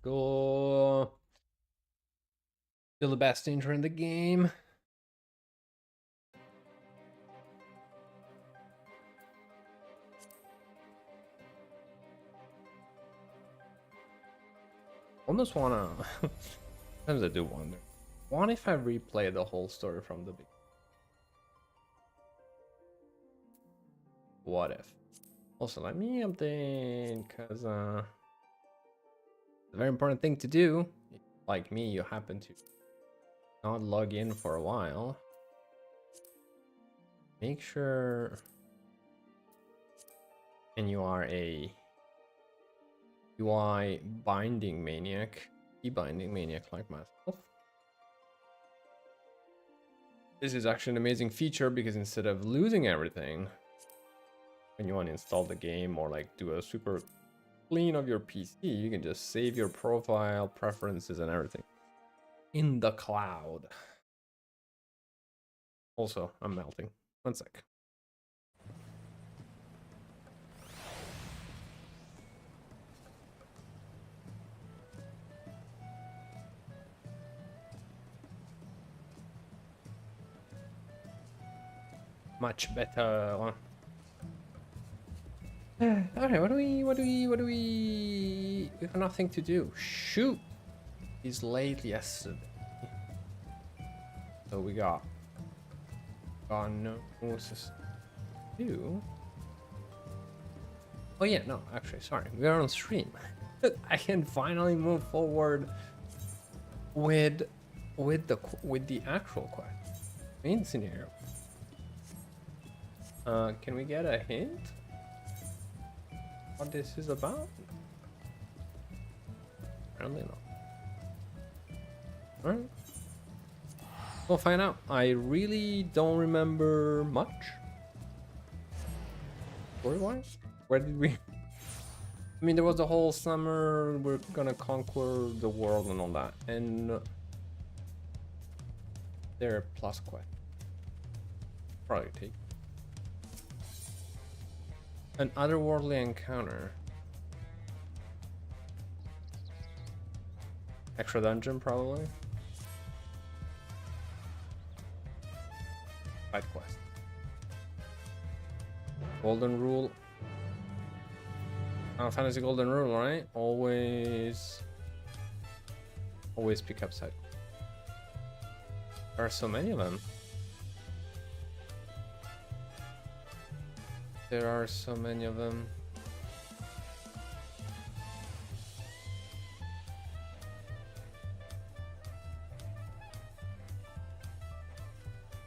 go. Still the best intro in the game. Almost wanna. Sometimes I do wonder. What if I replay the whole story from the beginning? What if? Also, let me update, because it's a very important thing to do. Like me, you happen to not log in for a while. Make sure. And you are a UI binding maniac, binding maniac like myself. This is actually an amazing feature because instead of losing everything when you want to install the game or like do a super clean of your PC, you can just save your profile, preferences, and everything in the cloud. Also, I'm melting. One sec. Much better. Alright, what do we have nothing to do. Shoot! He's late yesterday. So we got no do. Oh yeah, no, actually, sorry. We are on stream. I can finally move forward with the actual quest. Main scenario. Can we get a hint what this is about? Apparently not. Alright. We'll find out. I really don't remember much. Story-wise? Where did we... I mean, there was the whole summer, we're gonna conquer the world and all that. And... there are plus quest. Probably take. An otherworldly encounter. Extra dungeon, probably. Side quest. Golden rule. Final Fantasy golden rule, right? Always pick up side. There are so many of them. There are so many of them.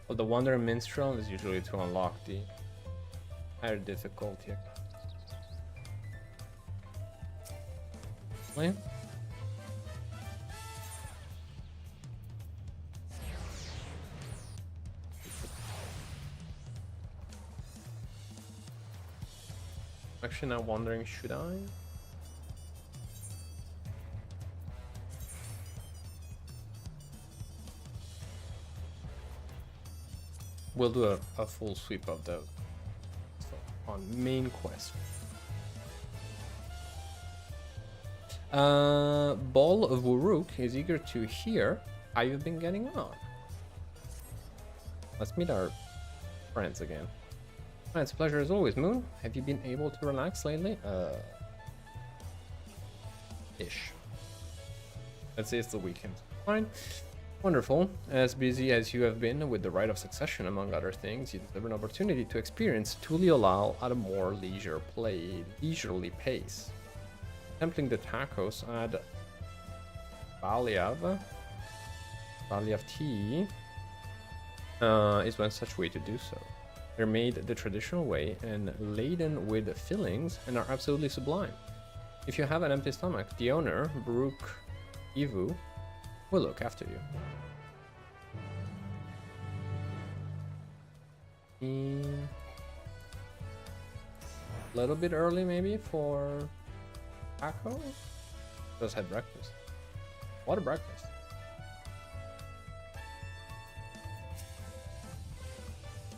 Well, the Wanderer Minstrel is usually to unlock the higher difficulty. Wait. Actually, now wondering, should I? We'll do a full sweep of those on main quest. Ball of Uruk is eager to hear how you've been getting on. Let's meet our friends again. It's a pleasure as always, Moon. Have you been able to relax lately? Ish. Let's say it's the weekend. Fine. Wonderful. As busy as you have been with the Rite of Succession, among other things, you deserve an opportunity to experience Tuliolal at a more leisurely pace. Tempting the tacos at Baliav tea is one such way to do so. They're made the traditional way and laden with fillings and are absolutely sublime. If you have an empty stomach, the owner, Baruch Ivu, will look after you. A little bit early maybe for taco? Just had breakfast. What a breakfast.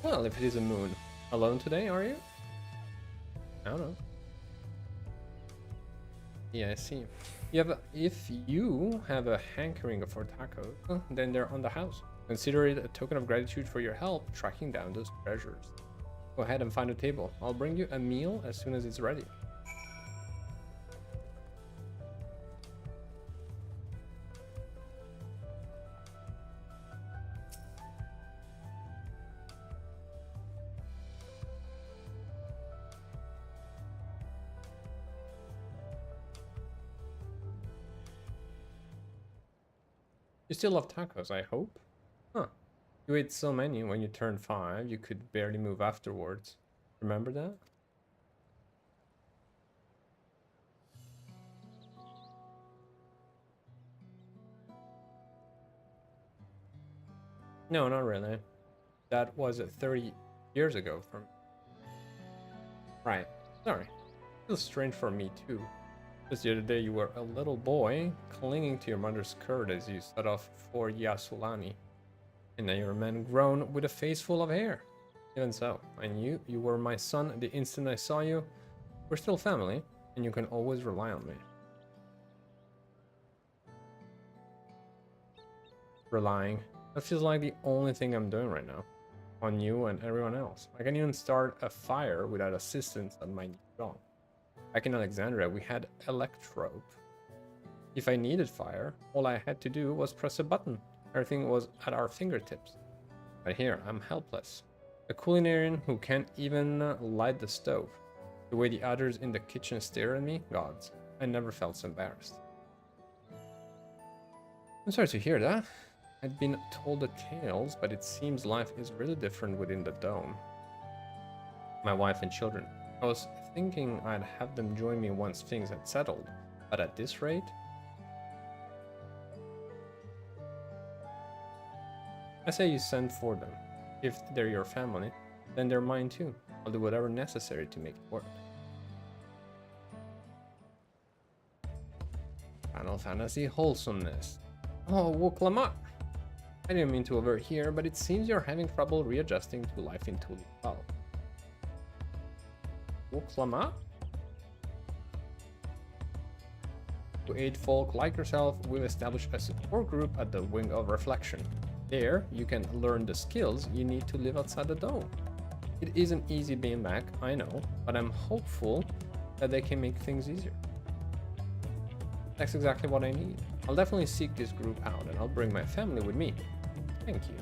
Well, if it is a moon. Alone today, are you? I don't know. Yeah, I see. If you have a hankering for tacos, then they're on the house. Consider it a token of gratitude for your help tracking down those treasures. Go ahead and find a table. I'll bring you a meal as soon as it's ready. You still love tacos, I hope? Huh. You ate so many when you turned 5, you could barely move afterwards. Remember that? No, not really. That was 30 years ago from... Right. Sorry. Feels strange for me too. Just the other day you were a little boy, clinging to your mother's skirt as you set off for Yasulani. And now you're a man grown with a face full of hair. Even so, I knew you were my son the instant I saw you. We're still family, and you can always rely on me. Relying. That feels like the only thing I'm doing right now. On you and everyone else. I can't even start a fire without assistance at my job. Back in Alexandria, we had electrope. If I needed fire, all I had to do was press a button. Everything was at our fingertips. But here, I'm helpless. A culinarian who can't even light the stove. The way the others in the kitchen stare at me, gods, I never felt so embarrassed. I'm sorry to hear that. I'd been told the tales, but it seems life is really different within the dome. My wife and children. I was thinking I'd have them join me once things had settled, but at this rate... I say you send for them. If they're your family, then they're mine too. I'll do whatever necessary to make it work. Final Fantasy wholesomeness. Oh, Wuklama! I didn't mean to overhear, but it seems you're having trouble readjusting to life in Tulipal. Wuklama? To aid folk like yourself, we've established a support group at the Wing of Reflection. There, you can learn the skills you need to live outside the dome. It isn't easy being back, I know, but I'm hopeful that they can make things easier. That's exactly what I need. I'll definitely seek this group out, and I'll bring my family with me. Thank you.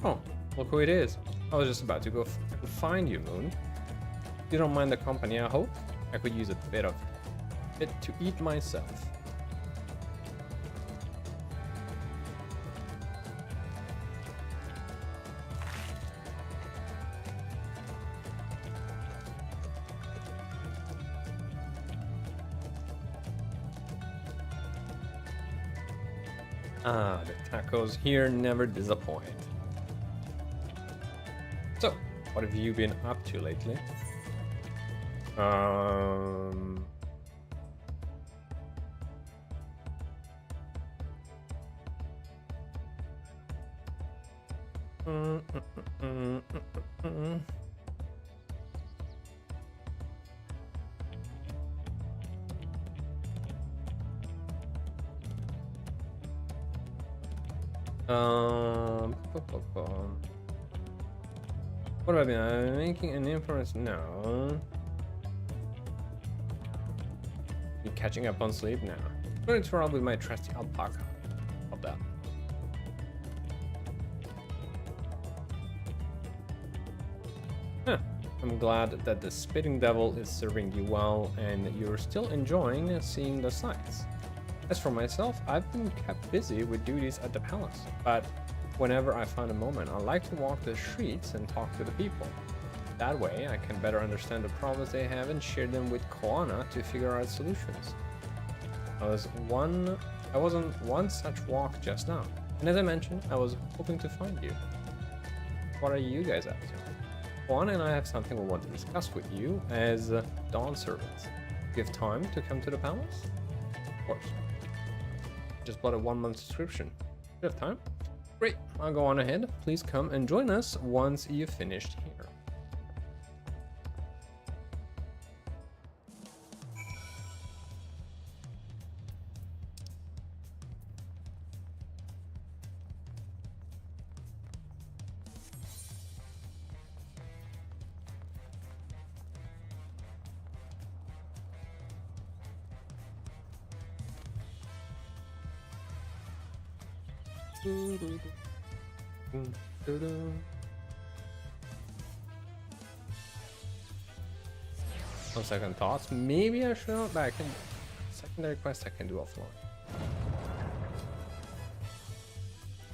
Oh, look who it is. I was just about to go find you, Moon. You don't mind the company, I hope? I could use a bit to eat myself. Ah, the tacos here never disappoint. So, what have you been up to lately? What have I been making an influence? No. You catching up on sleep now? I'm going to turn on with my trusty alpaca. Of that. Huh. I'm glad that the spitting devil is serving you well and you're still enjoying seeing the sights. As for myself, I've been kept busy with duties at the palace, but whenever I find a moment, I like to walk the streets and talk to the people. That way, I can better understand the problems they have and share them with Koana to figure out solutions. I was on one such walk just now, and as I mentioned, I was hoping to find you. What are you guys up to? Koana and I have something we want to discuss with you as Dawn servants. Do you have time to come to the palace? Of course. Just bought a 1-month subscription. Do you have time? Great. I'll go on ahead. Please come and join us once you've finished here. On second thoughts, maybe I should, but I can. Secondary quest I can do offline.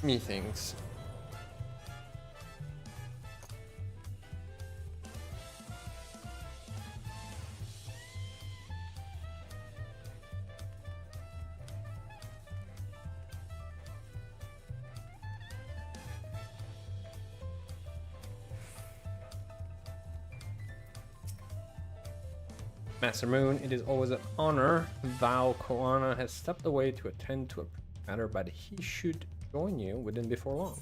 Methinks. Master Moon, it is always an honor. Val Koana has stepped away to attend to a matter, but he should join you within before long.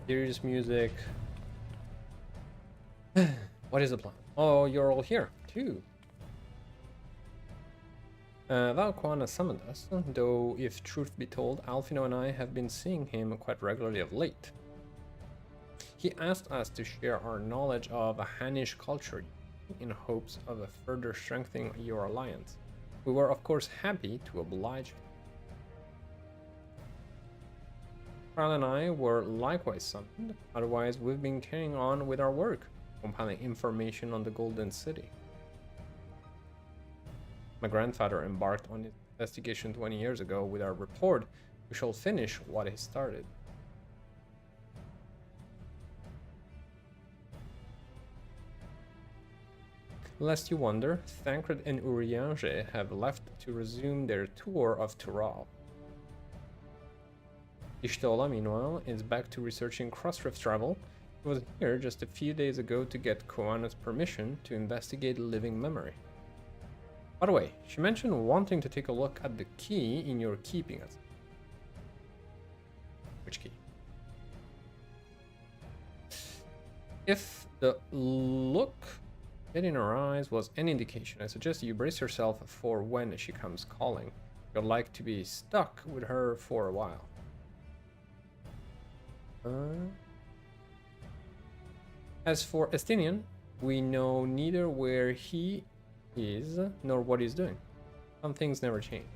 Serious music. What is the plan? Oh, you're all here too. Valquana summoned us, though if truth be told, Alfino and I have been seeing him quite regularly of late. He asked us to share our knowledge of a Hannish culture in hopes of further strengthening your alliance. We were of course happy to oblige. Carl and I were likewise summoned, otherwise we've been carrying on with our work, compiling information on the Golden City. My grandfather embarked on his investigation 20 years ago. With our report, we shall finish what he started. Lest you wonder, Thancred and Urianger have left to resume their tour of Tural. Ishtola, meanwhile, is back to researching cross-rift travel. He was here just a few days ago to get Koana's permission to investigate living memory. By the way, she mentioned wanting to take a look at the key in your keeping. Which key? If the look in her eyes was any indication, I suggest you brace yourself for when she comes calling. You'd like to be stuck with her for a while. As for Estinian, we know neither where he is nor what he's doing. Some things never change.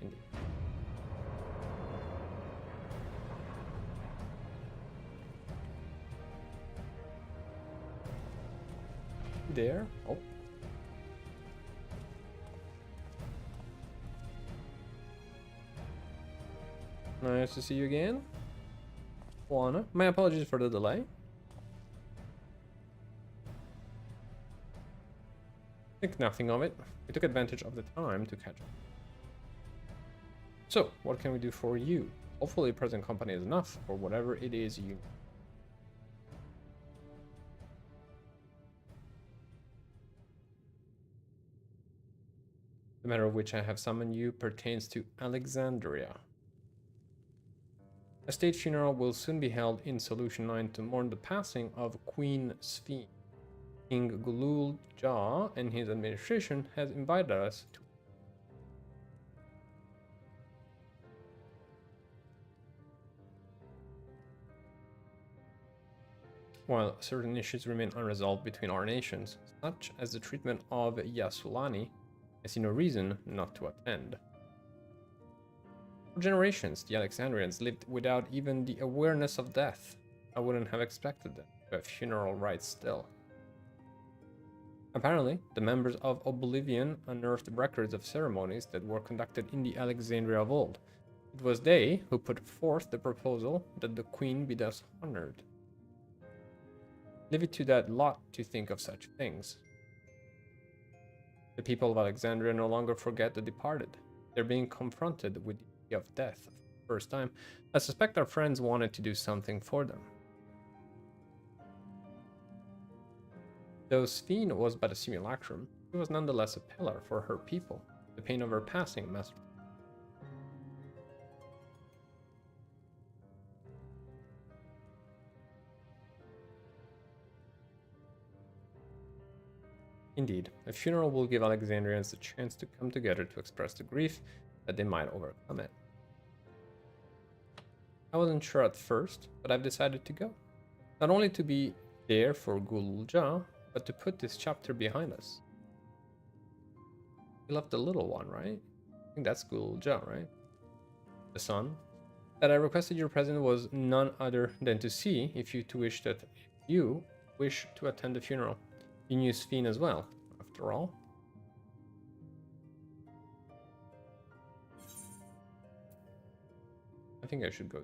Indeed. There. Oh. Nice to see you again. Juana. My apologies for the delay. Think nothing of it. We took advantage of the time to catch up. So, what can we do for you? Hopefully present company is enough for whatever it is you need. The matter of which I have summoned you pertains to Alexandria. A state funeral will soon be held in Solution 9 to mourn the passing of Queen Sphene. King Gulul Jah and his administration has invited us to. While certain issues remain unresolved between our nations, such as the treatment of Yasulani, I see no reason not to attend. For generations, the Alexandrians lived without even the awareness of death. I wouldn't have expected them to have funeral rites still. Apparently, the members of Oblivion unearthed records of ceremonies that were conducted in the Alexandria of old. It was they who put forth the proposal that the queen be thus honored. Leave it to that lot to think of such things. The people of Alexandria no longer forget the departed. They're being confronted with the idea of death for the first time. I suspect our friends wanted to do something for them. Though Sphene was but a simulacrum, she was nonetheless a pillar for her people. The pain of her passing must. Indeed, a funeral will give Alexandrians the chance to come together to express the grief that they might overcome it. I wasn't sure at first, but I've decided to go. Not only to be there for Gulja, but to put this chapter behind us. We left the little one, right? I think that's Gulja, right? The son. That I requested your presence was none other than to see if you wish to attend the funeral. You knew Sphene as well, after all. I think I should go.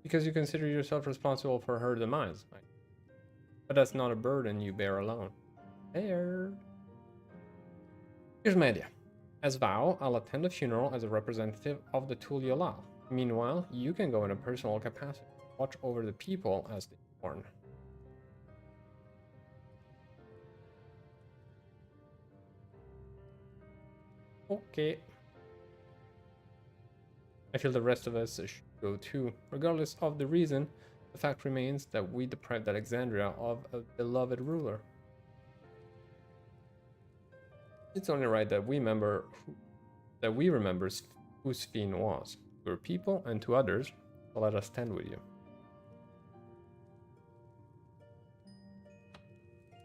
Because you consider yourself responsible for her demise. But that's not a burden you bear alone. There. Here's my idea. As vow, I'll attend the funeral as a representative of the Tuliolal. Meanwhile, you can go in a personal capacity. Watch over the people as they mourn. Okay. I feel the rest of us should go too. Regardless of the reason, the fact remains that we deprived Alexandria of a beloved ruler. It's only right that we remember who Sphene was. To our people and to others, so let us stand with you.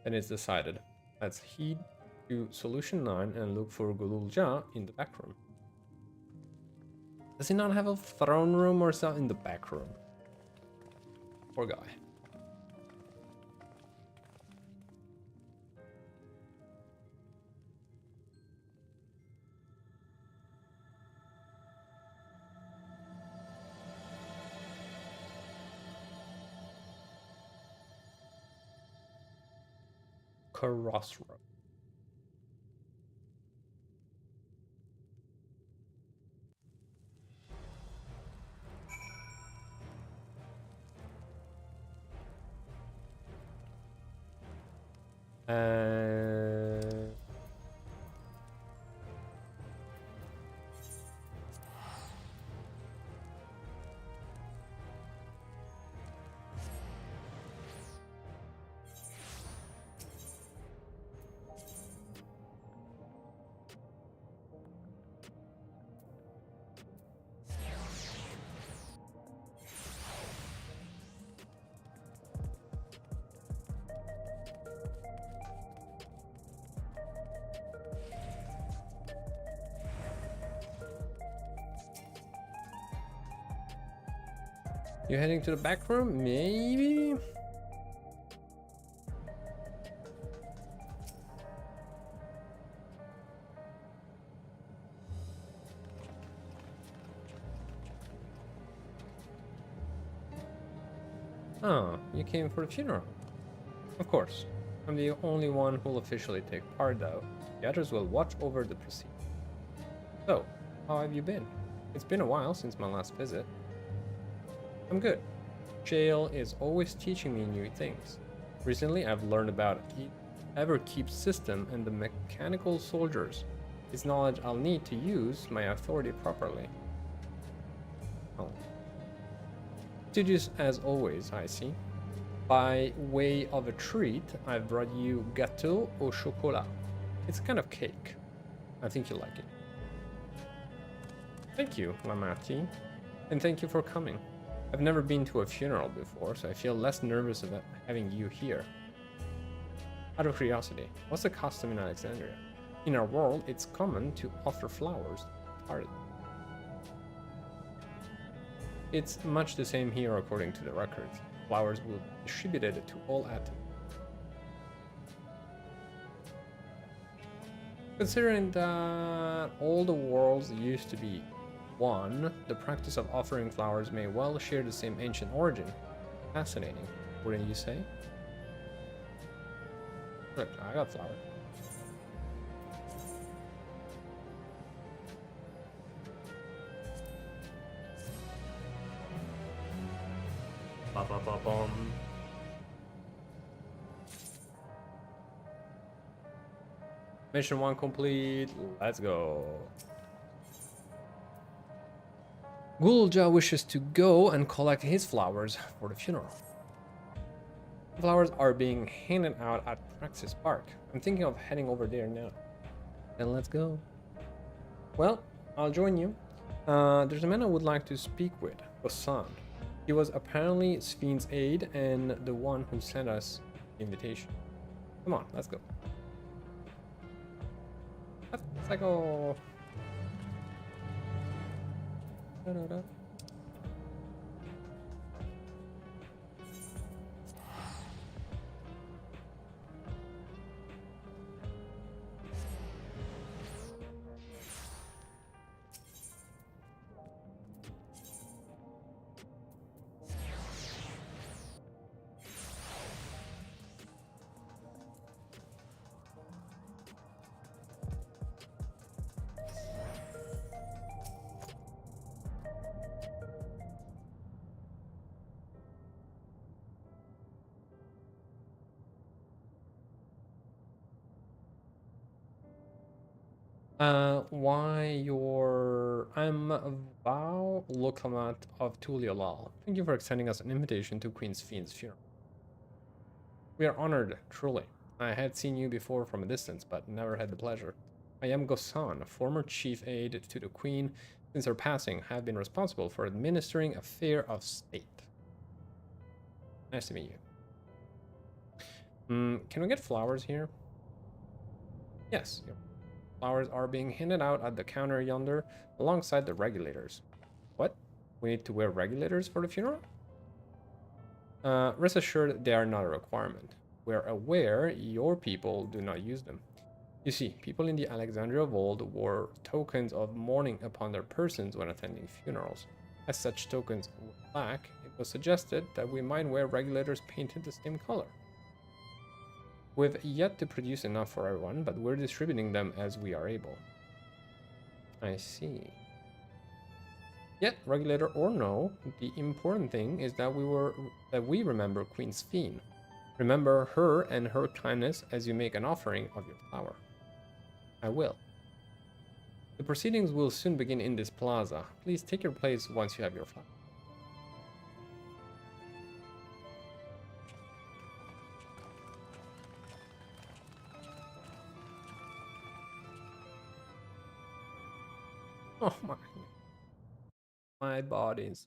Then it's decided. Let's heed to Solution 9 and look for Gululja in the back room. Does he not have a throne room or something in the back room? Poor guy. Crossroad. You heading to the back room? Maybe? Oh, you came for the funeral. Of course. I'm the only one who'll officially take part though. The others will watch over the proceedings. So, how have you been? It's been a while since my last visit. I'm good. Jail is always teaching me new things. Recently, I've learned about Everkeep system and the mechanical soldiers. It's knowledge I'll need to use my authority properly. Oh. Studious as always, I see. By way of a treat, I've brought you gâteau au chocolat. It's a kind of cake. I think you'll like it. Thank you, Lamati. And thank you for coming. I've never been to a funeral before, so I feel less nervous about having you here. Out of curiosity, what's the custom in Alexandria? In our world, it's common to offer flowers to the departed. It's much the same here according to the records. Flowers will be distributed to all atoms. Considering that all the worlds used to be one, the practice of offering flowers may well share the same ancient origin. Fascinating, wouldn't you say? Look, I got flowers. Ba-ba-ba-bum. Mission 1 complete. Let's go. Gulja wishes to go and collect his flowers for the funeral. The flowers are being handed out at Praxis Park. I'm thinking of heading over there now. Then let's go. Well, I'll join you. There's a man I would like to speak with, Hassan. He was apparently Sven's aide and the one who sent us the invitation. Come on, let's go. Let's go. Da-da-da. I'm Val Lokamat of Tulialal. Thank you for extending us an invitation to Queen Sven's funeral. We are honored, truly. I had seen you before from a distance, but never had the pleasure. I am Gosan, former chief aide to the Queen. Since her passing, I have been responsible for administering affairs of state. Nice to meet you. Can we get flowers here? Yes. Flowers are being handed out at the counter yonder, alongside the regulators. What? We need to wear regulators for the funeral? Rest assured, they are not a requirement. We are aware your people do not use them. You see, people in the Alexandria of old wore tokens of mourning upon their persons when attending funerals. As such tokens lack, it was suggested that we might wear regulators painted the same color. We've yet to produce enough for everyone, but we're distributing them as we are able. I see. Yet, regulator or no, the important thing is that we remember Queen Sven. Remember her and her kindness as you make an offering of your flower. I will. The proceedings will soon begin in this plaza. Please take your place once you have your flower. Oh my body's.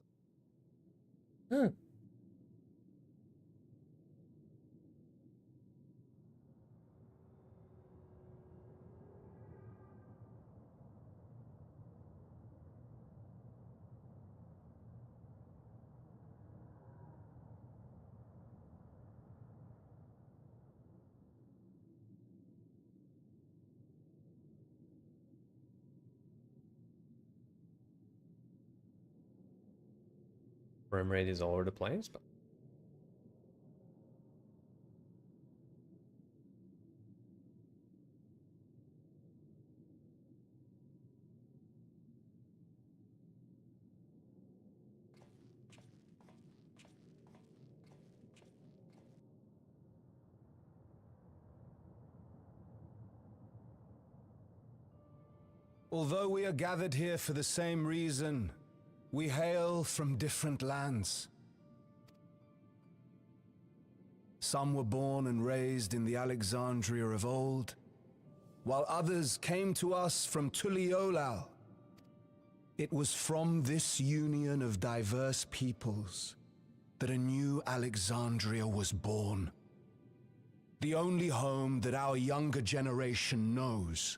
Frame rate is all over the place, but although we are gathered here for the same reason, we hail from different lands. Some were born and raised in the Alexandria of old, while others came to us from Tuliolal. It was from this union of diverse peoples that a new Alexandria was born. The only home that our younger generation knows.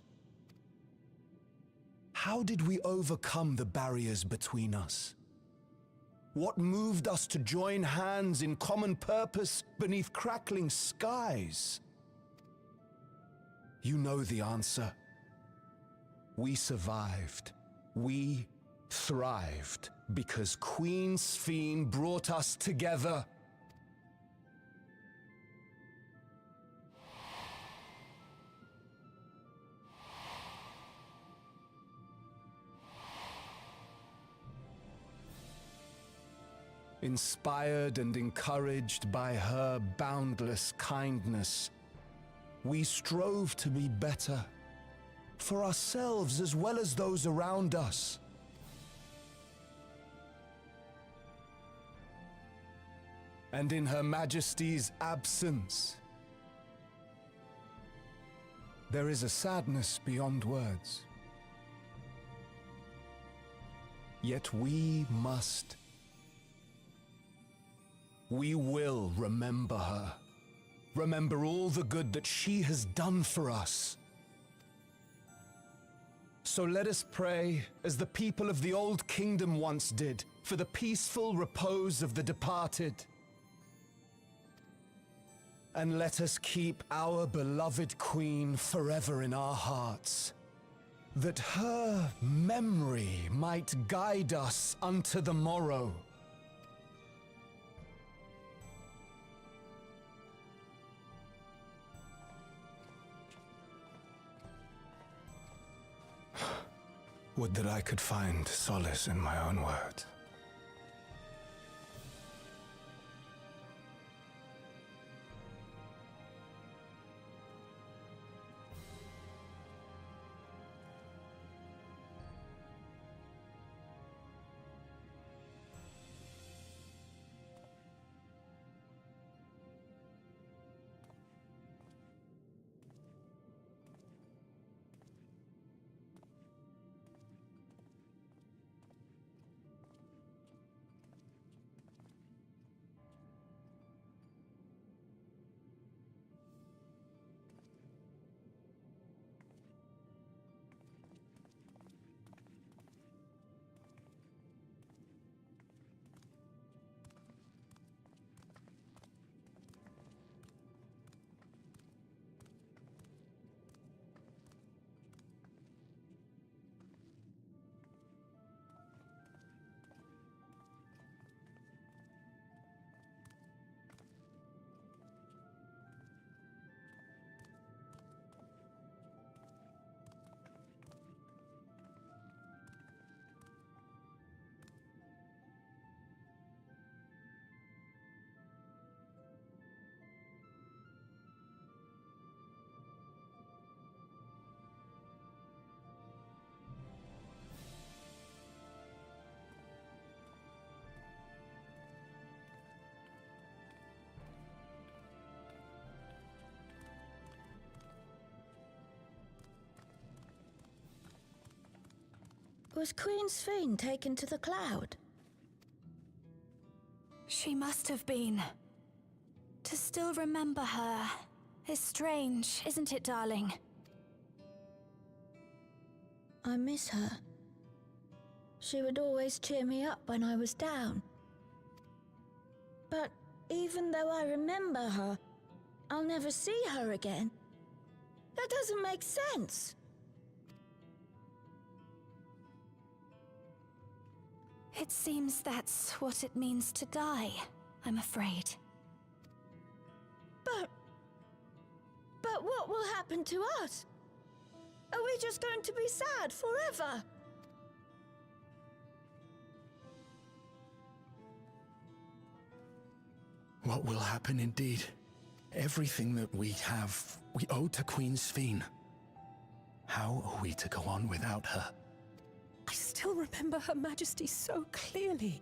How did we overcome the barriers between us? What moved us to join hands in common purpose beneath crackling skies? You know the answer. We survived. We thrived because Queen Sphene brought us together. Inspired and encouraged by her boundless kindness, we strove to be better, for ourselves as well as those around us. And in Her Majesty's absence, there is a sadness beyond words. Yet we will remember her. Remember all the good that she has done for us. So let us pray, as the people of the Old Kingdom once did, for the peaceful repose of the departed. And let us keep our beloved Queen forever in our hearts, that her memory might guide us unto the morrow. Would that I could find solace in my own words. Was Queen Sphene taken to the cloud? She must have been. To still remember her is strange, isn't it, darling? I miss her. She would always cheer me up when I was down. But even though I remember her, I'll never see her again. That doesn't make sense. It seems that's what it means to die, I'm afraid. But what will happen to us? Are we just going to be sad forever? What will happen indeed? Everything that we have, we owe to Queen Sphene. How are we to go on without her? I still remember Her Majesty so clearly.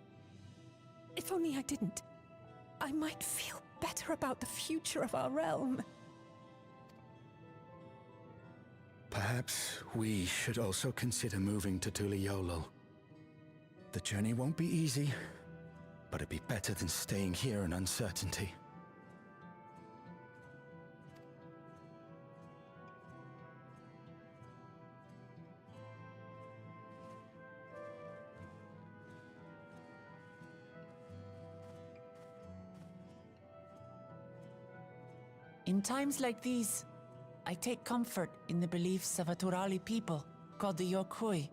If only I didn't, I might feel better about the future of our realm. Perhaps we should also consider moving to Tuliolo. The journey won't be easy, but it'd be better than staying here in uncertainty. In times like these, I take comfort in the beliefs of a Turali people called the Yokui.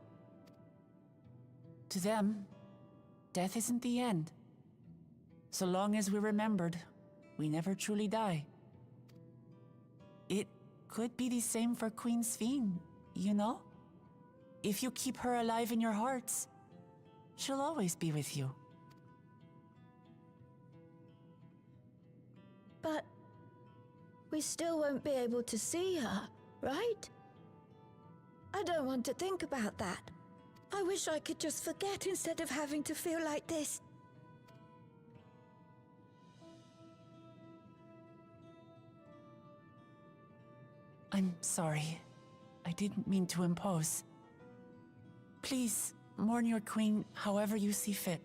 To them, death isn't the end. So long as we're remembered, we never truly die. It could be the same for Queen Sveen, you know? If you keep her alive in your hearts, she'll always be with you. But we still won't be able to see her, right? I don't want to think about that. I wish I could just forget instead of having to feel like this. I'm sorry. I didn't mean to impose. Please, mourn your queen however you see fit.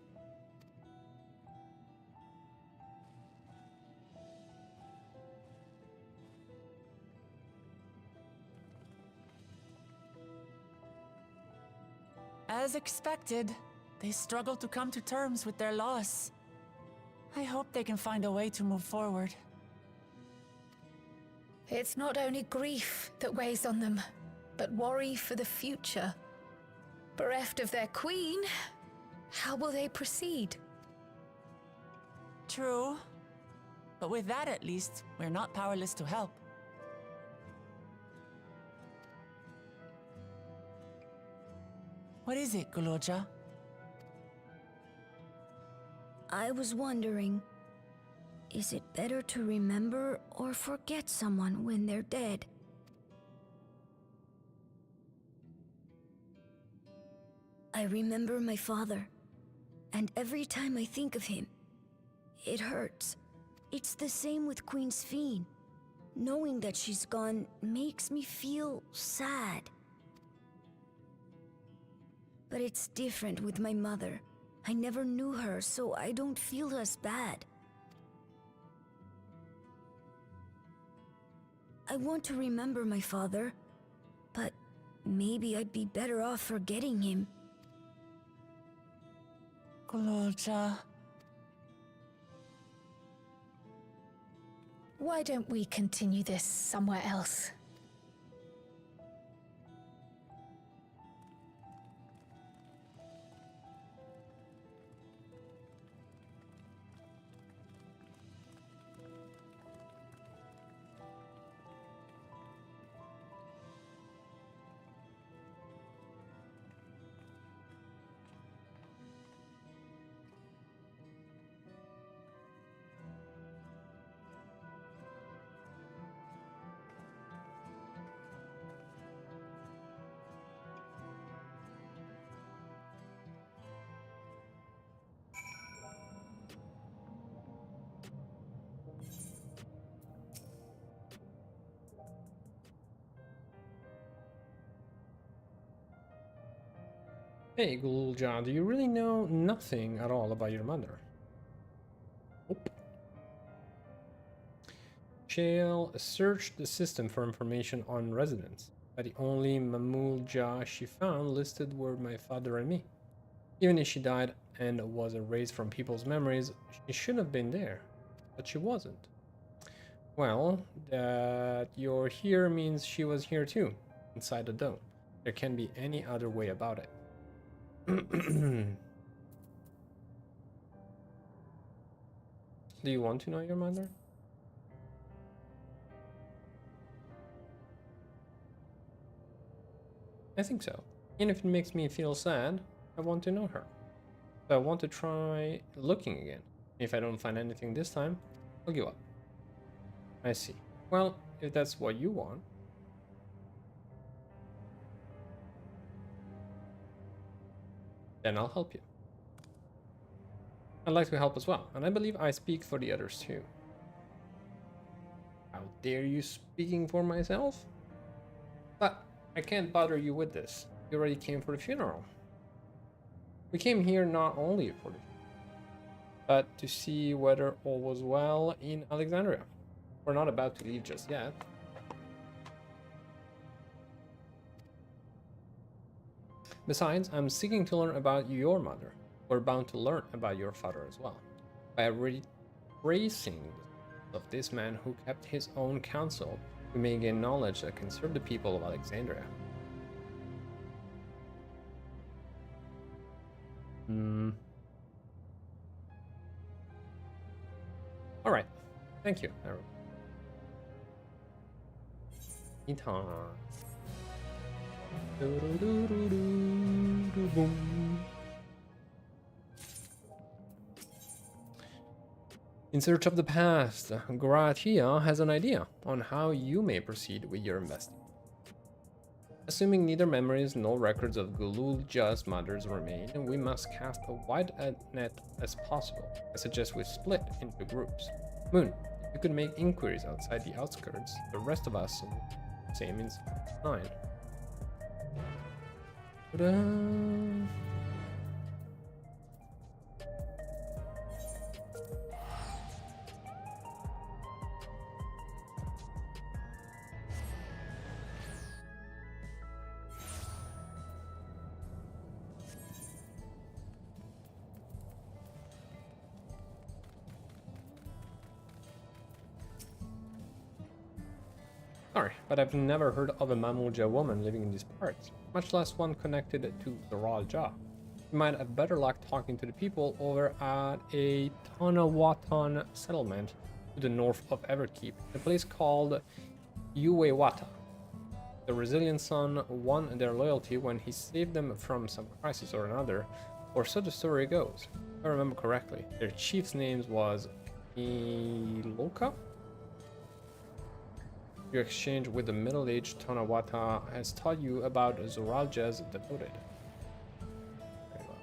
As expected, they struggle to come to terms with their loss. I hope they can find a way to move forward. It's not only grief that weighs on them, but worry for the future. Bereft of their queen, how will they proceed? True. But with that at least, we're not powerless to help. What is it, Guloja? I was wondering, is it better to remember or forget someone when they're dead? I remember my father, and every time I think of him, it hurts. It's the same with Queen Sveen. Knowing that she's gone makes me feel sad. But it's different with my mother. I never knew her, so I don't feel as bad. I want to remember my father, but maybe I'd be better off forgetting him. Guloja. Why don't we continue this somewhere else? Hey, Gul'jan, do you really know nothing at all about your mother? Nope. Shale searched the system for information on residents, but the only Mamulja she found listed were my father and me. Even if she died and was erased from people's memories, she should have been there, but she wasn't. Well, that you're here means she was here too, inside the dome. There can't be any other way about it. Do you want to know your mother? I think so. Even if it makes me feel sad, I want to know her. So I want to try looking again. If I don't find anything this time, I'll give up. I see. Well, if that's what you want. Then I'll help you. I'd like to help as well, and I believe I speak for the others too. How dare you speaking for myself? But I can't bother you with this. You already came for the funeral. We came here not only for the funeral, but to see whether all was well in Alexandria. We're not about to leave just yet. Besides, I'm seeking to learn about your mother. We're bound to learn about your father as well. By retracing of this man who kept his own counsel, we may gain knowledge that can serve the people of Alexandria. Alright, thank you. Eton. In search of the past, Gratia has an idea on how you may proceed with your investigation. Assuming neither memories nor records of Gululja's mothers remain, we must cast a wide net as possible. I suggest we split into groups. Moon, if you could make inquiries outside the outskirts, the rest of us will same in 9. Ta-da! Sorry, but I've never heard of a Mamulja woman living in these parts, much less one connected to the Royal Jaw. You might have better luck talking to the people over at a Tanawatan settlement to the north of Everkeep, a place called Uwewata. The resilient son won their loyalty when he saved them from some crisis or another, or so the story goes. If I remember correctly, their chief's name was Iloka? Your exchange with the middle-aged Tonawata has taught you about Zoralja's devoted. Very well.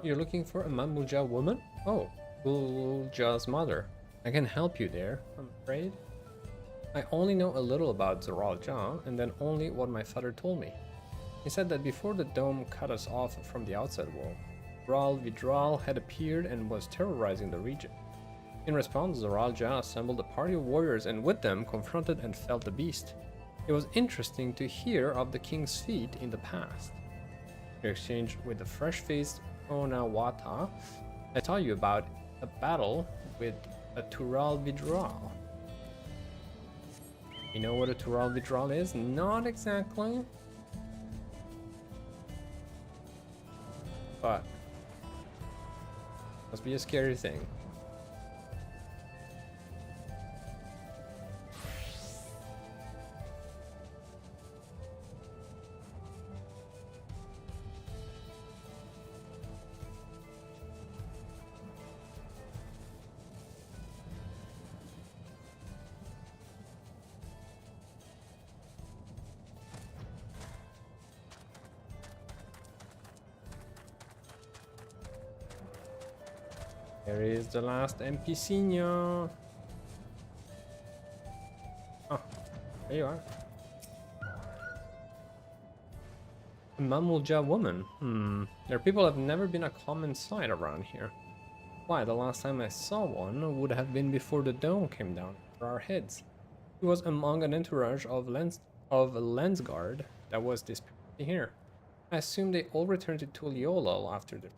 You're looking for a Mamulja woman? Oh, Gululja's mother. I can help you there, I'm afraid. I only know a little about Zoralja, and then only what my father told me. He said that before the dome cut us off from the outside world, Zoral Vidral had appeared and was terrorizing the region. In response, Zoralja assembled a party of warriors and with them confronted and felled the beast. It was interesting to hear of the king's feat in the past. In exchange with the fresh-faced Onawata, I tell you about a battle with a Tural Vidral. You know what a Tural Vidral is? Not exactly. But must be a scary thing. There is the last NPC now. Oh, there you are. A Mamulja woman. Their people have never been a common sight around here. Why, the last time I saw one would have been before the dome came down over our heads. He was among an entourage of Lensguard that was disappearing here. I assume they all returned to Tuliolol after the...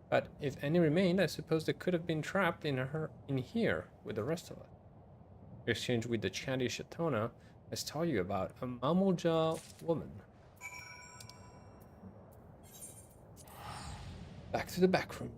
But if any remained, I suppose they could have been trapped in here with the rest of us. In exchange with the Chandy Shatona, I tell you about a Mamulja woman. Back to the back room.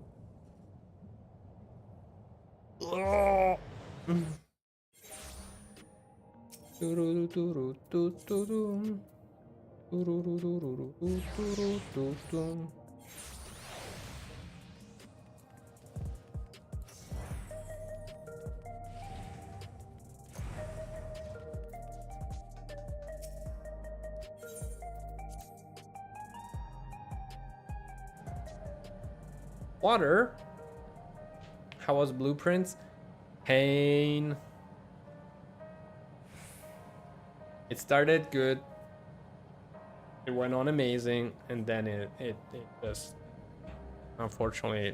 Water? How was blueprints? Pain. It started good. It went on amazing, and then it just unfortunately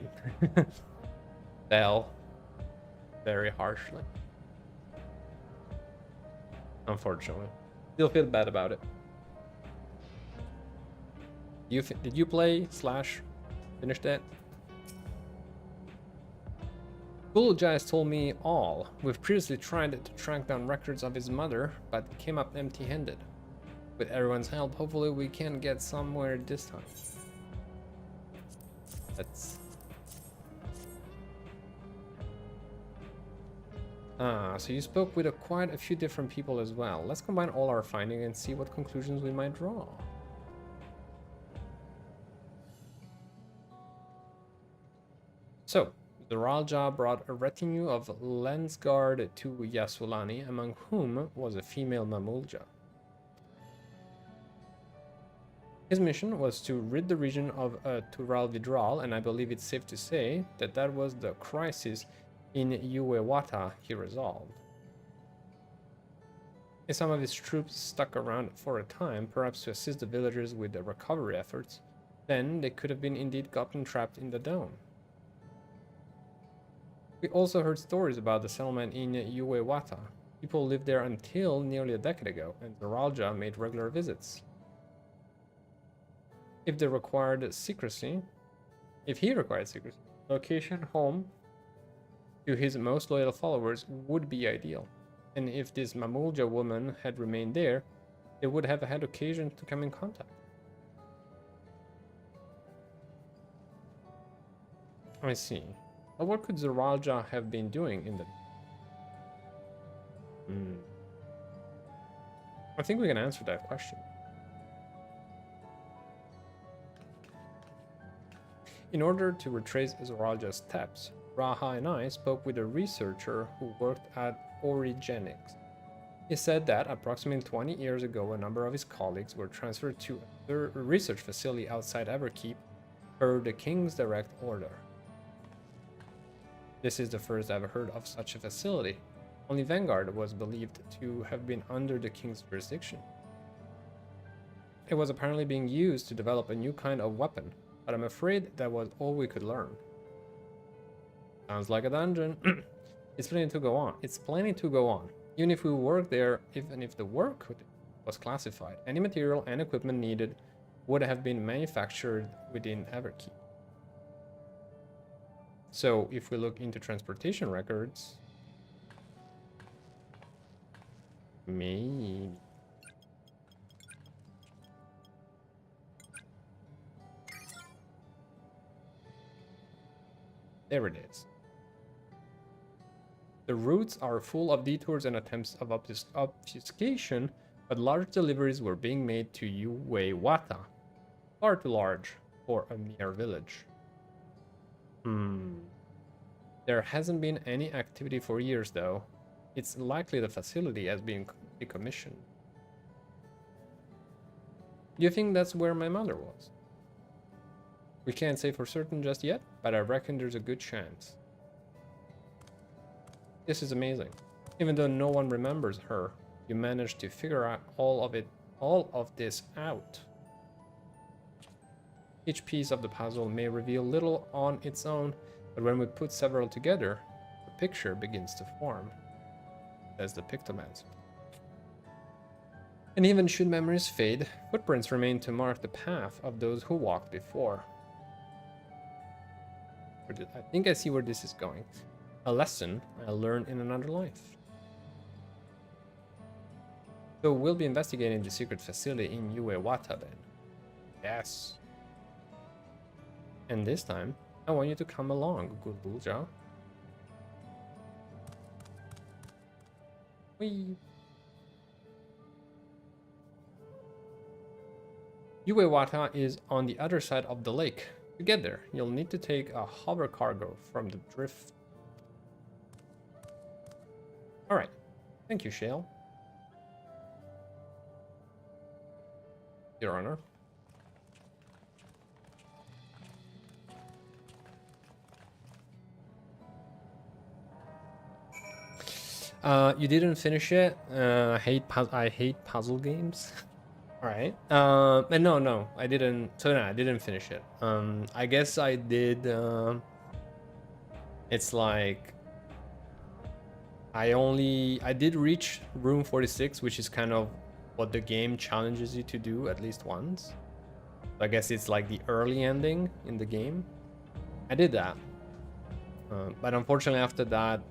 fell very harshly. Unfortunately, still feel bad about it. Did you play / finish that? Bulja has told me all. We've previously tried to track down records of his mother, but came up empty-handed. With everyone's help, hopefully we can get somewhere this time. That's... so you spoke with quite a few different people as well. Let's combine all our findings and see what conclusions we might draw. So, the Ralja brought a retinue of Lensguard to Yasulani, among whom was a female Mamulja. His mission was to rid the region of Tural Vidral, and I believe it's safe to say that that was the crisis in Uewata he resolved. If some of his troops stuck around for a time, perhaps to assist the villagers with the recovery efforts, then they could have been indeed gotten trapped in the dome. We also heard stories about the settlement in Uewata. People lived there until nearly a decade ago, and Zaralja made regular visits. If he required secrecy, location home to his most loyal followers would be ideal. And if this Mamulja woman had remained there, they would have had occasion to come in contact. I see. But what could Zaralja have been doing in the... I think we can answer that question. In order to retrace Zaralja's steps, Raha and I spoke with a researcher who worked at Origenics. He said that approximately 20 years ago, a number of his colleagues were transferred to a research facility outside Everkeep per the king's direct order. This is the first I've heard of such a facility. Only Vanguard was believed to have been under the king's jurisdiction. It was apparently being used to develop a new kind of weapon, but I'm afraid that was all we could learn. Sounds like a dungeon. It's planning to go on. Even if we worked there, even if the work was classified, any material and equipment needed would have been manufactured within Everkeep. So if we look into transportation records, maybe. There it is. The routes are full of detours and attempts of obfuscation, but large deliveries were being made to Uewata. Far too large for a mere village. There hasn't been any activity for years, though. It's likely the facility has been decommissioned. Do you think that's where my mother was? We can't say for certain just yet, but I reckon there's a good chance. This is amazing. Even though no one remembers her, you managed to figure out all of this out. Each piece of the puzzle may reveal little on its own, but when we put several together, the picture begins to form, says the Pictomancer. And even should memories fade, footprints remain to mark the path of those who walked before. I think I see where this is going. A lesson I learned in another life. So we'll be investigating the secret facility in Uewata then. Yes. And this time, I want you to come along, good Bulja. Whee! Uewata is on the other side of the lake. To get there, you'll need to take a hover cargo from the drift. Alright, thank you, Shale. Your Honor. You didn't finish it. I hate puzzle games. All right. And no, I didn't. So no, I didn't finish it. I guess I did. It's like I did reach room 46, which is kind of what the game challenges you to do at least once. So I guess it's like the early ending in the game. I did that, but unfortunately after that,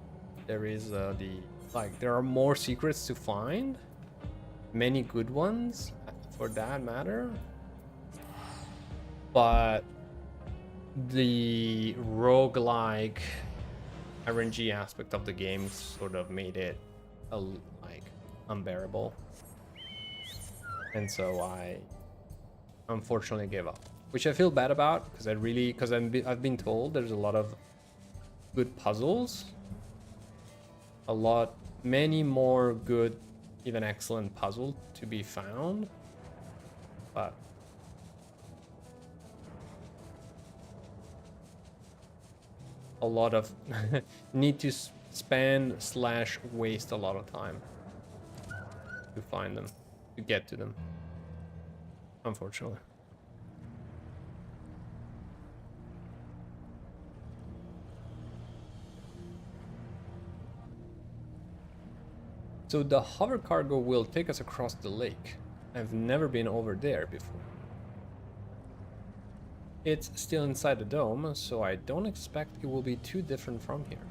there is there are more secrets to find, many good ones for that matter, but the roguelike RNG aspect of the game sort of made it unbearable, and so I unfortunately gave up, which I feel bad about because I've been told there's a lot of good puzzles, many more good, even excellent puzzle to be found, but a lot of need to spend/waste a lot of time to find them, to get to them, unfortunately. So the hover cargo will take us across the lake. I've never been over there before. It's still inside the dome, so I don't expect it will be too different from here.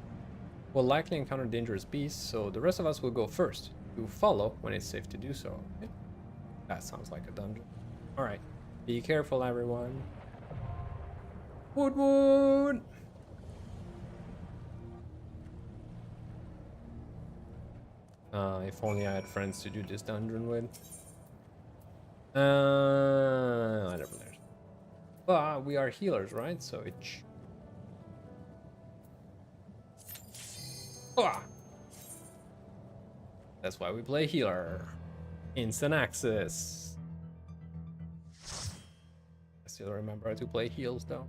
We'll likely encounter dangerous beasts, so the rest of us will go first, to follow when it's safe to do so. Okay? That sounds like a dungeon. Alright, be careful everyone. Wood wood! If only I had friends to do this dungeon with. I never learned. But we are healers, right? So it's... That's why we play healer. Instant access. I still remember how to play heals though.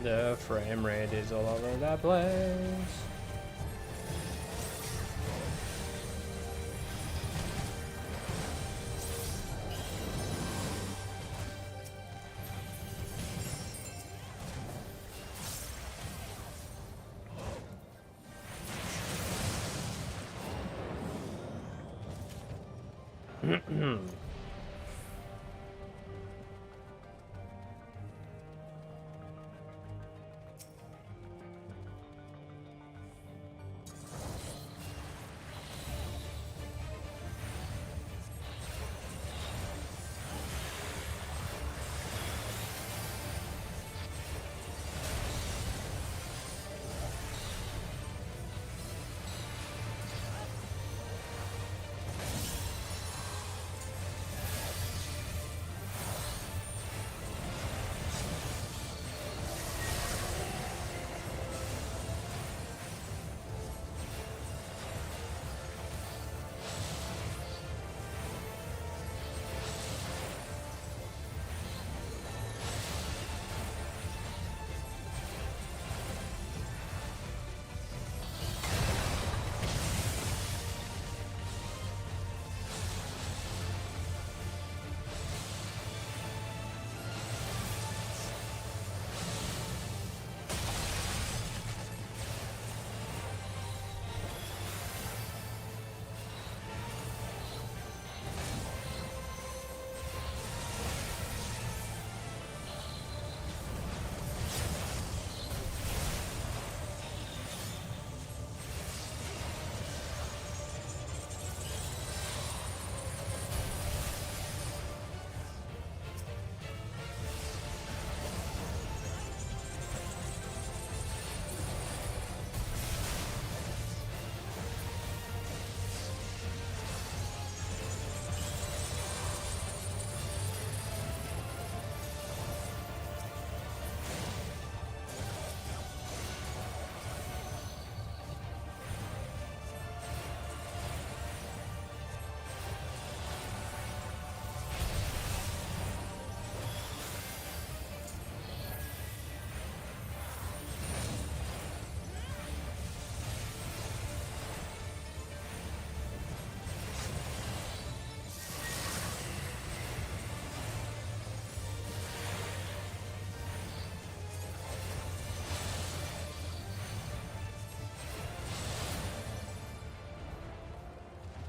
The frame rate is all over the place.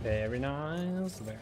Very nice. Very.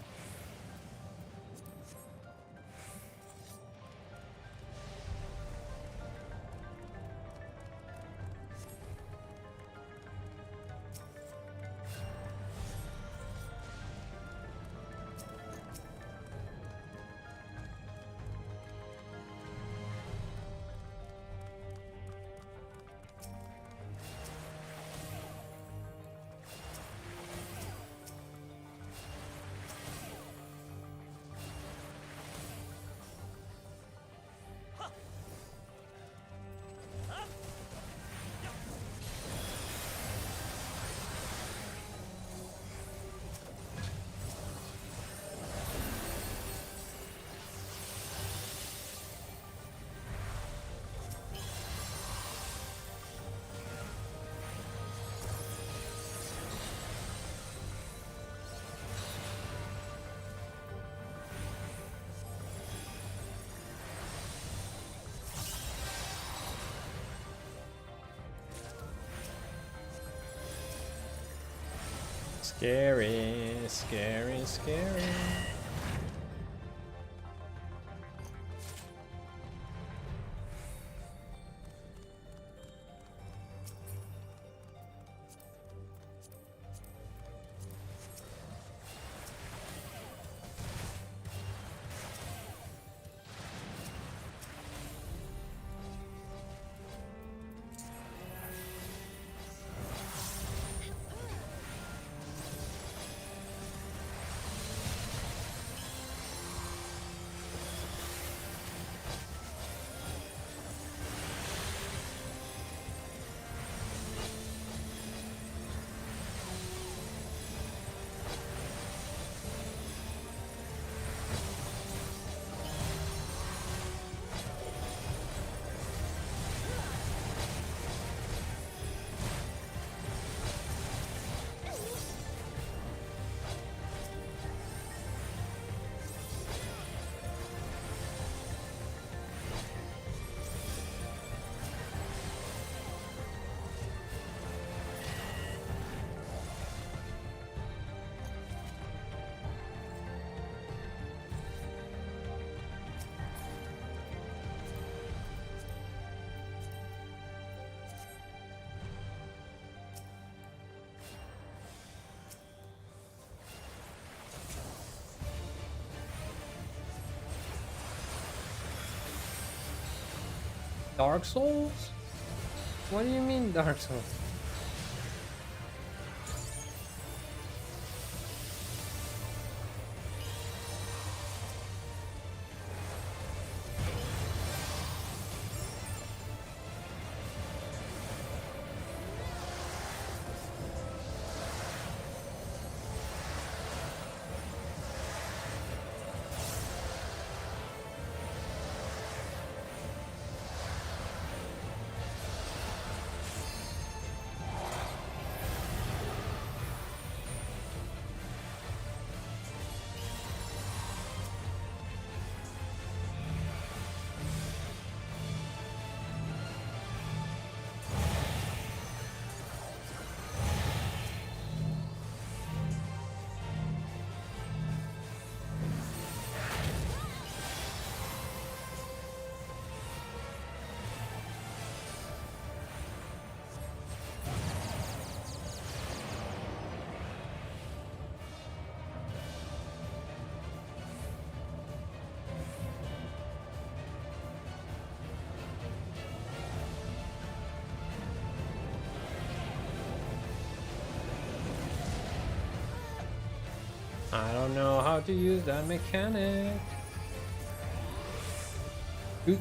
Scary, scary, scary. Dark Souls? What do you mean Dark Souls? I don't know how to use that mechanic. Oot.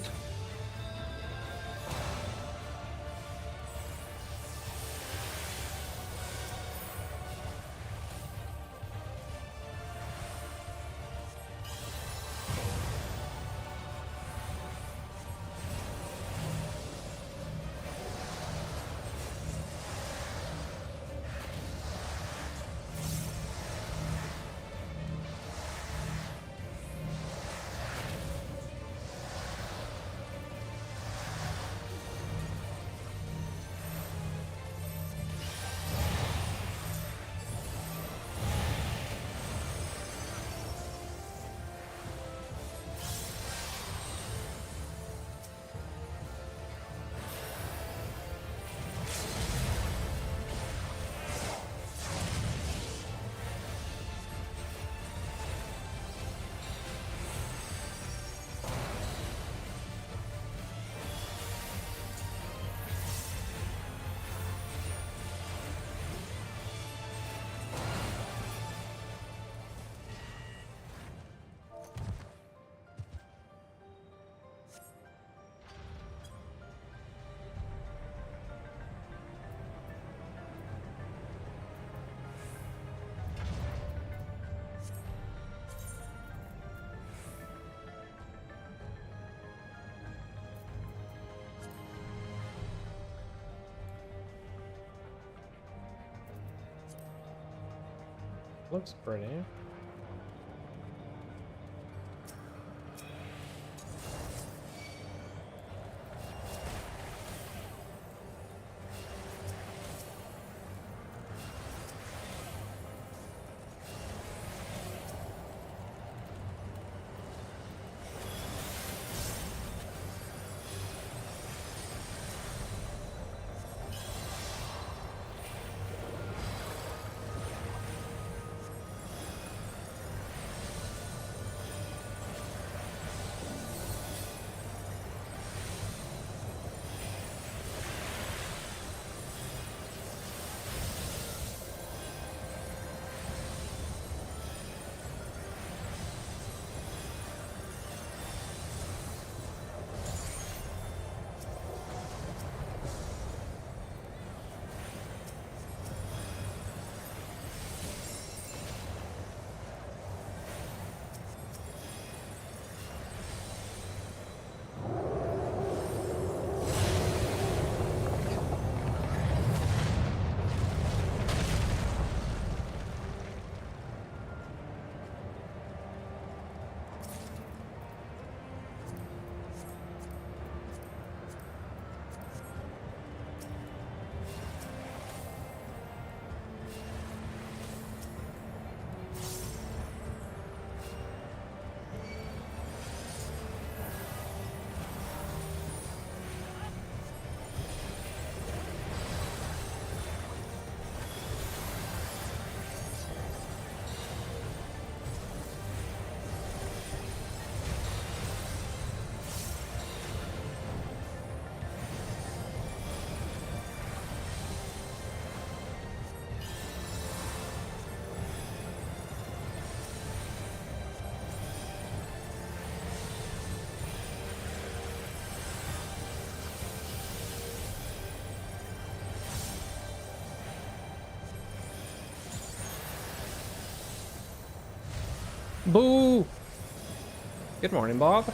Looks pretty. Boo! Good morning, Bob.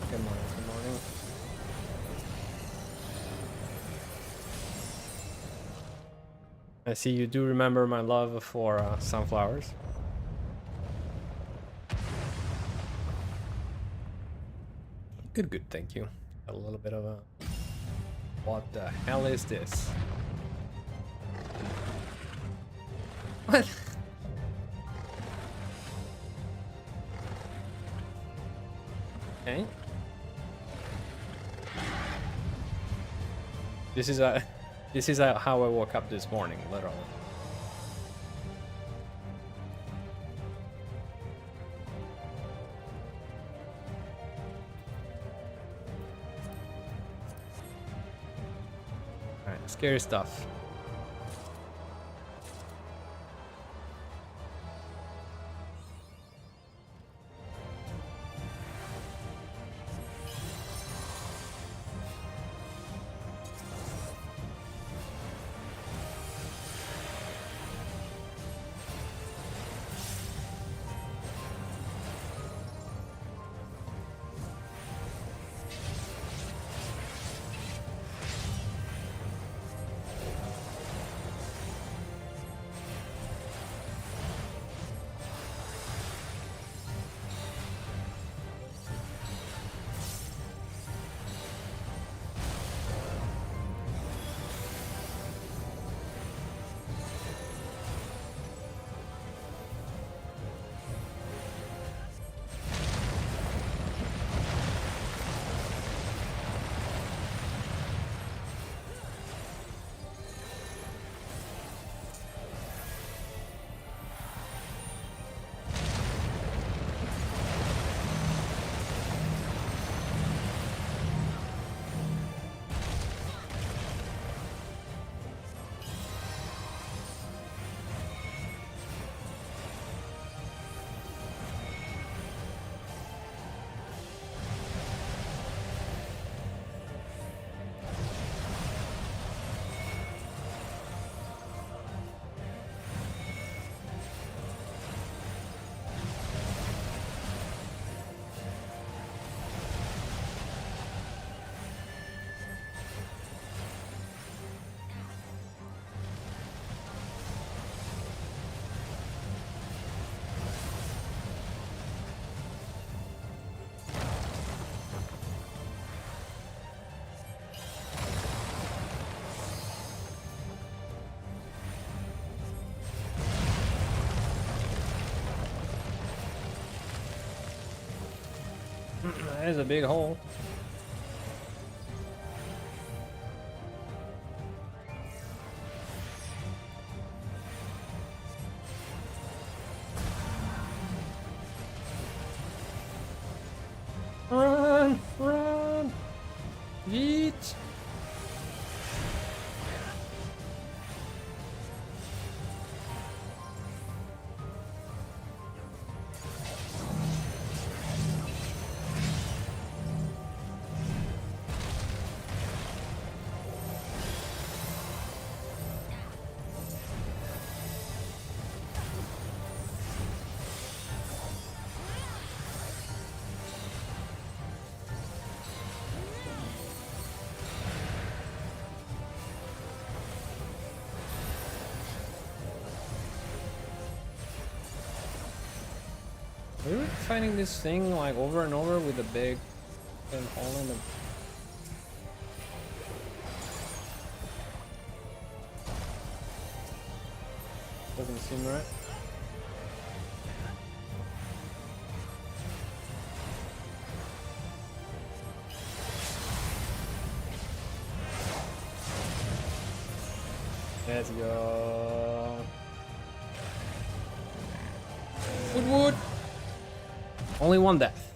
Good morning, good morning. I see you do remember my love for sunflowers. Good, good, thank you. A little bit of a... What the hell is this? What? Okay. This is how I woke up this morning, literally. Alright, scary stuff. That is a big hole. Run! Run! Yeet! We were fighting this thing like over and over with a big hole in the... Doesn't seem right. Let's go. Wood. Only one death.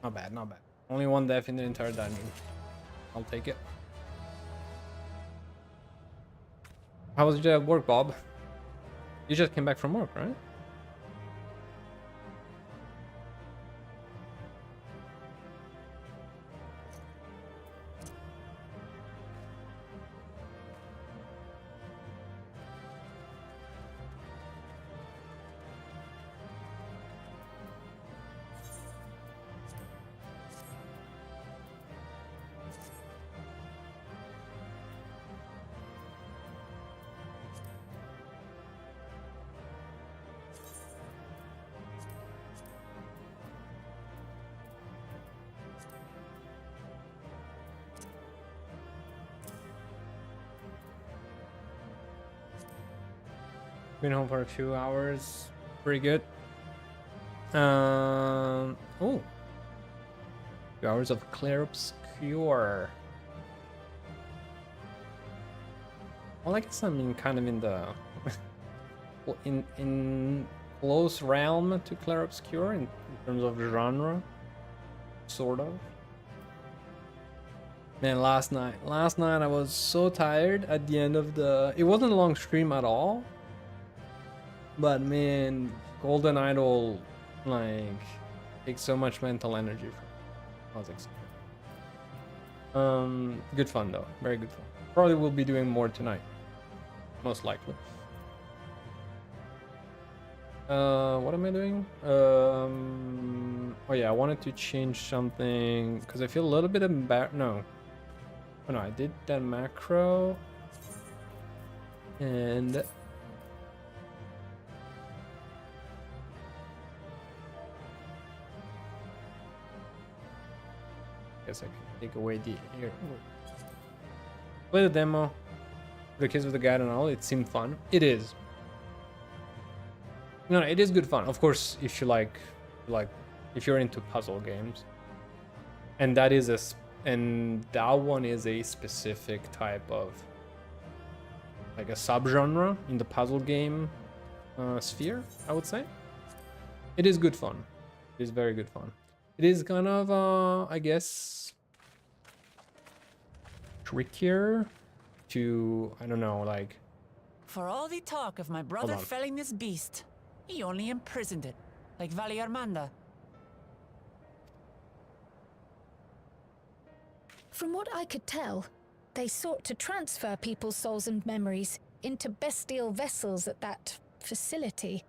Not bad, not bad. Only one death in the entire dungeon. I'll take it. How was your work, Bob? You just came back from work, right? Been home for a few hours. Pretty good. Oh. 2 hours of Clear Obscure. Well, I guess I'm kind of in the in close realm to Clear Obscure in terms of genre, sort of. Man, last night I was so tired at the end of the. It wasn't a long stream at all, but man, Golden Idol like takes so much mental energy from. I was excited. Good fun though, very good fun. Probably will be doing more tonight, most likely. What am I doing? Oh yeah, I wanted to change something because I feel a little bit embarrassed. No. Oh no, I did that macro. And guess I can take away the here. Play the demo. For the kids with the guide and all, it seemed fun. It is. No, it is good fun. Of course, if you like if you're into puzzle games, and that is and that one is a specific type of like a subgenre in the puzzle game sphere, I would say. It is good fun. It is very good fun. It is kind of I guess trickier to, I don't know, like. For all the talk of my brother felling this beast, he only imprisoned it, like Valley Armanda. From what I could tell, they sought to transfer people's souls and memories into bestial vessels at that facility.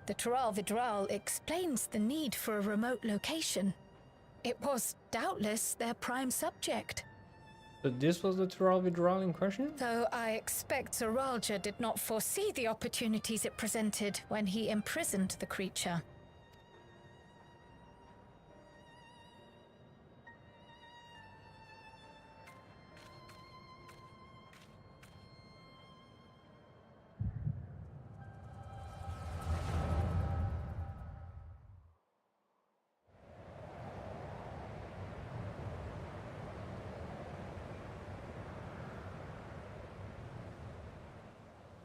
The Tural Vidral explains the need for a remote location. It was doubtless their prime subject. But this was the Tural Vidral in question? Though I expect Zoralja did not foresee the opportunities it presented when he imprisoned the creature.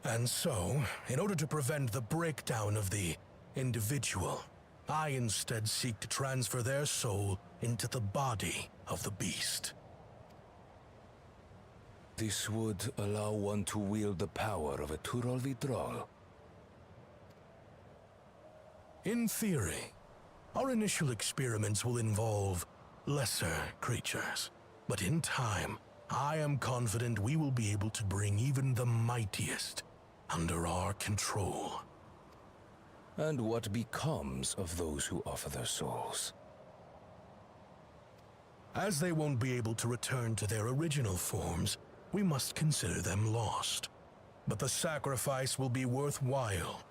And so, in order to prevent the breakdown of the individual, I instead seek to transfer their soul into the body of the beast. This would allow one to wield the power of a Tural Vidral. In theory, our initial experiments will involve lesser creatures. But in time, I am confident we will be able to bring even the mightiest under our control. And what becomes of those who offer their souls? As they won't be able to return to their original forms, we must consider them lost. But the sacrifice will be worthwhile,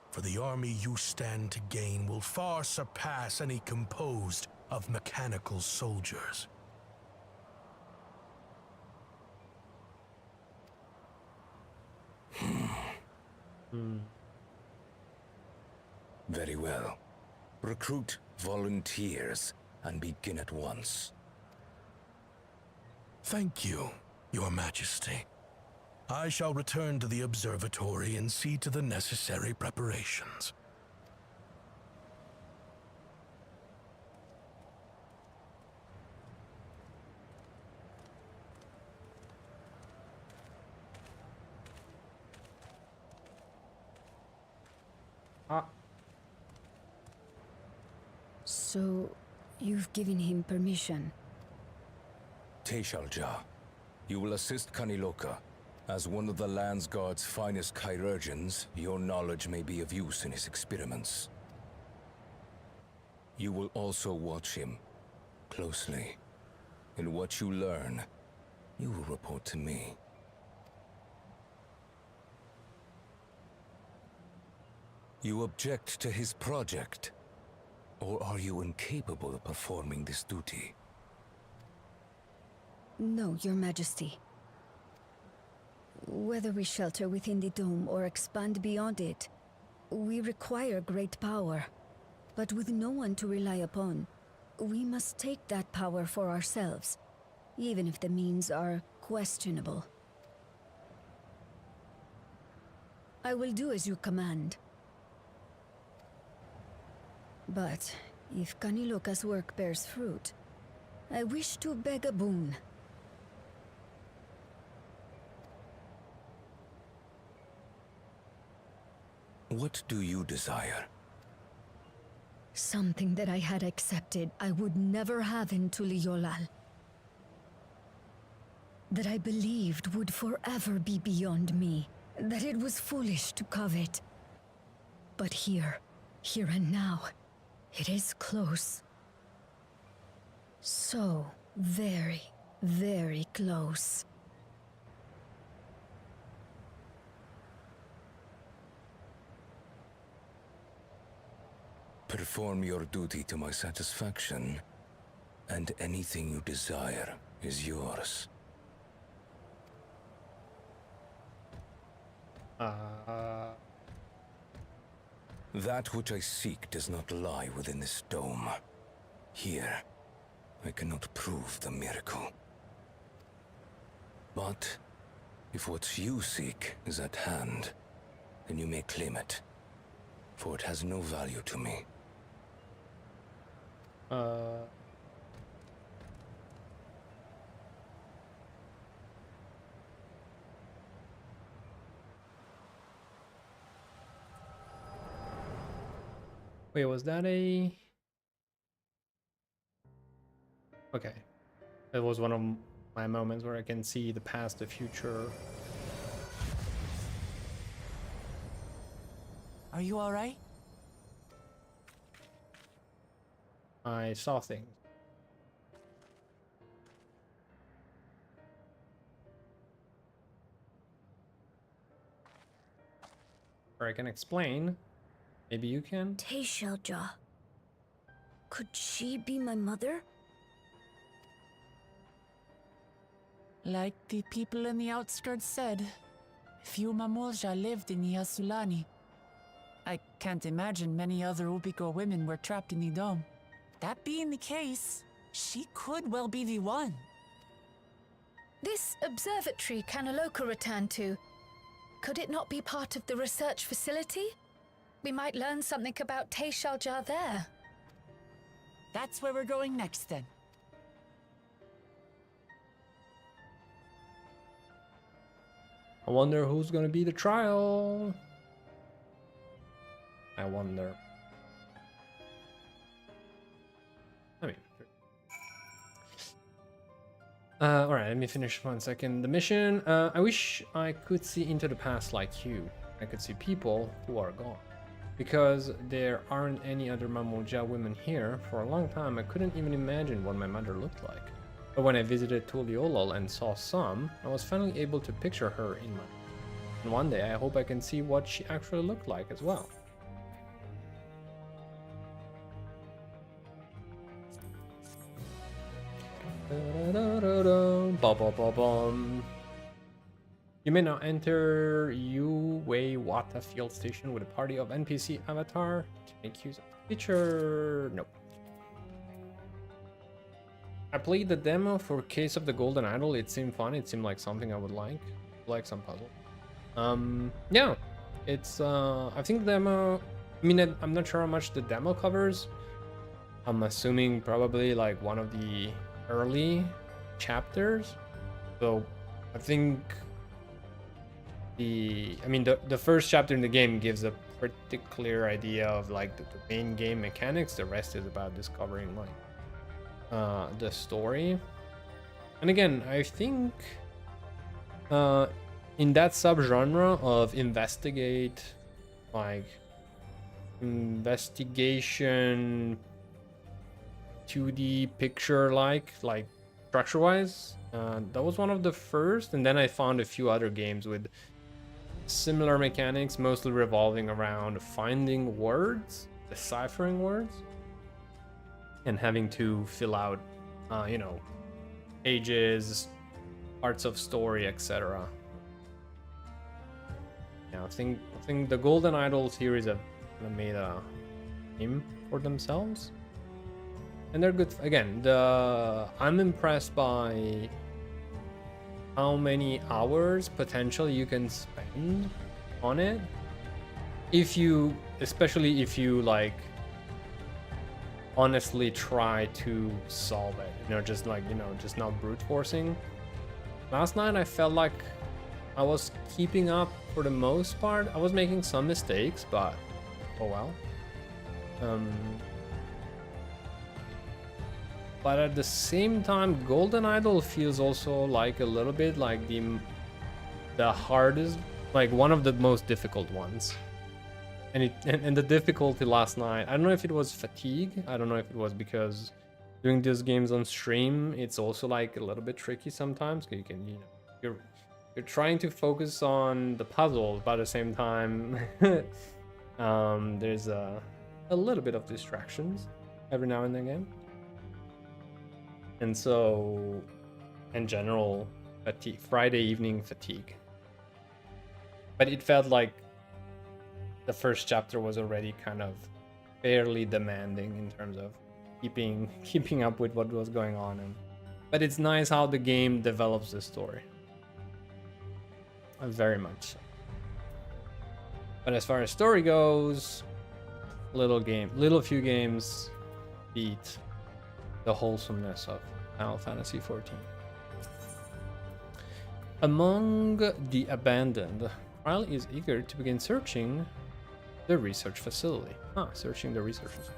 for the army you stand to gain will far surpass any composed of mechanical soldiers. Very well. Recruit volunteers and begin at once. Thank you, Your Majesty. I shall return to the observatory and see to the necessary preparations. So, you've given him permission? Teshalja, you will assist Kaniloka. As one of the Lands Guard's finest chirurgeons, your knowledge may be of use in his experiments. You will also watch him closely. In what you learn, you will report to me. You object to his project? Or are you incapable of performing this duty? No, Your Majesty. Whether we shelter within the dome or expand beyond it, we require great power. But with no one to rely upon, we must take that power for ourselves, even if the means are questionable. I will do as you command. But if Kaniloka's work bears fruit, I wish to beg a boon. What do you desire? Something that I had accepted I would never have in Tuliolal. That I believed would forever be beyond me. That it was foolish to covet. But here and now, it is close. So very, very close. Perform your duty to my satisfaction, and anything you desire is yours. That which I seek does not lie within this dome. Here, I cannot prove the miracle. But if what you seek is at hand, then you may claim it, for it has no value to me. Wait, was that a... Okay. That was one of my moments where I can see the past, the future. Are you alright? I saw things. Or I can explain. Maybe you can? Teishelja. Could she be my mother? Like the people in the outskirts said, few Mamulja lived in Yasulani. I can't imagine many other Ubiko women were trapped in the dome. That being the case, she could well be the one. This observatory Kanaloka returned to, could it not be part of the research facility? We might learn something about Teishelja there. That's where we're going next then. I wonder who's gonna be the trial. I wonder. I mean, alright, let me finish 1 second. The mission, I wish I could see into the past like you. I could see people who are gone. Because there aren't any other Mamulja women here, for a long time I couldn't even imagine what my mother looked like. But when I visited Tuliolol and saw some, I was finally able to picture her in my mind. And one day I hope I can see what she actually looked like as well. You may now enter Yu-Wei Wata Field Station with a party of NPC avatar to make use of the feature. Nope. I played the demo for Case of the Golden Idol. It seemed fun. It seemed like something I would like some puzzle. Yeah, it's I think the demo. I mean, I'm not sure how much the demo covers. I'm assuming probably like one of the early chapters. So I think the first chapter in the game gives a pretty clear idea of like the main game mechanics. The rest is about discovering like the story. And again, I think in that subgenre of investigation 2D picture like structure wise, that was one of the first, and then I found a few other games with similar mechanics, mostly revolving around finding words, deciphering words, and having to fill out pages, parts of story, etc. Yeah, I think the Golden Idol series have kind of made a name for themselves, and they're good. Again, I'm impressed by how many hours potentially you can spend on it especially if you like honestly try to solve it, just just not brute forcing. Last night I felt like I was keeping up for the most part. I was making some mistakes, but oh well. But at the same time, Golden Idol feels also like a little bit like the hardest, like one of the most difficult ones. And the difficulty last night, I don't know if it was fatigue. I don't know if it was because doing these games on stream, it's also like a little bit tricky sometimes. You can, you're trying to focus on the puzzle, but at the same time, there's a little bit of distractions every now and again. And so, in general, fatigue, Friday evening fatigue. But it felt like the first chapter was already kind of fairly demanding in terms of keeping up with what was going on. But it's nice how the game develops the story. Very much so. But as far as story goes, little few games beat the wholesomeness of Final Fantasy XIV. Among the abandoned, Riley is eager to begin searching the research facility. Searching the research facility.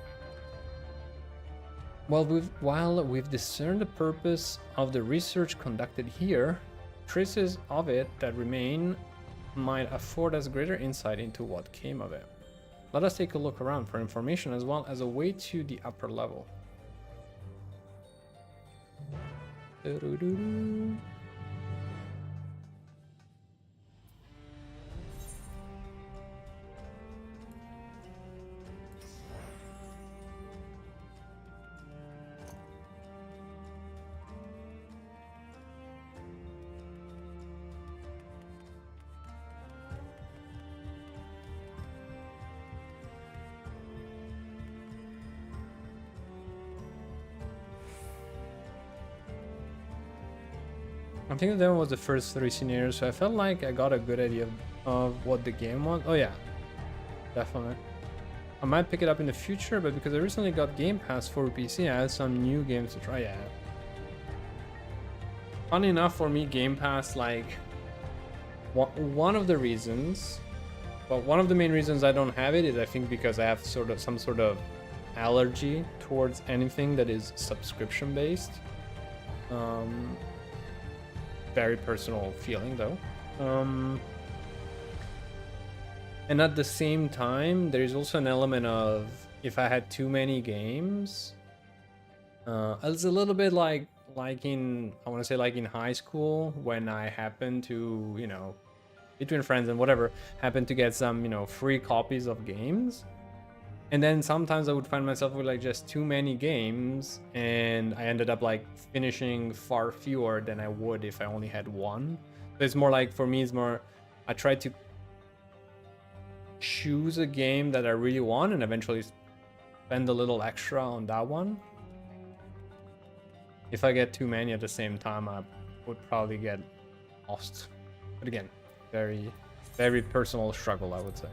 While we've discerned the purpose of the research conducted here, traces of it that remain might afford us greater insight into what came of it. Let us take a look around for information as well as a way to the upper level. I think that was the first 3 scenarios, so I felt like I got a good idea of what the game was. Oh yeah, definitely. I might pick it up in the future, but because I recently got Game Pass for PC, I have some new games to try. Yeah. Funny enough for me, Game Pass, like, one of the reasons, well, one of the main reasons I don't have it is I think because I have some sort of allergy towards anything that is subscription based. Very personal feeling though. And at the same time, there is also an element of if I had too many games, it's a little bit like in, I want to say like in high school when I happened to, between friends and whatever, happened to get some, free copies of games. And then sometimes I would find myself with like just too many games, and I ended up like finishing far fewer than I would if I only had one. So it's more like, for me, it's more, I try to choose a game that I really want and eventually spend a little extra on that one. If I get too many at the same time, I would probably get lost. But again, very, very personal struggle, I would say.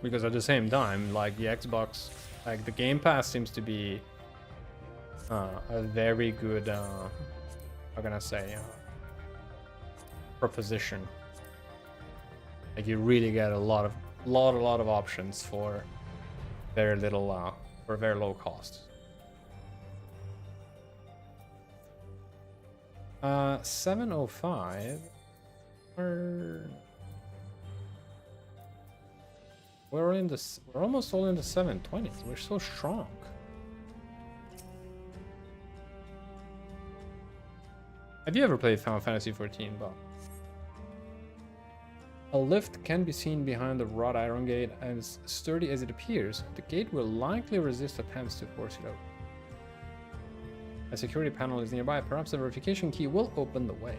Because at the same time, like the Xbox, like the Game Pass seems to be a very good, how can I say, proposition. Like you really get a lot of options for very little, for very low cost. 705. We're almost all in the 720s. We're so strong. Have you ever played Final Fantasy XIV, Bob? A lift can be seen behind the wrought iron gate. As sturdy as it appears, the gate will likely resist attempts to force it open. A security panel is nearby. Perhaps a verification key will open the way.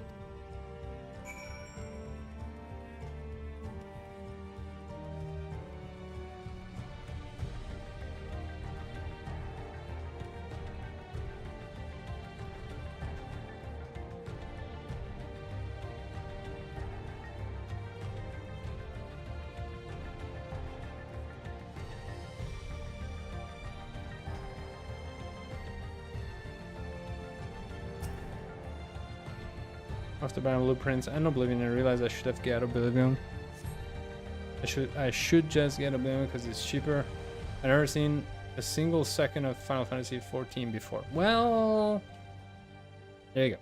After buying blueprints and Oblivion, I realized I should have get Oblivion. I should just get Oblivion because it's cheaper. I've never seen a single second of Final Fantasy XIV before. Well, there you go.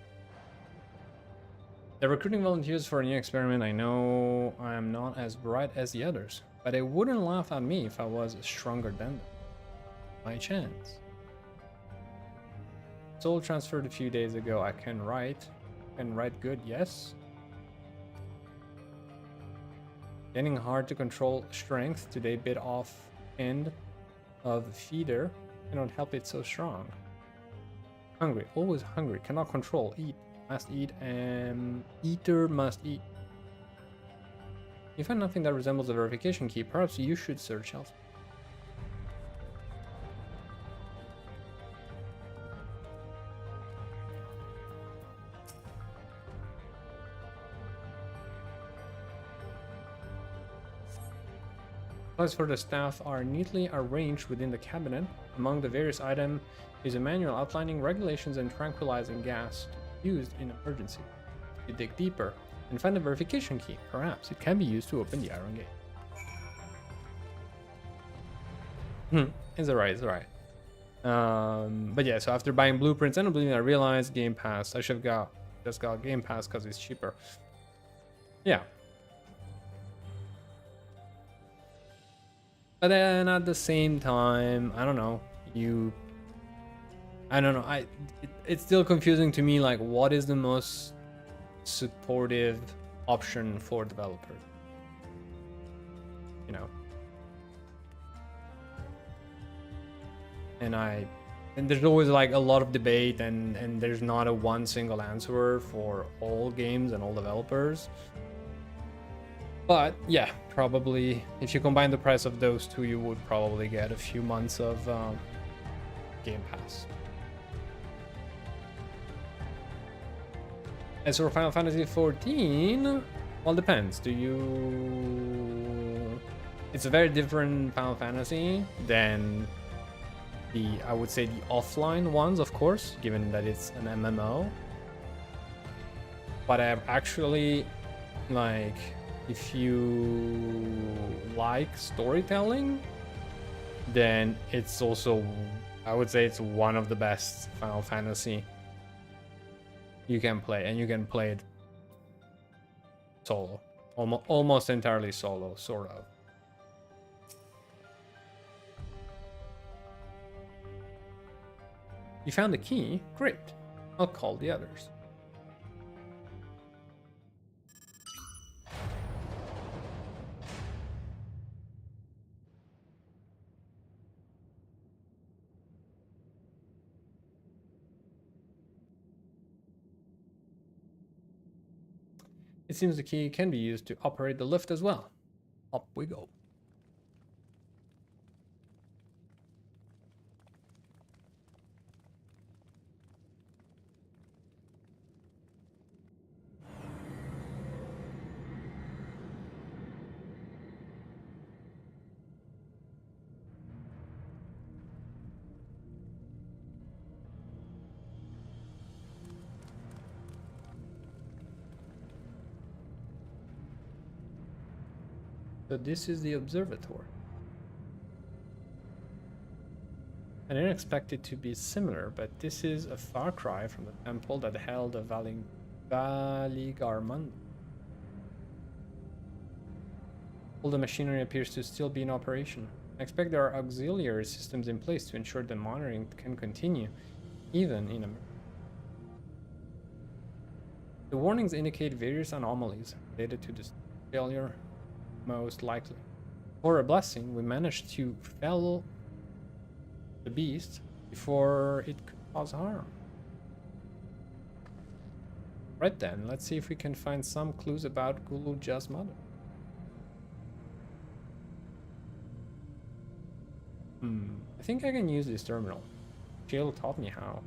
They're recruiting volunteers for a new experiment. I know I am not as bright as the others, but they wouldn't laugh at me if I was stronger than them. My chance. Soul transferred a few days ago. I can write. And write good, yes. Getting hard to control strength. Today bit off end of the feeder. Cannot help it so strong. Hungry, always hungry. Cannot control. Eat, must eat, and eater must eat. You find nothing that resembles a verification key. Perhaps you should search elsewhere. Supplies for the staff are neatly arranged within the cabinet. Among the various items is a manual outlining regulations and tranquilizing gas used in emergency. You dig deeper and find a verification key. Perhaps it can be used to open the iron gate. It's alright, it's alright. But yeah, so after buying blueprints and Oblivion, I realized Game Pass. I should have just got Game Pass because it's cheaper. Yeah. But then at the same time, I don't know. It's still confusing to me. Like, what is the most supportive option for developers? You know. And there's always like a lot of debate, and there's not a one single answer for all games and all developers. But yeah, probably if you combine the price of those two, you would probably get a few months of Game Pass. As for Final Fantasy XIV, well, depends. It's a very different Final Fantasy than I would say the offline ones, of course, given that it's an MMO. But I actually like, if you like storytelling, then it's also, I would say it's one of the best Final Fantasy you can play, and you can play it solo, almost entirely solo, sort of. You found the key? Great. I'll call the others. It seems the key can be used to operate the lift as well. Up we go. So this is the observatory. I didn't expect it to be similar, but this is a far cry from the temple that held the Valigarmand. All the machinery appears to still be in operation. I expect there are auxiliary systems in place to ensure the monitoring can continue, even in a... The warnings indicate various anomalies related to this Failure, most likely. For a blessing, we managed to fell the beast before it could cause harm. Right then, let's see if we can find some clues about Guluja's mother. I think I can use this terminal. Jill taught me how.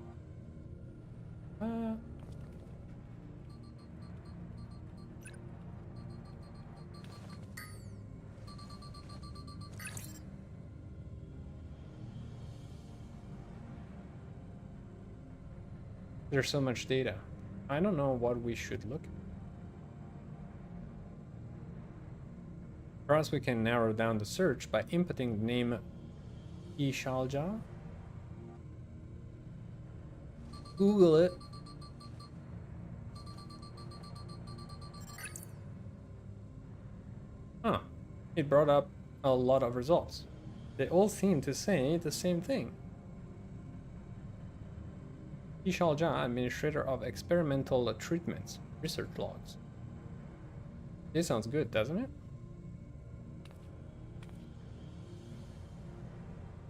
There's so much data. I don't know what we should look at. Perhaps we can narrow down the search by inputting the name Ishalja. Google it. Huh. It brought up a lot of results. They all seem to say the same thing. Ishalja, administrator of experimental treatments, research logs. This sounds good, doesn't it?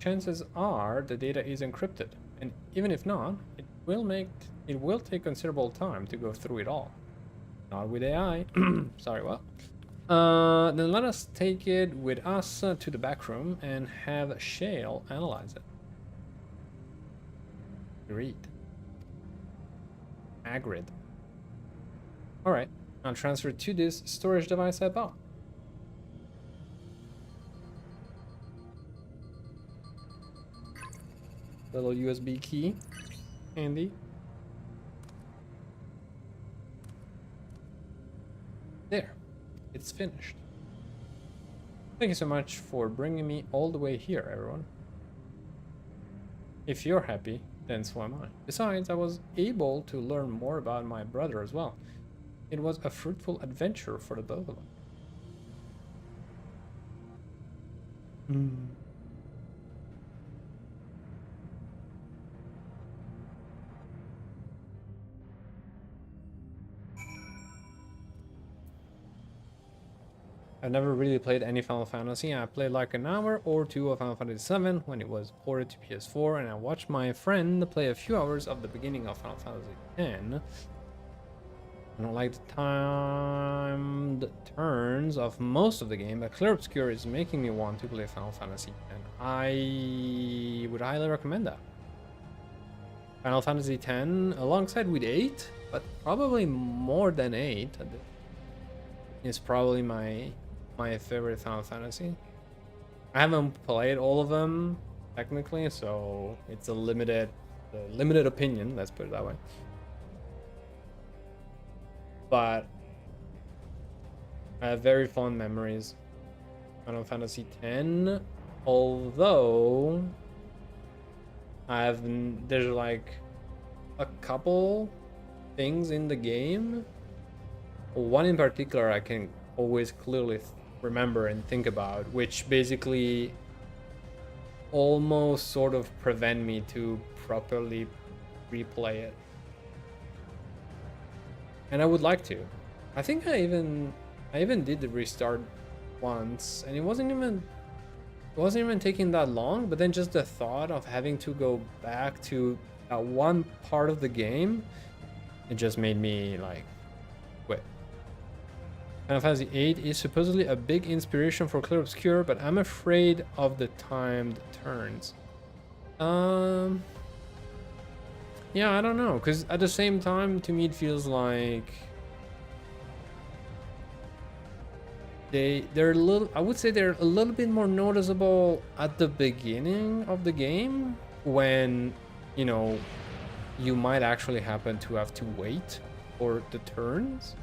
Chances are the data is encrypted, and even if not, it will take considerable time to go through it all. Not with AI. Sorry, what? Then let us take it with us to the back room and have Shale analyze it. Read. Agrid. Alright, I'll transfer to this storage device I bought. Little USB key. Handy. There. It's finished. Thank you so much for bringing me all the way here, everyone. If you're happy, then so am I. Besides, I was able to learn more about my brother as well. It was a fruitful adventure for the both of us. I've never really played any Final Fantasy. I played like an hour or two of Final Fantasy VII when it was ported to PS4, and I watched my friend play a few hours of the beginning of Final Fantasy X. I don't like the timed turns of most of the game, but Clear Obscure is making me want to play Final Fantasy X. I would highly recommend that. Final Fantasy X alongside with 8, but probably more than 8. Is probably my favorite Final Fantasy. I haven't played all of them technically, so it's a limited opinion, let's put it that way. But I have very fond memories of Final Fantasy X, although there's like a couple things in the game. One in particular I can always clearly remember and think about, which basically almost sort of prevent me to properly replay it. And I would like to. I think I even did the restart once, and it wasn't even taking that long, but then just the thought of having to go back to that one part of the game, it just made me like quit. Final Fantasy VIII is supposedly a big inspiration for Clear Obscure, but I'm afraid of the timed turns. Yeah, I don't know, because at the same time, to me it feels like they're a little, I would say they're a little bit more noticeable at the beginning of the game, when, you know, you might actually happen to have to wait for the turns.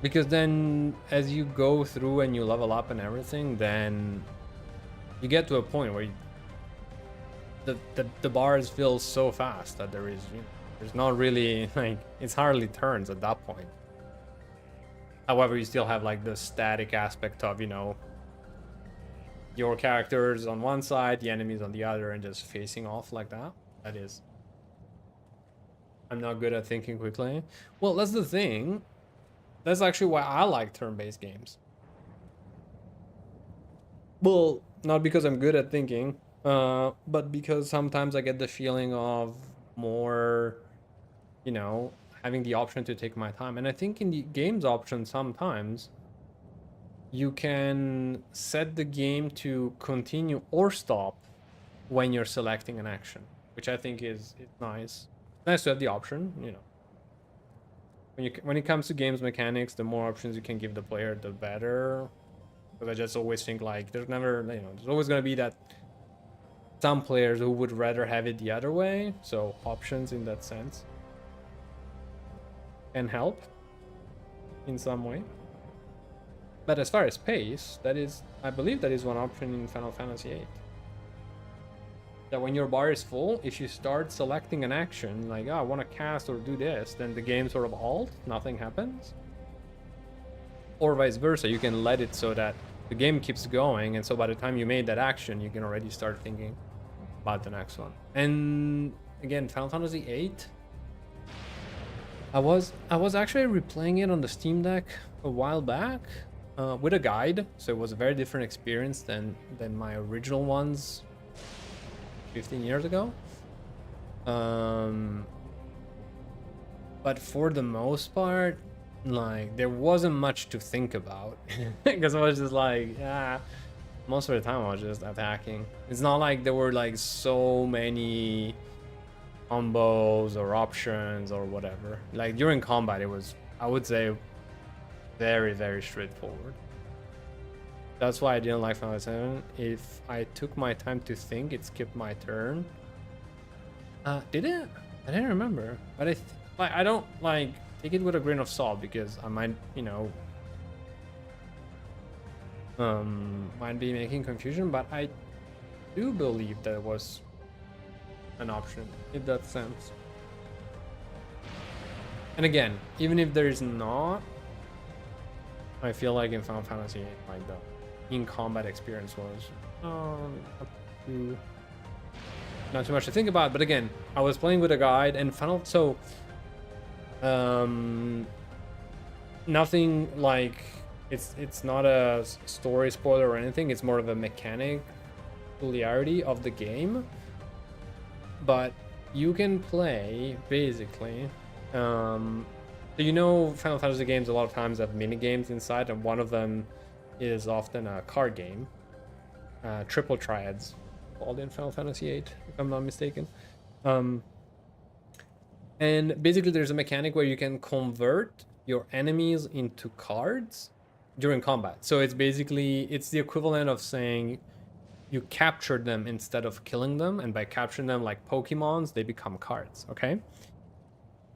Because then as you go through and you level up and everything, then you get to a point where the bars fill so fast that there's not really, like, it's hardly turns at that point. However, you still have like the static aspect of, you know, your characters on one side, the enemies on the other, and just facing off like that. That is I'm not good at thinking quickly. Well, that's the thing. That's actually why I like turn-based games. Well, not because I'm good at thinking, but because sometimes I get the feeling of more, you know, having the option to take my time. And I think in the games option, sometimes you can set the game to continue or stop when you're selecting an action, which I think is nice. Nice to have the option, you know. When it comes to games mechanics, the more options you can give the player, the better. Because I just always think like there's never, you know, there's always gonna be that some players who would rather have it the other way. So options in that sense can help in some way. But as far as pace, that is, I believe that is one option in Final Fantasy VIII. That when your bar is full, if you start selecting an action, like, oh, I want to cast or do this, then the game sort of alt, nothing happens. Or vice versa, you can let it so that the game keeps going, and so by the time you made that action, you can already start thinking about the next one. And again, Final Fantasy VIII, I was actually replaying it on the Steam Deck a while back with a guide, so it was a very different experience than my original ones 15 years ago. But for the most part, like, there wasn't much to think about because I was just like, yeah, most of the time I was just attacking. It's not like there were like so many combos or options or whatever. Like during combat, it was, I would say, very, very straightforward. That's why I didn't like Final Fantasy VII. If I took my time to think, it skipped my turn. Did it? I didn't remember. But I don't like take it with a grain of salt, because I might, you know, might be making confusion. But I do believe that it was an option in that sense. And again, even if there is not, I feel like in Final Fantasy VIII, like the in-combat experience was not too much to think about. But again, I was playing with a guide and nothing like it's not a story spoiler or anything. It's more of a mechanic peculiarity of the game. But you can play basically. So you know, Final Fantasy games a lot of times have mini games inside, and one of them is often a card game. Triple Triads, called in Final Fantasy VIII, if I'm not mistaken. And basically there's a mechanic where you can convert your enemies into cards during combat. So it's basically, it's the equivalent of saying you captured them instead of killing them, and by capturing them like Pokemons, they become cards, okay?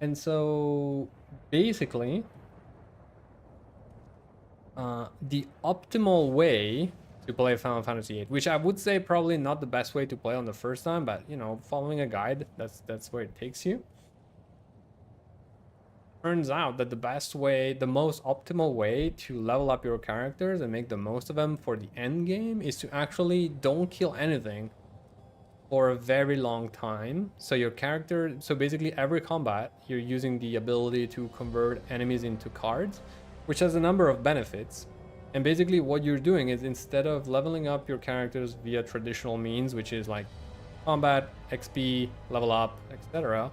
And so basically the optimal way to play Final Fantasy VIII, which I would say probably not the best way to play on the first time, but you know, following a guide, that's where it takes you. Turns out that the best way, the most optimal way to level up your characters and make the most of them for the end game is to actually don't kill anything for a very long time. So your character, so basically every combat, you're using the ability to convert enemies into cards, which has a number of benefits. And basically what you're doing is, instead of leveling up your characters via traditional means, which is like combat, XP, level up, etc.,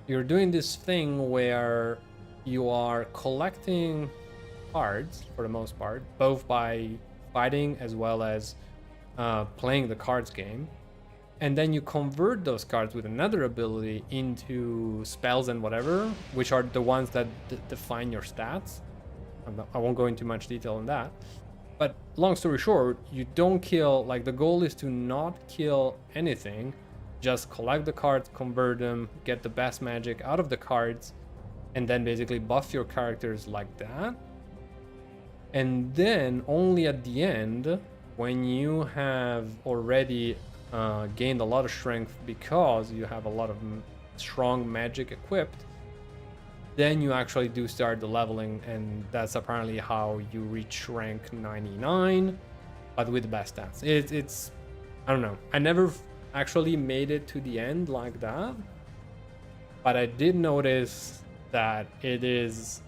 you're doing this thing where you are collecting cards for the most part, both by fighting as well as playing the cards game. And then you convert those cards with another ability into spells and whatever, which are the ones that define your stats. I won't go into much detail on that. But long story short, you don't kill, like the goal is to not kill anything, just collect the cards, convert them, get the best magic out of the cards, and then basically buff your characters like that. And then only at the end, when you have already gained a lot of strength because you have a lot of strong magic equipped, then you actually do start the leveling, and that's apparently how you reach rank 99, but with the best stats. It's I don't know, I never actually made it to the end like that, but I did notice that it is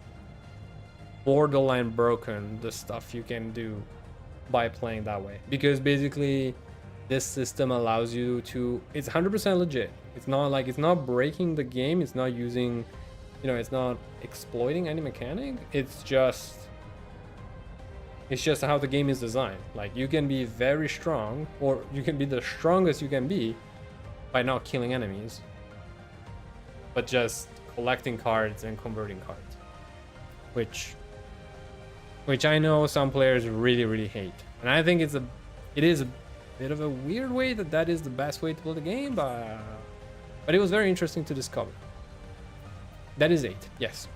borderline broken, the stuff you can do by playing that way, because basically this system allows you to, it's 100% legit. It's not like, it's not breaking the game, it's not using, you know, it's not exploiting any mechanic, it's just how the game is designed. Like, you can be very strong, or you can be the strongest you can be by not killing enemies, but just collecting cards and converting cards, which I know some players really hate. And I think it is a bit of a weird way that is the best way to play the game, but it was very interesting to discover. That is 8, yes.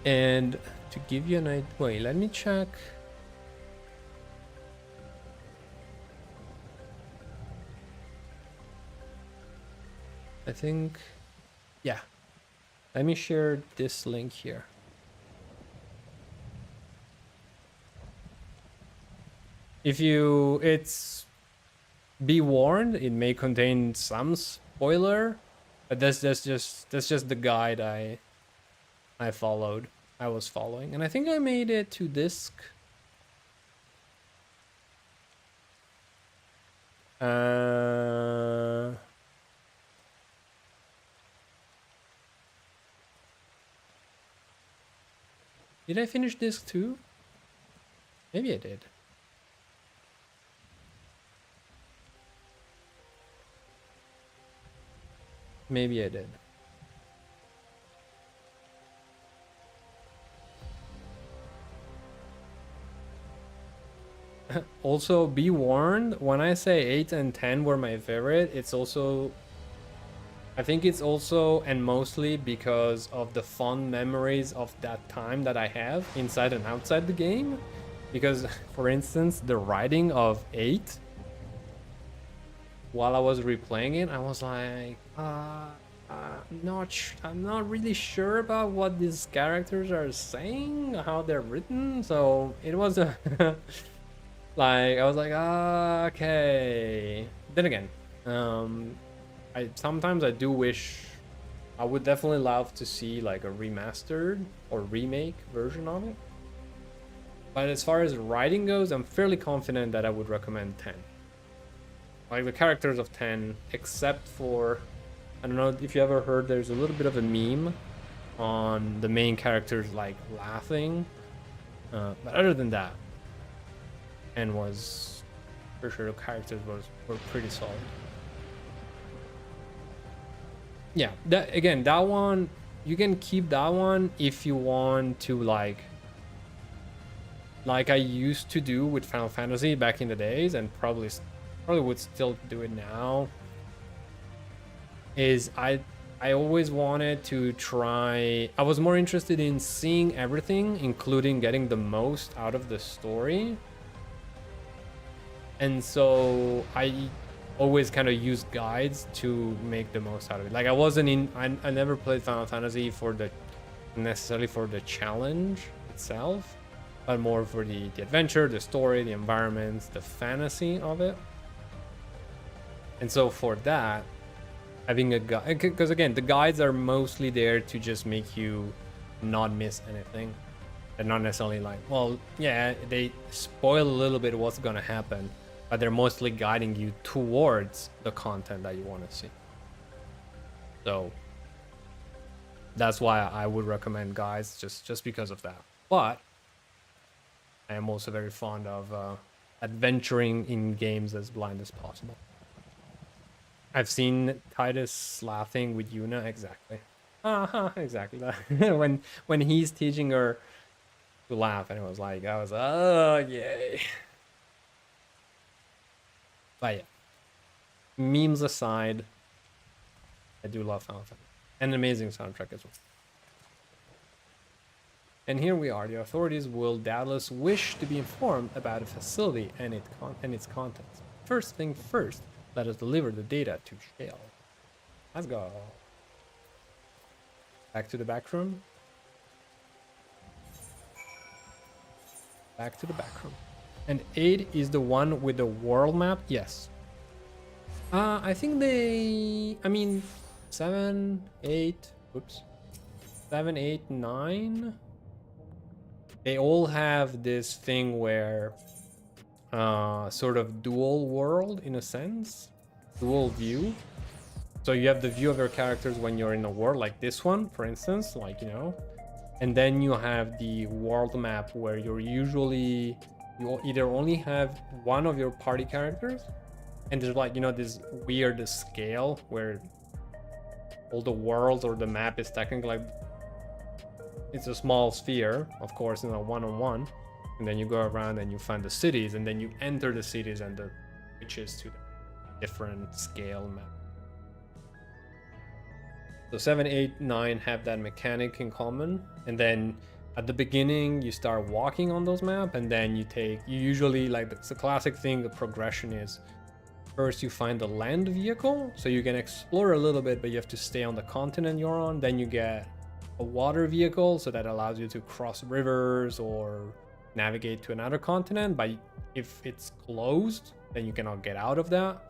And to give you an idea, wait, let me check. I think, yeah. Let me share this link here. It's, be warned, it may contain some spoiler, but that's just the guide I was following, and I think I made it to disc. Did I finish disc 2? Maybe I did. Maybe I did. Also, be warned, when I say 8 and 10 were my favorite, it's also, I think it's also and mostly because of the fond memories of that time that I have inside and outside the game. Because, for instance, the writing of 8, while I was replaying it, I was like, I'm not really sure about what these characters are saying, how they're written. So it was a like, I was like, okay. Then again, sometimes I do wish, I would definitely love to see like a remastered or remake version of it. But as far as writing goes, I'm fairly confident that I would recommend 10. Like the characters of 10, except for, I don't know if you ever heard, there's a little bit of a meme on the main characters like laughing. But other than that, and was, for sure the characters were pretty solid. Yeah, that one, you can keep that one if you want to like I used to do with Final Fantasy back in the days, and probably would still do it now, is I always wanted to try, I was more interested in seeing everything, including getting the most out of the story. And so I always kind of used guides to make the most out of it. Like I never played Final Fantasy necessarily for the challenge itself, but more for the adventure, the story, the environments, the fantasy of it. And so for that, having a guide, because again, the guides are mostly there to just make you not miss anything. They're not necessarily like, well, yeah, they spoil a little bit what's gonna happen, but they're mostly guiding you towards the content that you want to see. So that's why I would recommend guides, just because of that. But I am also very fond of adventuring in games as blind as possible. I've seen Titus laughing with Yuna, exactly. Exactly. when he's teaching her to laugh, and it was like, I was, oh, yay. But yeah, memes aside, I do love Final Fantasy. An amazing soundtrack as well. And here we are. The authorities will doubtless wish to be informed about a facility and its contents. First thing first, let us deliver the data to Shale. Let's go. Back to the back room. Back to the back room. And 8 is the one with the world map? Yes. I think I mean, 7, 8, oops, 7, 8, 9. They all have this thing where sort of dual world in a sense, dual view. So you have the view of your characters when you're in a world like this one, for instance, like, you know, and then you have the world map where you either only have one of your party characters, and there's like, you know, this weird scale where all the worlds or the map is technically like, it's a small sphere, of course, in a one-on-one, and then you go around and you find the cities, and then you enter the cities and the switches to the different scale map. So 7, 8, 9 have that mechanic in common, and then at the beginning you start walking on those maps, and then you usually, like, it's a classic thing, the progression is first you find the land vehicle, so you can explore a little bit, but you have to stay on the continent you're on. Then you get a water vehicle, so that allows you to cross rivers or navigate to another continent, but if it's closed, then you cannot get out of that.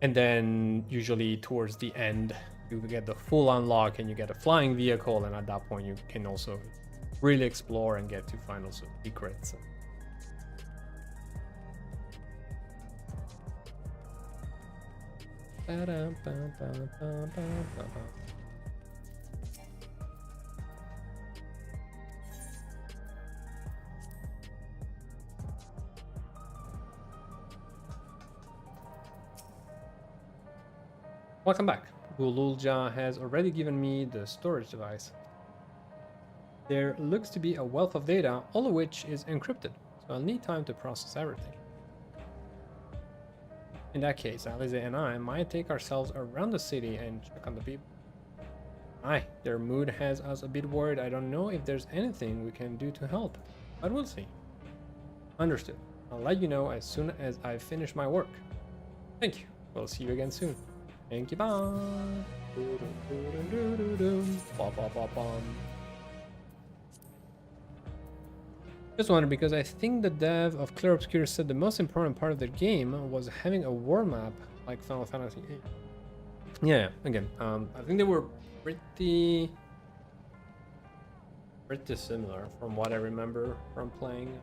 And then usually towards the end you get the full unlock and you get a flying vehicle, and at that point you can also really explore and get to find also secrets. Welcome back. Gululja has already given me the storage device. There looks to be a wealth of data, all of which is encrypted, so I'll need time to process everything. In that case, Alize and I might take ourselves around the city and check on the people. Aye, their mood has us a bit worried. I don't know if there's anything we can do to help, but we'll see. Understood. I'll let you know as soon as I finish my work. Thank you. We'll see you again soon. Thank you, bye. Just wondering, because I think the dev of Clear Obscure said the most important part of the game was having a world map like Final Fantasy VIII. Yeah, again, I think they were pretty similar from what I remember from playing.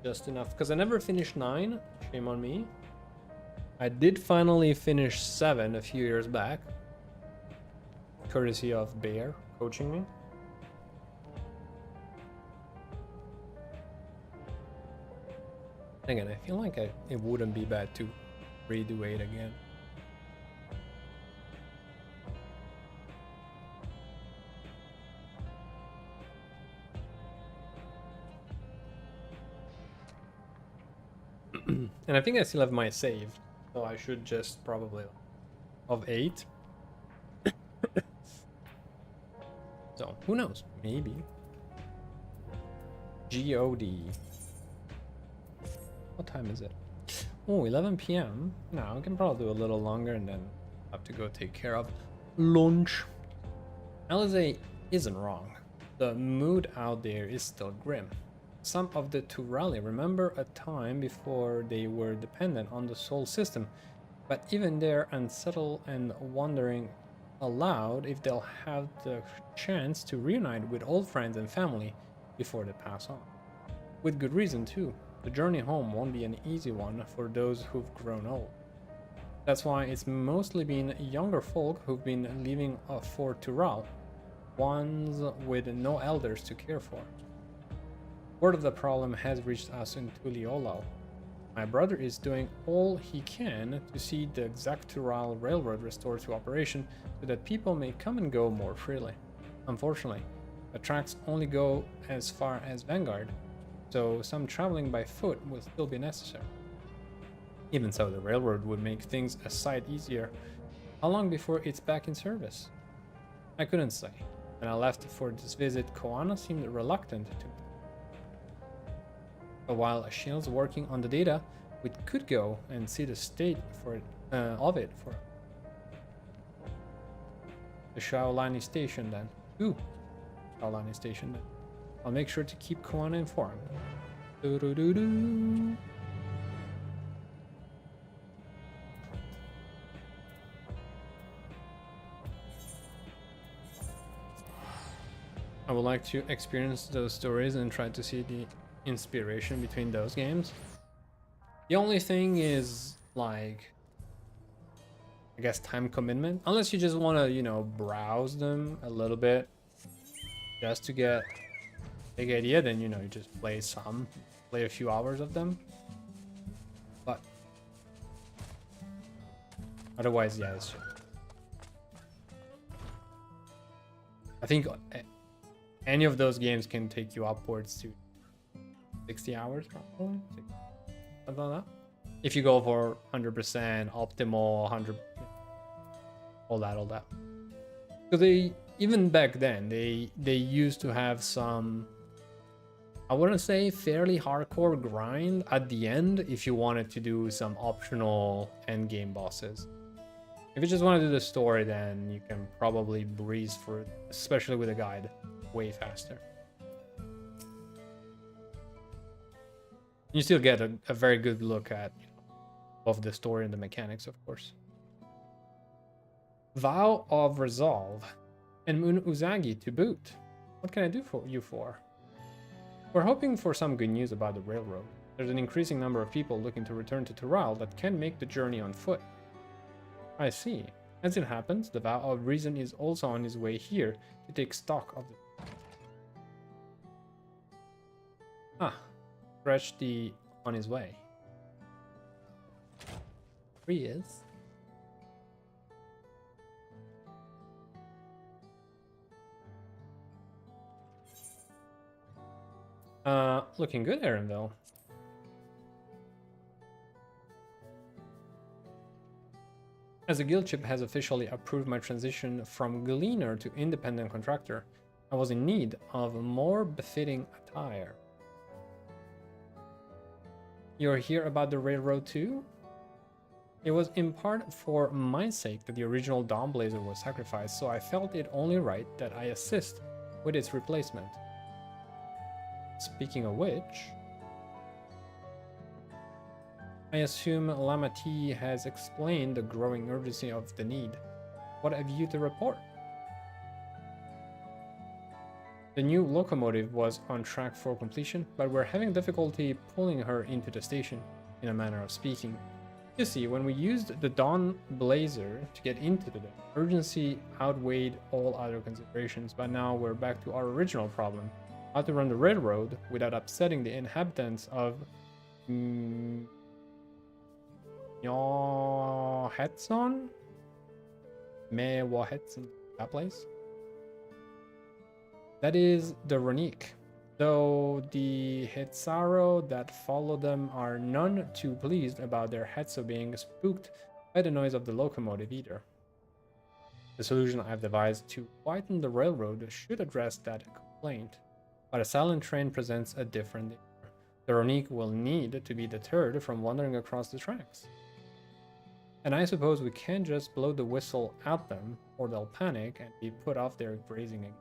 Just enough, because I never finished 9, shame on me. I did finally finish 7 a few years back, courtesy of Bear coaching me. Again, I feel like it wouldn't be bad to redo 8 again. And I think I still have my save, so I should just probably of 8. So who knows? Maybe. God. What time is it? Oh, 11 p.m. No, I can probably do a little longer and then have to go take care of lunch. Alize isn't wrong. The mood out there is still grim. Some of the Turali remember a time before they were dependent on the soul system, but even they're unsettled and wondering aloud if they'll have the chance to reunite with old friends and family before they pass on. With good reason too. The journey home won't be an easy one for those who've grown old. That's why it's mostly been younger folk who've been leaving for Tural, ones with no elders to care for. Word of the problem has reached us in Tuliolao. My brother is doing all he can to see the Tural Railroad restored to operation so that people may come and go more freely. Unfortunately, the tracks only go as far as Vanguard, so some traveling by foot will still be necessary. Even so, the railroad would make things a sight easier. How long before it's back in service? I couldn't say. When I left for this visit, Koana seemed reluctant to. But while Shield's working on the data, we could go and see the state of it for the Shaolani station then. Ooh, Shaolani station then. I'll make sure to keep Koana informed. I would like to experience those stories and try to see the inspiration between those games. The only thing is, like, I guess time commitment. Unless you just want to, you know, browse them a little bit just to get a big idea, then, you know, you just play a few hours of them. But otherwise, yeah, it's just, I think any of those games can take you upwards to 60 hours, probably. Something like that. If you go for 100% optimal, 100, all that. So they, even back then, they used to have some, I wouldn't say fairly hardcore grind at the end if you wanted to do some optional end game bosses. If you just want to do the story, then you can probably breeze through it, especially with a guide, way faster. You still get a very good look at, you know, of the story and the mechanics, of course. Vow of Resolve and Moon Uzagi to boot. What can I do for you for? We're hoping for some good news about the railroad. There's an increasing number of people looking to return to Tural that can make the journey on foot. I see. As it happens, the Vow of Reason is also on his way here to take stock of the... Ah, stretch the on his way. Here he is. Looking good, Aaronville. As the guild ship has officially approved my transition from gleaner to independent contractor, I was in need of more befitting attire. You're here about the railroad too? It was in part for my sake that the original Dawnblazer was sacrificed, so I felt it only right that I assist with its replacement. Speaking of which, I assume Lamati has explained the growing urgency of the need. What have you to report? The new locomotive was on track for completion, but we're having difficulty pulling her into the station, in a manner of speaking. You see, when we used the Dawn Blazer to get into the dome, urgency outweighed all other considerations, but now we're back to our original problem: how to run the railroad without upsetting the inhabitants of Mewhetson? Mewhetson, that place? That is the Ronique, though the Hetsaro that follow them are none too pleased about their Hetso being spooked by the noise of the locomotive either. The solution I've devised to widen the railroad should address that complaint, but a silent train presents a different danger. The Ronique will need to be deterred from wandering across the tracks. And I suppose we can't just blow the whistle at them, or they'll panic and be put off their grazing again.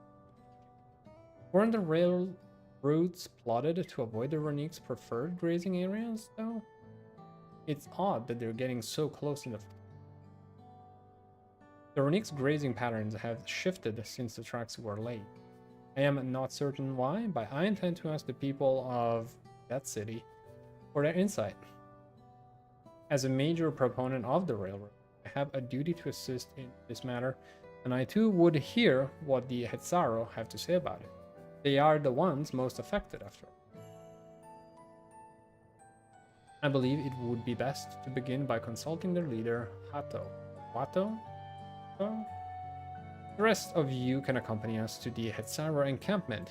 Weren't the railroads plotted to avoid the Ronique's preferred grazing areas, though? It's odd that they're getting so close in the... The Ronique's grazing patterns have shifted since the tracks were laid. I am not certain why, but I intend to ask the people of that city for their insight. As a major proponent of the railroad, I have a duty to assist in this matter, and I too would hear what the Hetsaro have to say about it. They are the ones most affected, after all. I believe it would be best to begin by consulting their leader, Hato. Wato? Oh? The rest of you can accompany us to the Hetsaro encampment.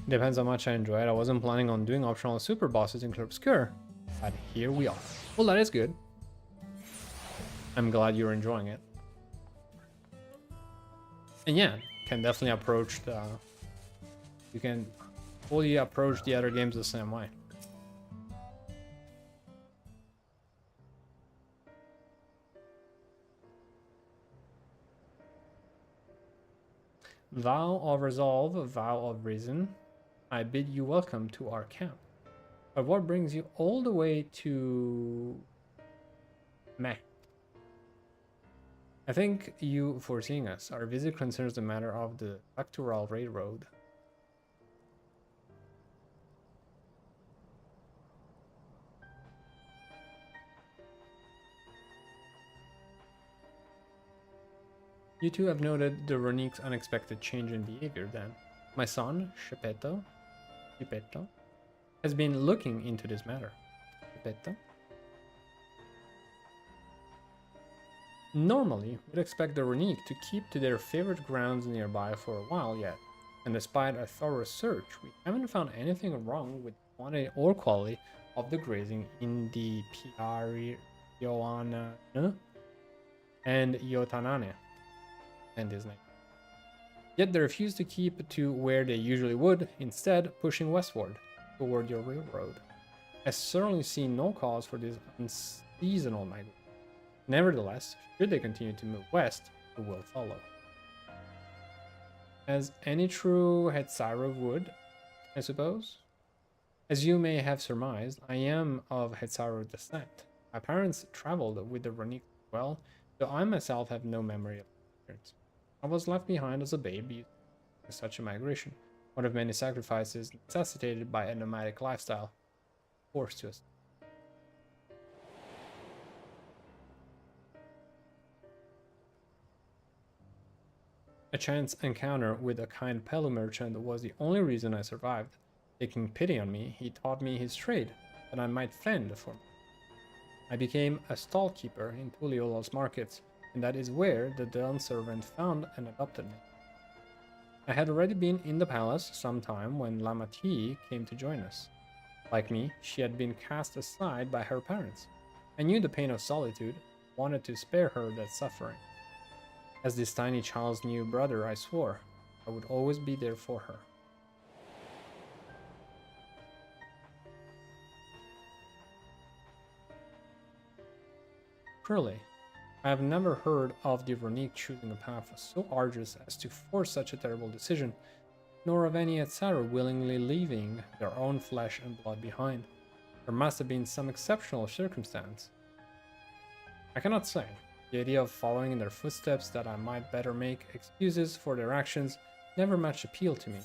Depends how much I enjoy it. I wasn't planning on doing optional super bosses in Clair-Obscur, but here we are. Well, that is good. I'm glad you're enjoying it. And yeah, can definitely approach the... You can fully approach the other games the same way. Vow of Resolve, Vow of Reason. I bid you welcome to our camp. But what brings you all the way to Meh? I thank you for seeing us. Our visit concerns the matter of the Pectoral Railroad. You two have noted the Ronique's unexpected change in behavior then. My son, Shepetto, has been looking into this matter. Shepetto? Normally, we'd expect the Ronique to keep to their favorite grounds nearby for a while yet, and despite a thorough search, we haven't found anything wrong with quantity or quality of the grazing in the Piari, Ioana, and Iotanane, and his name. Yet they refuse to keep to where they usually would, instead pushing westward, toward your railroad. I certainly see no cause for this unseasonal migration. Nevertheless, should they continue to move west, we will follow. As any true Hetzaru would, I suppose? As you may have surmised, I am of Hetzaru descent. My parents traveled with the Ronique well, though I myself have no memory of the experience. I was left behind as a baby in such a migration, one of many sacrifices necessitated by a nomadic lifestyle forced to us. A chance encounter with a kind Pelu merchant was the only reason I survived. Taking pity on me, he taught me his trade, that I might fend for me. I became a stall keeper in Tuliolo's markets, and that is where the Dun servant found and adopted me. I had already been in the palace some time when Lamati came to join us. Like me, she had been cast aside by her parents. I knew the pain of solitude, wanted to spare her that suffering. As this tiny child's new brother, I swore I would always be there for her. Truly, I have never heard of the Ronique choosing a path so arduous as to force such a terrible decision, nor of any Hetzaru willingly leaving their own flesh and blood behind. There must have been some exceptional circumstance. I cannot say. The idea of following in their footsteps that I might better make excuses for their actions never much appealed to me.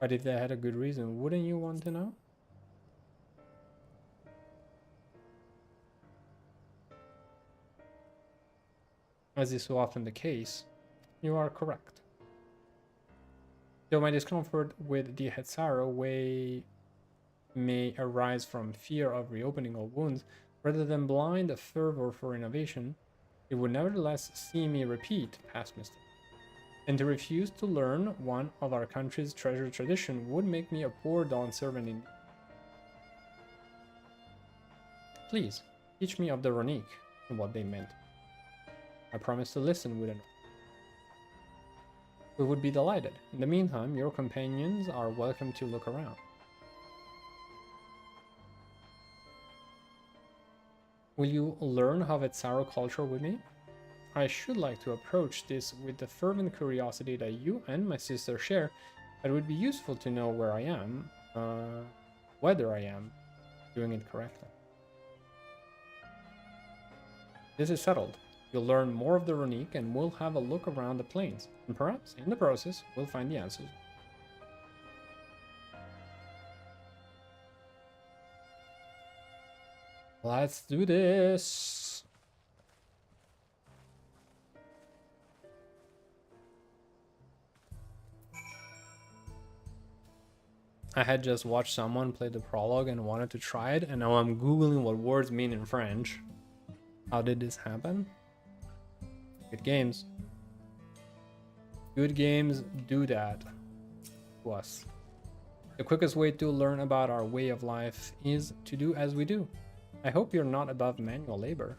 But if they had a good reason, wouldn't you want to know? As is so often the case, you are correct. Though my discomfort with the Hetzaru may arise from fear of reopening old wounds, rather than blind fervor for innovation, it would nevertheless see me repeat past mistakes. And to refuse to learn one of our country's treasured tradition would make me a poor Dawn servant indeed. Please, teach me of the Ronique and what they meant. I promise to listen with an We would be delighted. In the meantime, your companions are welcome to look around. Will you learn of Hetzaru culture with me? I should like to approach this with the fervent curiosity that you and my sister share, but it would be useful to know where I am, whether I am doing it correctly. This is settled. You'll learn more of the Ronique and we'll have a look around the plains, and perhaps, in the process, we'll find the answers. Let's do this! I had just watched someone play the prologue and wanted to try it, and now I'm googling what words mean in French. How did this happen? Good games. Good games do that to us. The quickest way to learn about our way of life is to do as we do. I hope you're not above manual labor.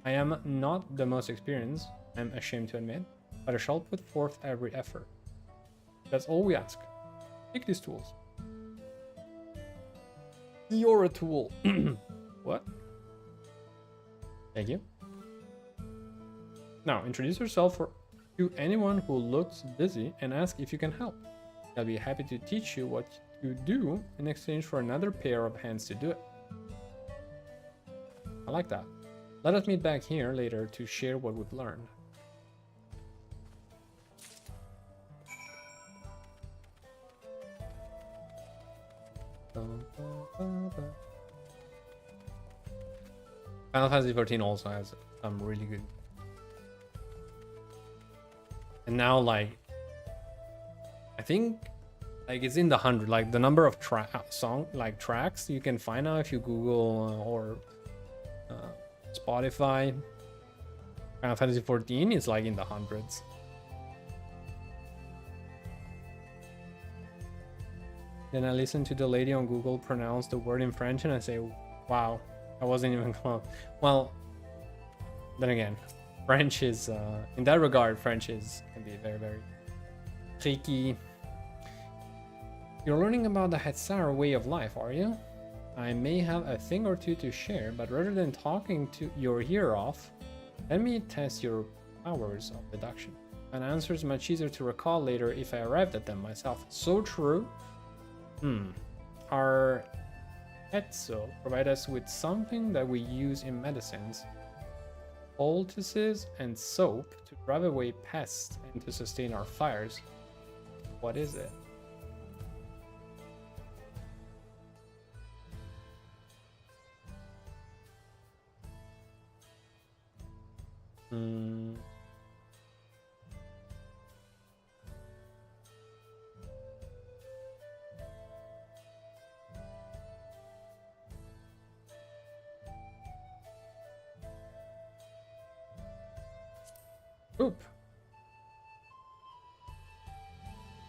I am not the most experienced, I'm ashamed to admit, but I shall put forth every effort. That's all we ask. Take these tools. You're a tool. What? Thank you. Now, introduce yourself for to anyone who looks busy and ask if you can help. I'll be happy to teach you what to do in exchange for another pair of hands to do it. I like that. Let us meet back here later to share what we've learned. Final Fantasy XIV also has some really good. And now, like, I think, like, it's in the 100. Like, the number of tracks you can find now if you Google or Spotify. Final Fantasy XIV is like in the hundreds. Then I listen to the lady on Google pronounce the word in French and I say, wow, I wasn't even close. Well, then again, French is, in that regard, French can be very, very tricky. You're learning about the Hetsar way of life, are you? I may have a thing or two to share, but rather than talking to your ear off, let me test your powers of deduction. An answer is much easier to recall later if I arrived at them myself. So true. Our Etso provide us with something that we use in medicines. Poultices and soap to drive away pests and to sustain our fires. What is it? Oop.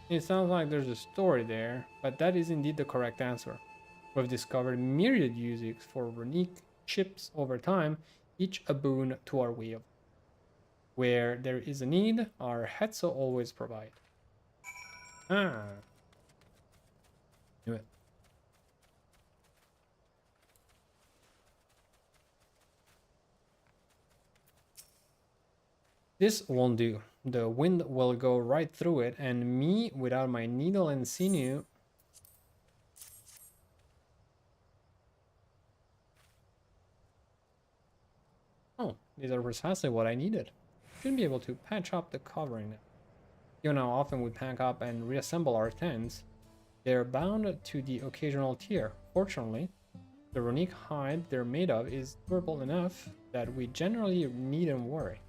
It sounds like there's a story there, but that is indeed the correct answer. We've discovered myriad uses for runic chips over time, each a boon to our way of. Where there is a need, our Hetzo always provide. Ah. Knew it. This won't do. The wind will go right through it, and me, without my needle and sinew... Oh, these are precisely what I needed. Shouldn't be able to patch up the covering now. Given how often we pack up and reassemble our tents, they're bound to the occasional tear. Fortunately, the runic hide they're made of is durable enough that we generally needn't worry.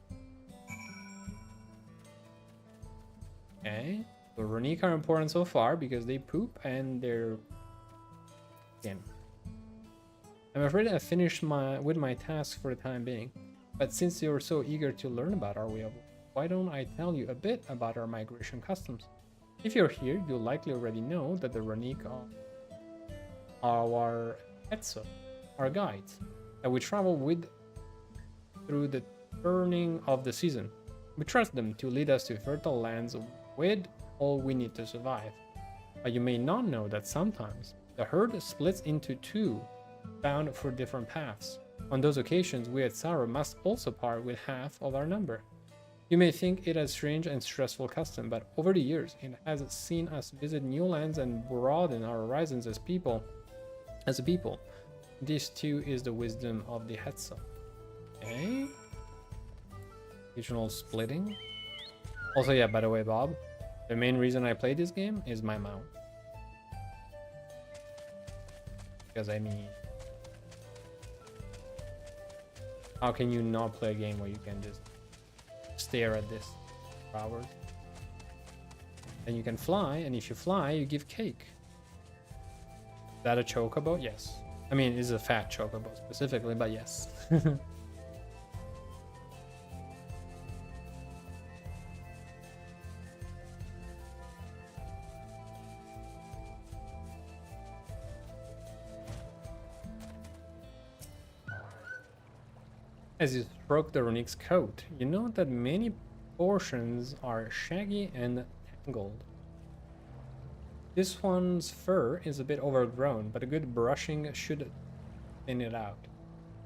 Okay, the runic are important so far because they poop and they're... Again. I'm afraid I've finished with my task for the time being. But since you're so eager to learn about our way of life, why don't I tell you a bit about our migration customs? If you're here, you'll likely already know that the runic are our Etso, our guides, that we travel with through the turning of the season. We trust them to lead us to fertile lands with all we need to survive. But you may not know that sometimes the herd splits into two, bound for different paths. On those occasions, we at Sarah must also part with half of our number. You may think it a strange and stressful custom, but over the years, it has seen us visit new lands and broaden our horizons as a people. This too is the wisdom of the Hetzo. Okay. Regional splitting. Also, yeah, by the way, Bob, the main reason I play this game is my mount. Because I mean... How can you not play a game where you can just stare at this for hours? And you can fly, and if you fly, you give cake. Is that a chocobo? Yes. I mean, it's a fat chocobo specifically, but yes. As you stroke the runic's coat, you note that many portions are shaggy and tangled. This one's fur is a bit overgrown, but a good brushing should thin it out.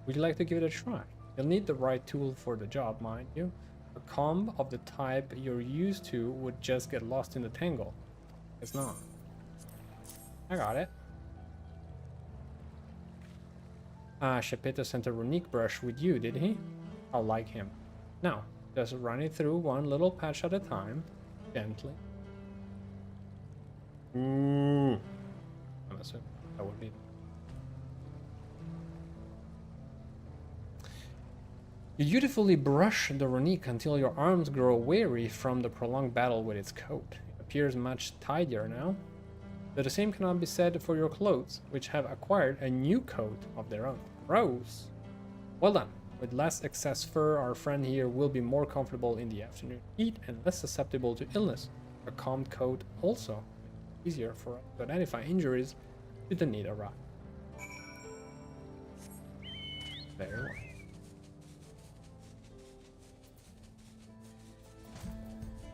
Would you like to give it a try? You'll need the right tool for the job, mind you. A comb of the type you're used to would just get lost in the tangle. It's not. I got it. Ah, Shepito sent a runic brush with you, did he? I'll like him. Now, just run it through one little patch at a time, gently. Ooh. I'm assuming that would be. You dutifully brush the runic until your arms grow weary from the prolonged battle with its coat. It appears much tidier now. But the same cannot be said for your clothes, which have acquired a new coat of their own. Gross. Well done. With less excess fur, our friend here will be more comfortable in the afternoon heat and less susceptible to illness. A calm coat also makes it easier for us to identify injuries should the need arise. Very well.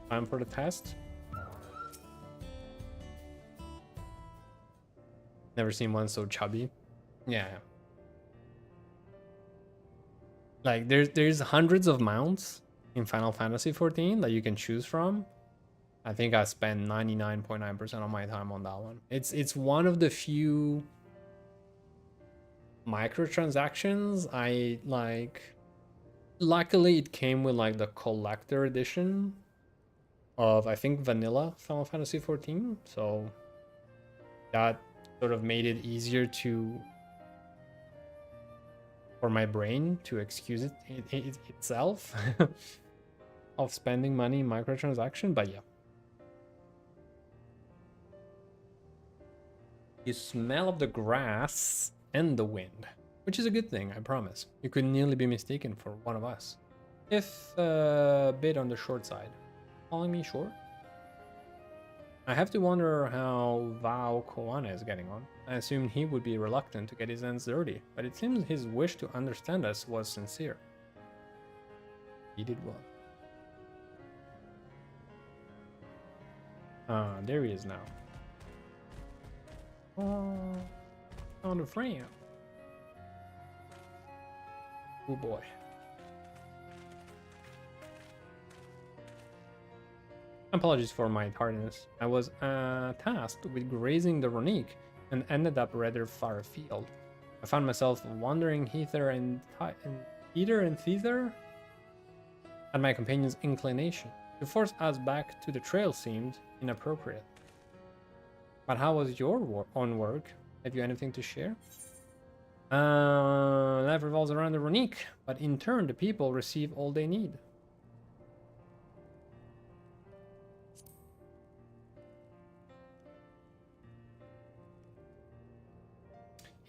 Time for the test. Never seen one so chubby. Yeah. Like there's hundreds of mounts in Final Fantasy 14 that you can choose from. I think I spent 99.9% of my time on that one. It's one of the few microtransactions I like. Luckily it came with like the collector edition of, I think, vanilla Final Fantasy 14, so that sort of made it easier for my brain to excuse itself of spending money in microtransaction. But yeah, you smell of the grass and the wind, which is a good thing, I promise. You could nearly be mistaken for one of us, if a bit on the short side. Calling me short? I have to wonder how Val Koana is getting on. I assumed he would be reluctant to get his hands dirty, but it seems his wish to understand us was sincere. He did well. Ah, there he is now. Oh, found a friend. Oh boy. Apologies for my tardiness. I was tasked with grazing the runic and ended up rather far afield. I found myself wandering hither and thither at my companion's inclination. To force us back to the trail seemed inappropriate. But how was your own work? Have you anything to share? Life revolves around the runic, but in turn the people receive all they need.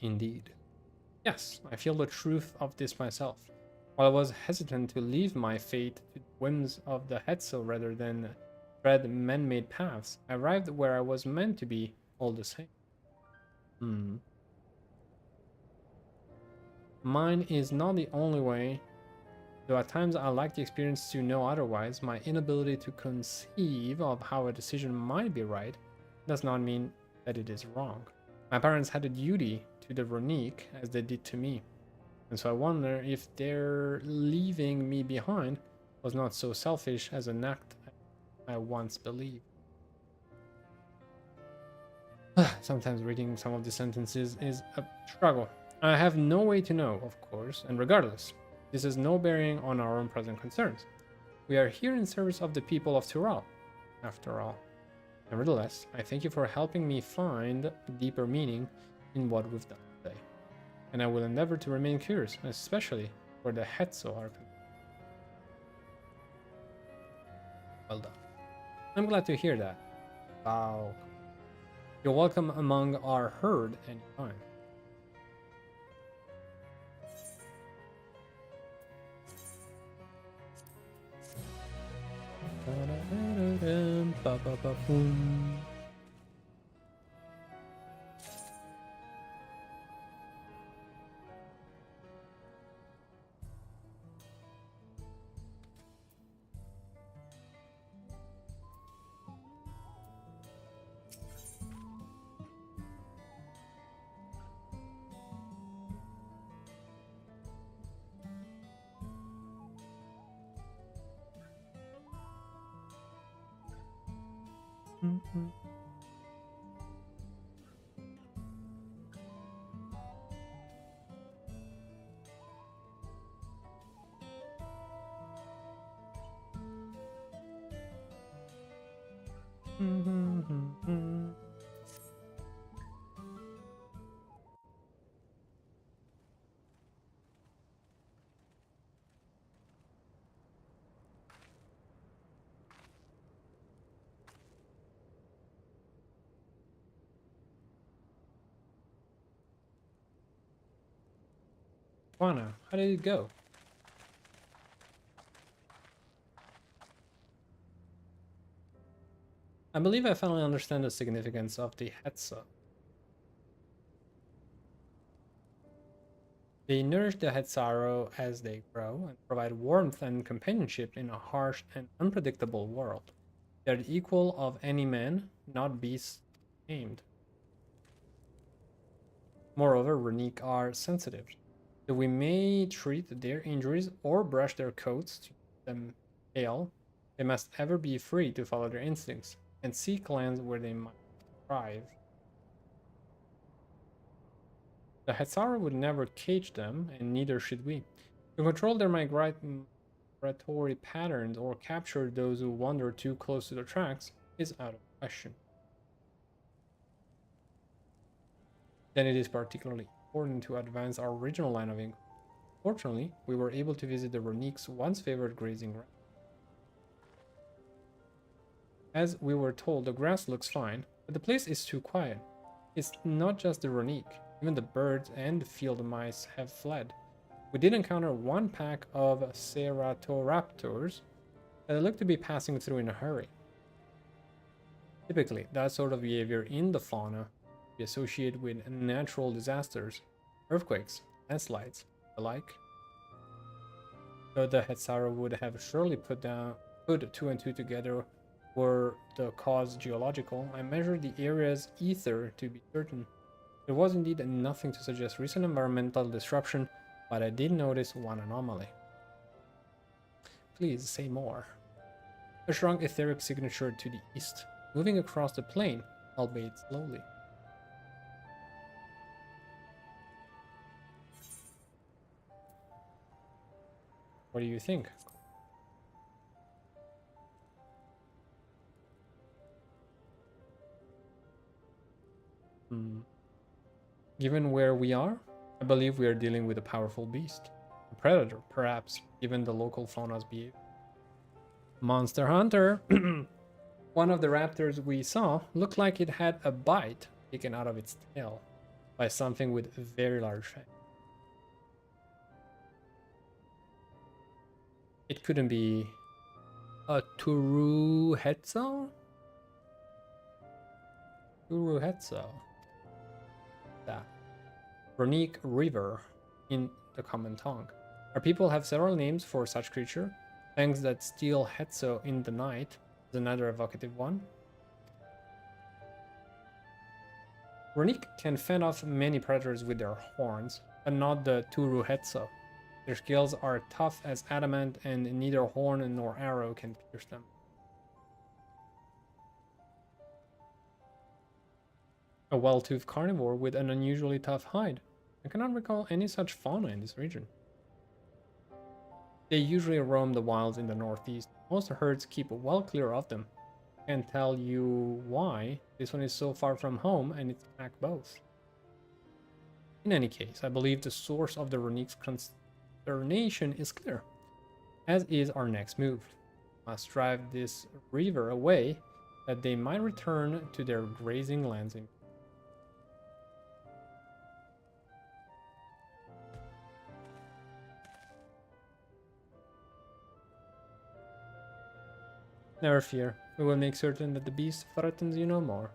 Indeed. Yes, I feel the truth of this myself. While I was hesitant to leave my fate to the whims of the Hetzel rather than tread man-made paths, I arrived where I was meant to be all the same. Mine is not the only way, though at times I lack the experience to know otherwise. My inability to conceive of how a decision might be right does not mean that it is wrong. My parents had a duty to the runic as they did to me, and so I wonder if their leaving me behind was not so selfish as an act I once believed. Sometimes reading some of the sentences is a struggle. I have no way to know, of course, and regardless, this has no bearing on our own present concerns. We are here in service of the people of Tural, after all. Nevertheless, I thank you for helping me find deeper meaning in what we've done today. And I will endeavor to remain curious, especially where the Hetzel are concerned. Well done. I'm glad to hear that. Wow. You're welcome among our herd anytime. Juana, how did it go? I believe I finally understand the significance of the Hetza. They nourish the Hetzaro as they grow and provide warmth and companionship in a harsh and unpredictable world. They are the equal of any man, not beasts tamed. Moreover, Runique are sensitive, so we may treat their injuries or brush their coats to keep them pale. They must ever be free to follow their instincts and seek lands where they might thrive. The Hetzara would never cage them, and neither should we. To control their migratory patterns or capture those who wander too close to the tracks is out of question. Then it is particularly important to advance our original line of inquiry. Fortunately, we were able to visit the Runique's once favored grazing ground. As we were told, the grass looks fine, but the place is too quiet. It's not just the Runique. Even the birds and the field mice have fled. We did encounter one pack of Ceratoraptors that looked to be passing through in a hurry. Typically, that sort of behavior in the fauna we associate with natural disasters, earthquakes, landslides, the like. Though the Hetzara would have surely put two and two together were the cause geological, I measured the area's ether to be certain. There was indeed nothing to suggest recent environmental disruption, but I did notice one anomaly. Please say more. A strong etheric signature to the east, moving across the plain, albeit slowly. What do you think? Given where we are, I believe we are dealing with a powerful beast. A predator, perhaps, given the local fauna's behavior. Monster Hunter! One of the raptors we saw looked like it had a bite taken out of its tail by something with very large fangs. It couldn't be a Turuhetso? Turuhetso. That. Runique River in the common tongue. Our people have several names for such creature. Fangs that steal Hetso in the night is another evocative one. Runique can fend off many predators with their horns, but not the Turuhetso. Their scales are tough as adamant, and neither horn nor arrow can pierce them. A well-toothed carnivore with an unusually tough hide. I cannot recall any such fauna in this region. They usually roam the wilds in the northeast. Most herds keep well clear of them. I can't tell you why this one is so far from home and it's attack both. In any case, I believe the source of the Runique's consternation is clear, as is our next move. We must drive this river away that they might return to their grazing lands in. Never fear, we will make certain that the beast threatens you no more.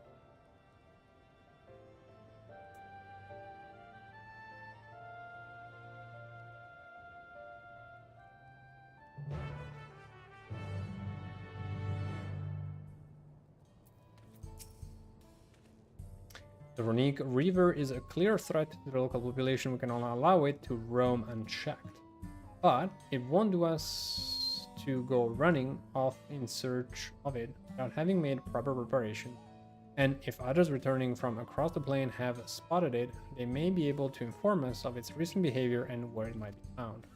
The Runique River is a clear threat to the local population. We cannot allow it to roam unchecked. But it won't do us to go running off in search of it without having made proper preparation. And if others returning from across the plane have spotted it, they may be able to inform us of its recent behavior and where it might be found.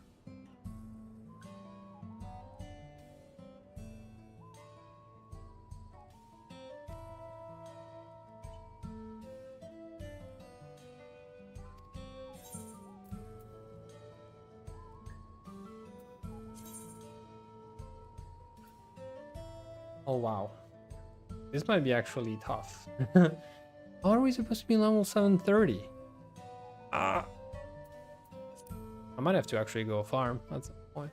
Oh wow. This might be actually tough. How are we supposed to be level 730? I might have to actually go farm at some point.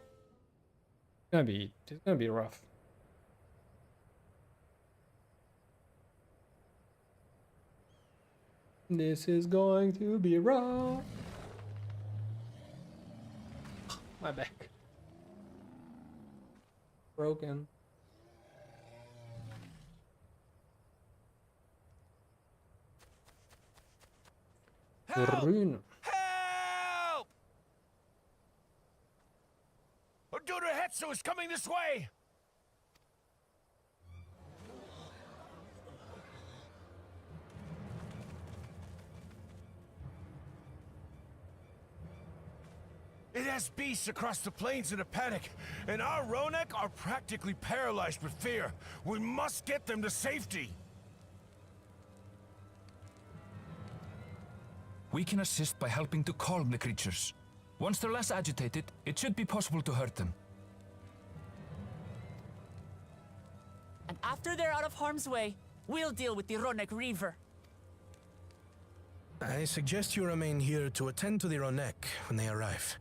It's gonna be rough. This is going to be rough. My back. Broken. Rune. Help! Ododa Hetsu is coming this way! It has beasts across the plains in a panic, and our Ronek are practically paralyzed with fear. We must get them to safety. We can assist by helping to calm the creatures. Once they're less agitated, it should be possible to hurt them. And after they're out of harm's way, we'll deal with the Ronek Reaver. I suggest you remain here to attend to the Ronek when they arrive.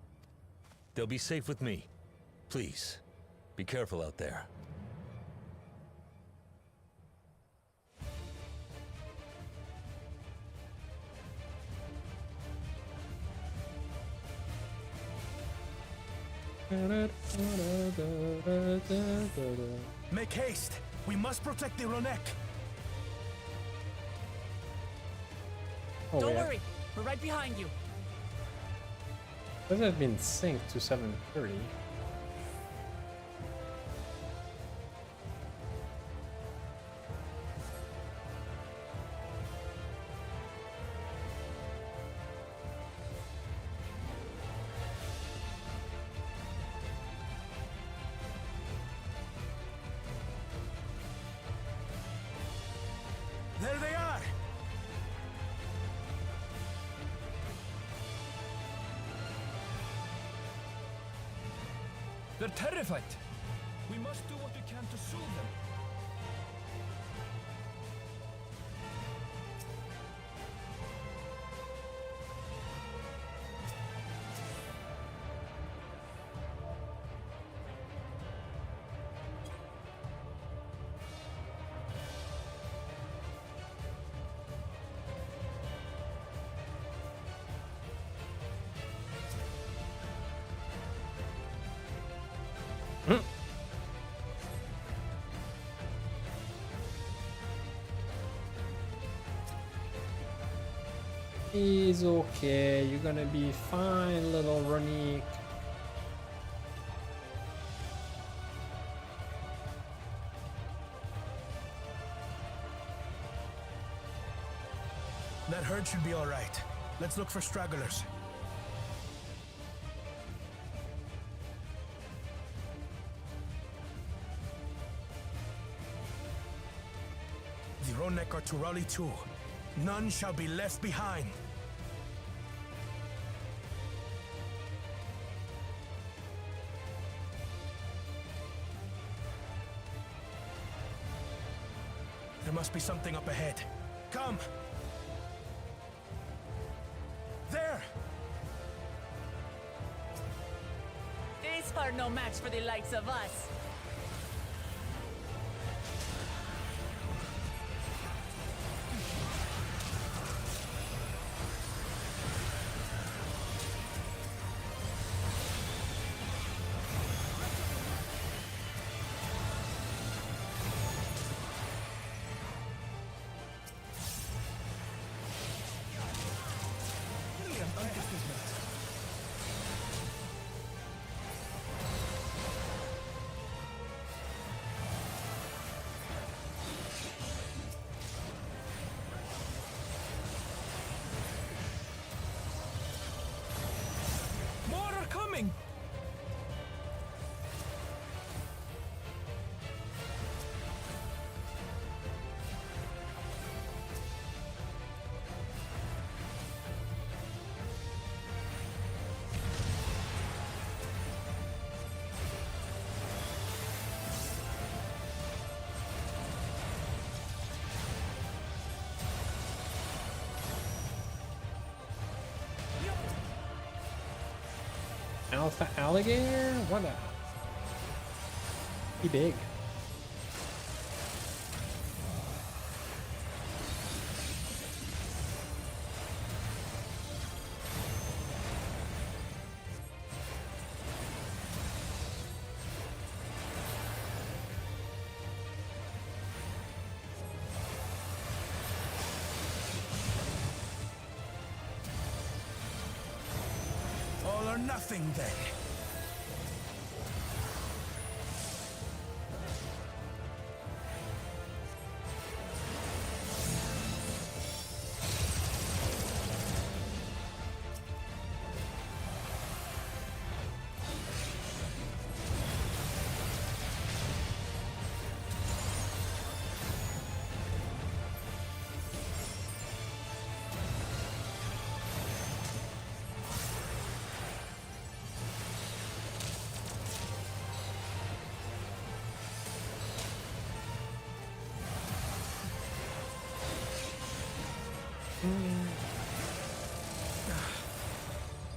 They'll be safe with me. Please, be careful out there. Make haste! We must protect the Ronek! Oh, Don't yeah. worry, we're right behind you. This has been synced to 730. There they are! They're terrified. We must do what we can to soothe them. He's okay. You're gonna be fine, little Ronique. That herd should be all right. Let's look for stragglers. The Ronek are to rally too. None shall be left behind. There must be something up ahead. Come! There! These are no match for the likes of us. coming! Alpha alligator? What the? He big. All or nothing then.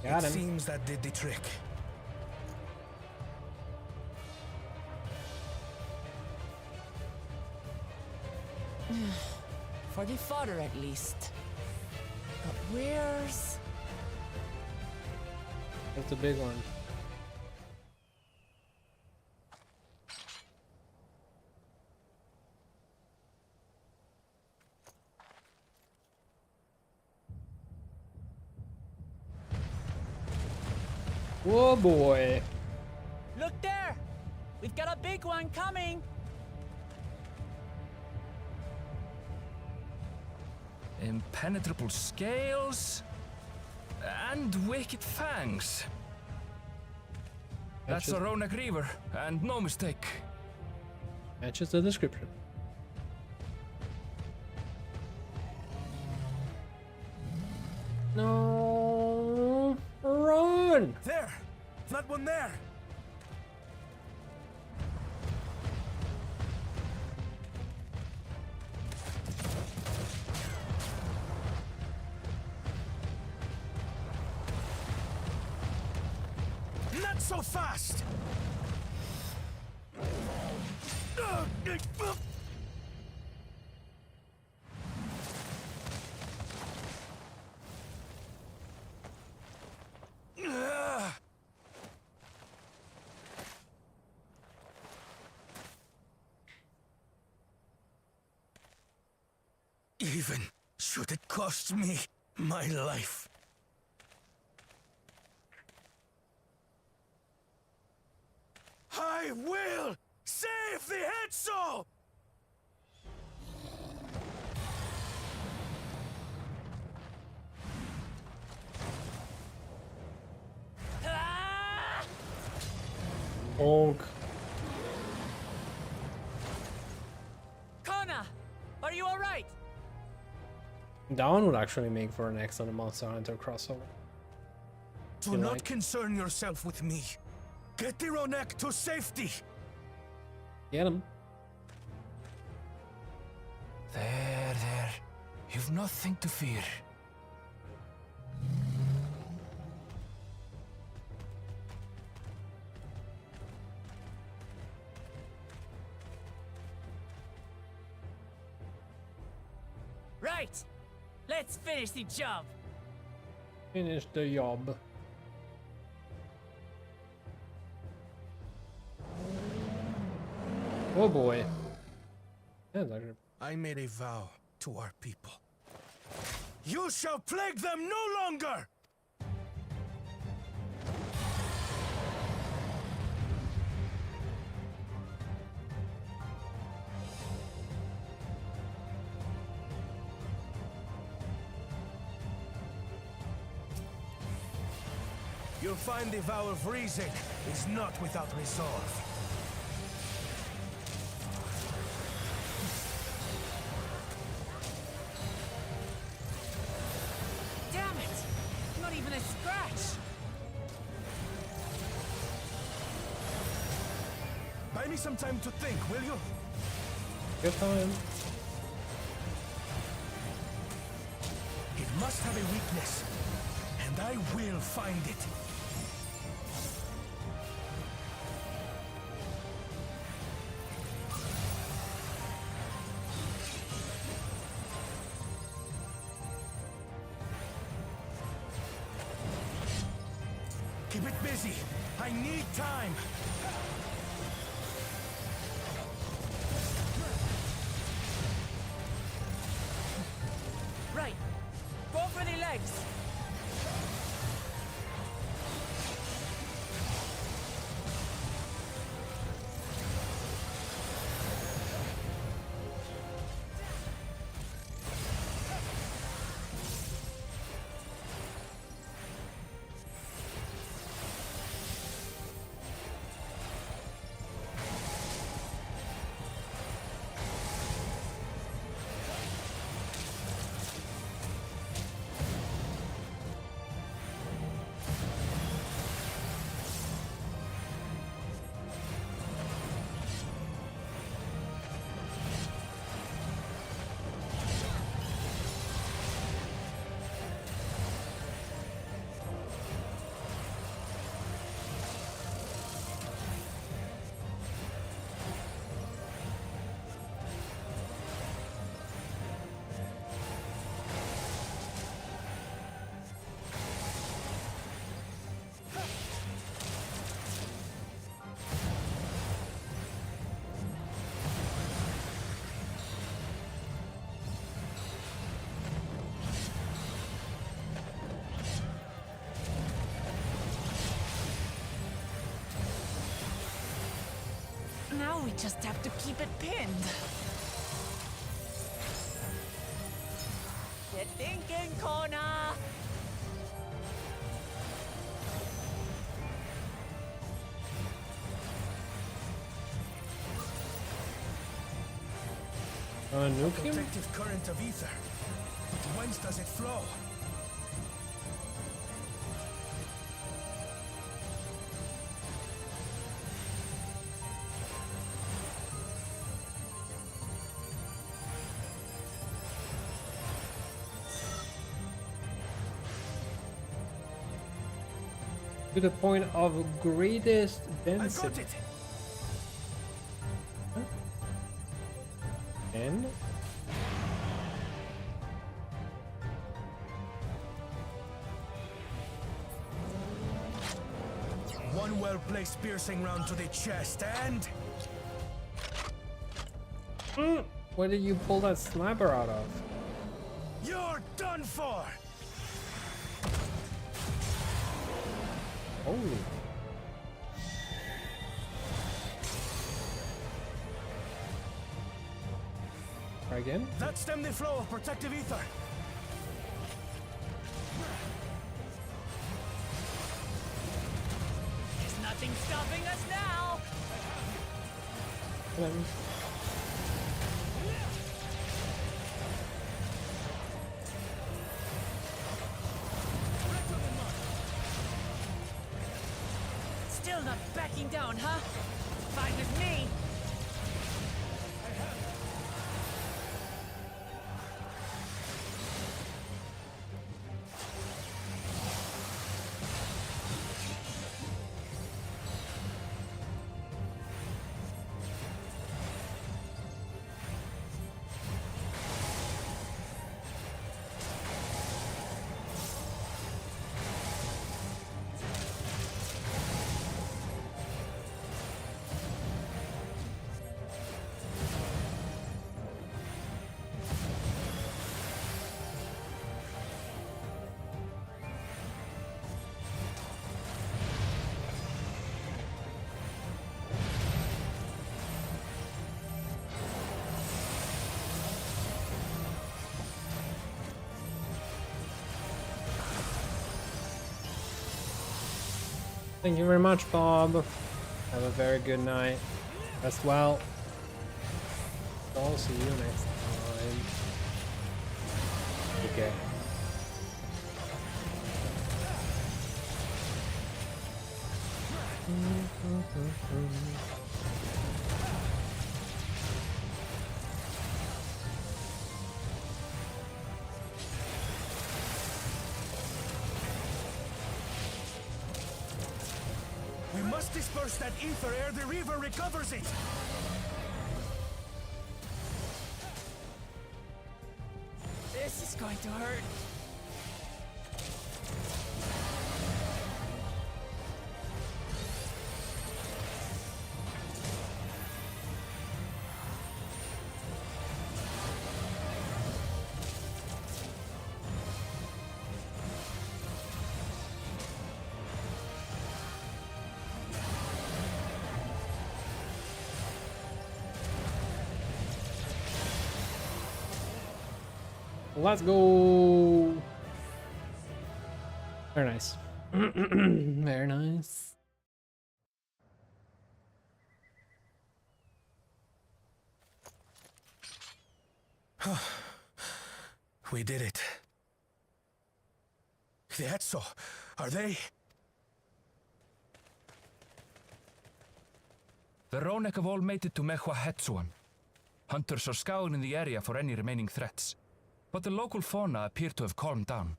Got him. Seems that did the trick. For the fodder, at least. But where's... That's a big one. Whoa, boy. Look there! We've got a big one coming! Impenetrable scales and wicked fangs. That's a Ronak Reaver, and no mistake. Matches the description. No, run! There! That one there! Not so fast! Even should it cost me my life. I will save the Hetzo! Honk. Kona! Are you alright? That one would actually make for an excellent Monster Hunter crossover. Do You not like? concern yourself with me. Get the Ronek to safety! Get him. There. You've nothing to fear. Right! Let's finish the job! Finish the job. Oh boy. That's actually... I made a vow to our people. You shall plague them no longer! You'll find the vow of reason is not without resolve. Damn it! Not even a scratch! Buy me some time to think, will you? Good time. It must have a weakness, and I will find it. Keep it busy. I need time. Right. Go for the legs! Now we just have to keep it pinned. Get thinking, Kona! Nuke him? Protective current of ether. But whence does it flow? To the point of greatest I got density. it! And One well-placed piercing round to the chest and... where did you pull that sniper out of? You're done for! Holy. Try again? That stemmed the flow of protective ether. There's nothing stopping us now! Come on. Still not backing down, huh? Fine with me! Thank you very much, Bob. Have a very good night. Rest well. I'll see you next time. Okay. We must disperse that ether ere the river recovers it! This is going to hurt. Let's go. Very nice. Very nice. We did it. The Etso, are they? The Ronek have all made it to Mehua Hetsuan. Hunters are scouring the area for any remaining threats, but the local fauna appear to have calmed down.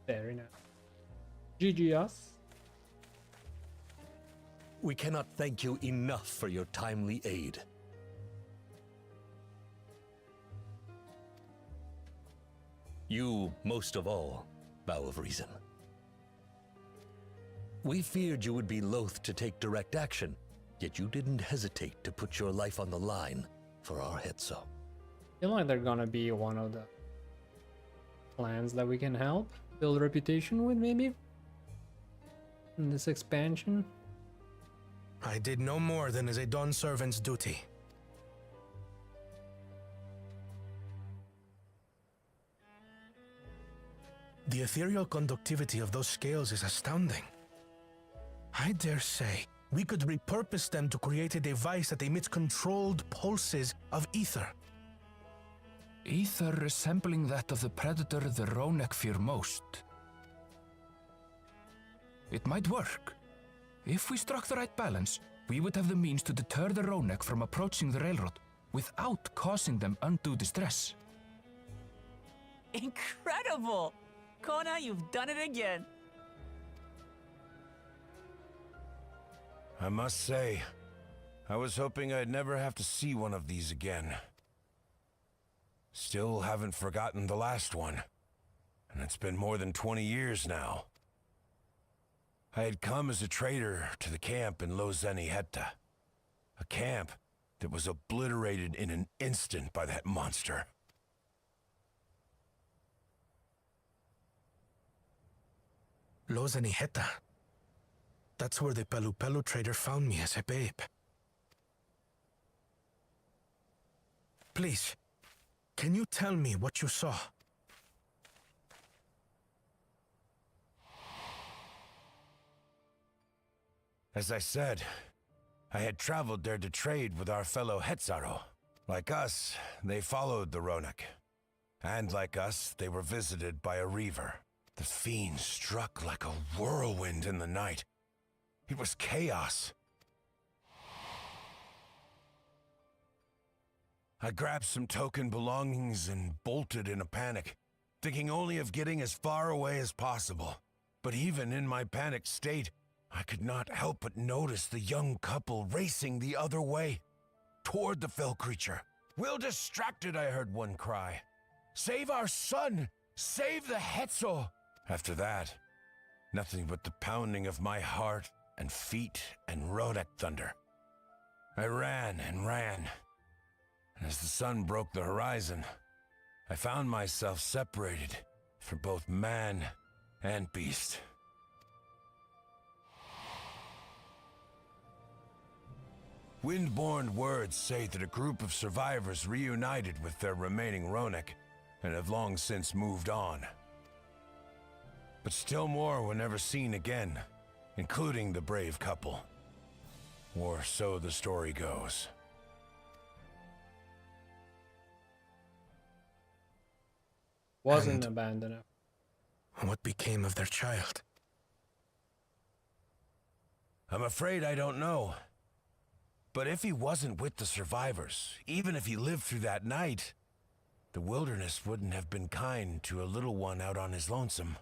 Very nice. GG us. We cannot thank you enough for your timely aid. You, most of all, Bow of Reason. We feared you would be loath to take direct action, yet you didn't hesitate to put your life on the line for our Hetso. I feel like they're gonna be one of the clans that we can help build reputation with, maybe, in this expansion. I did no more than is a Dawn servant's duty. The ethereal conductivity of those scales is astounding. I dare say we could repurpose them to create a device that emits controlled pulses of ether. Ether resembling that of the predator the Ronek fear most. It might work. If we struck the right balance, we would have the means to deter the Ronek from approaching the railroad without causing them undue distress. Incredible! Kona, you've done it again. I must say, I was hoping I'd never have to see one of these again. Still haven't forgotten the last one, and it's been more than 20 years now. I had come as a trader to the camp in Lozeni Hetta, a camp that was obliterated in an instant by that monster. Lozeni Hetta. That's where the Pelu Pelu trader found me as a babe. Please, can you tell me what you saw? As I said, I had traveled there to trade with our fellow Hetzaro. Like us, they followed the Ronek. And like us, they were visited by a reaver. The fiend struck like a whirlwind in the night. It was chaos. I grabbed some token belongings and bolted in a panic, thinking only of getting as far away as possible. But even in my panicked state, I could not help but notice the young couple racing the other way, toward the fell creature. "We're distracted," I heard one cry. "Save our son! Save the Hetso!" After that, nothing but the pounding of my heart and feet and Ronek thunder. I ran and ran, and as the sun broke the horizon, I found myself separated from both man and beast. Windborne words say that a group of survivors reunited with their remaining Ronek and have long since moved on. but still more were never seen again, including the brave couple. Or so the story goes. Wasn't abandoned. What became of their child? I'm afraid I don't know. But if he wasn't with the survivors, even if he lived through that night, the wilderness wouldn't have been kind to a little one out on his lonesome.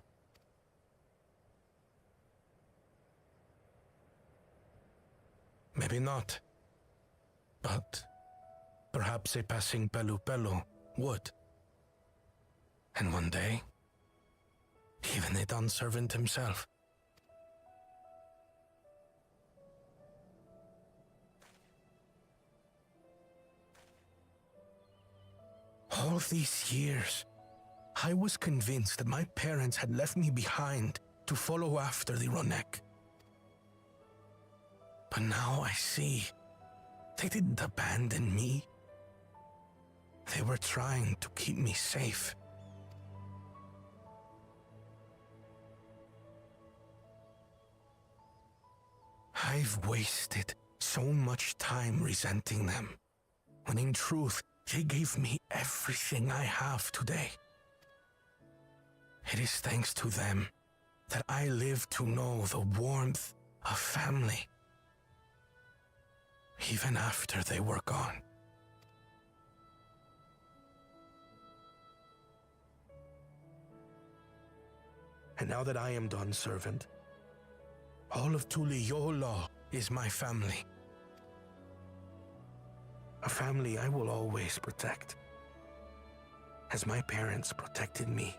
Maybe not. But perhaps a passing Pelu would. And one day, even a Dawn servant himself. All these years, I was convinced that my parents had left me behind to follow after the Ronek. But now I see, they didn't abandon me. They were trying to keep me safe. I've wasted so much time resenting them, when in truth, they gave me everything I have today. It is thanks to them that I live to know the warmth of family, even after they were gone. And now that I am Dawn's servant, all of Tuliyola is my family. A family I will always protect, as my parents protected me.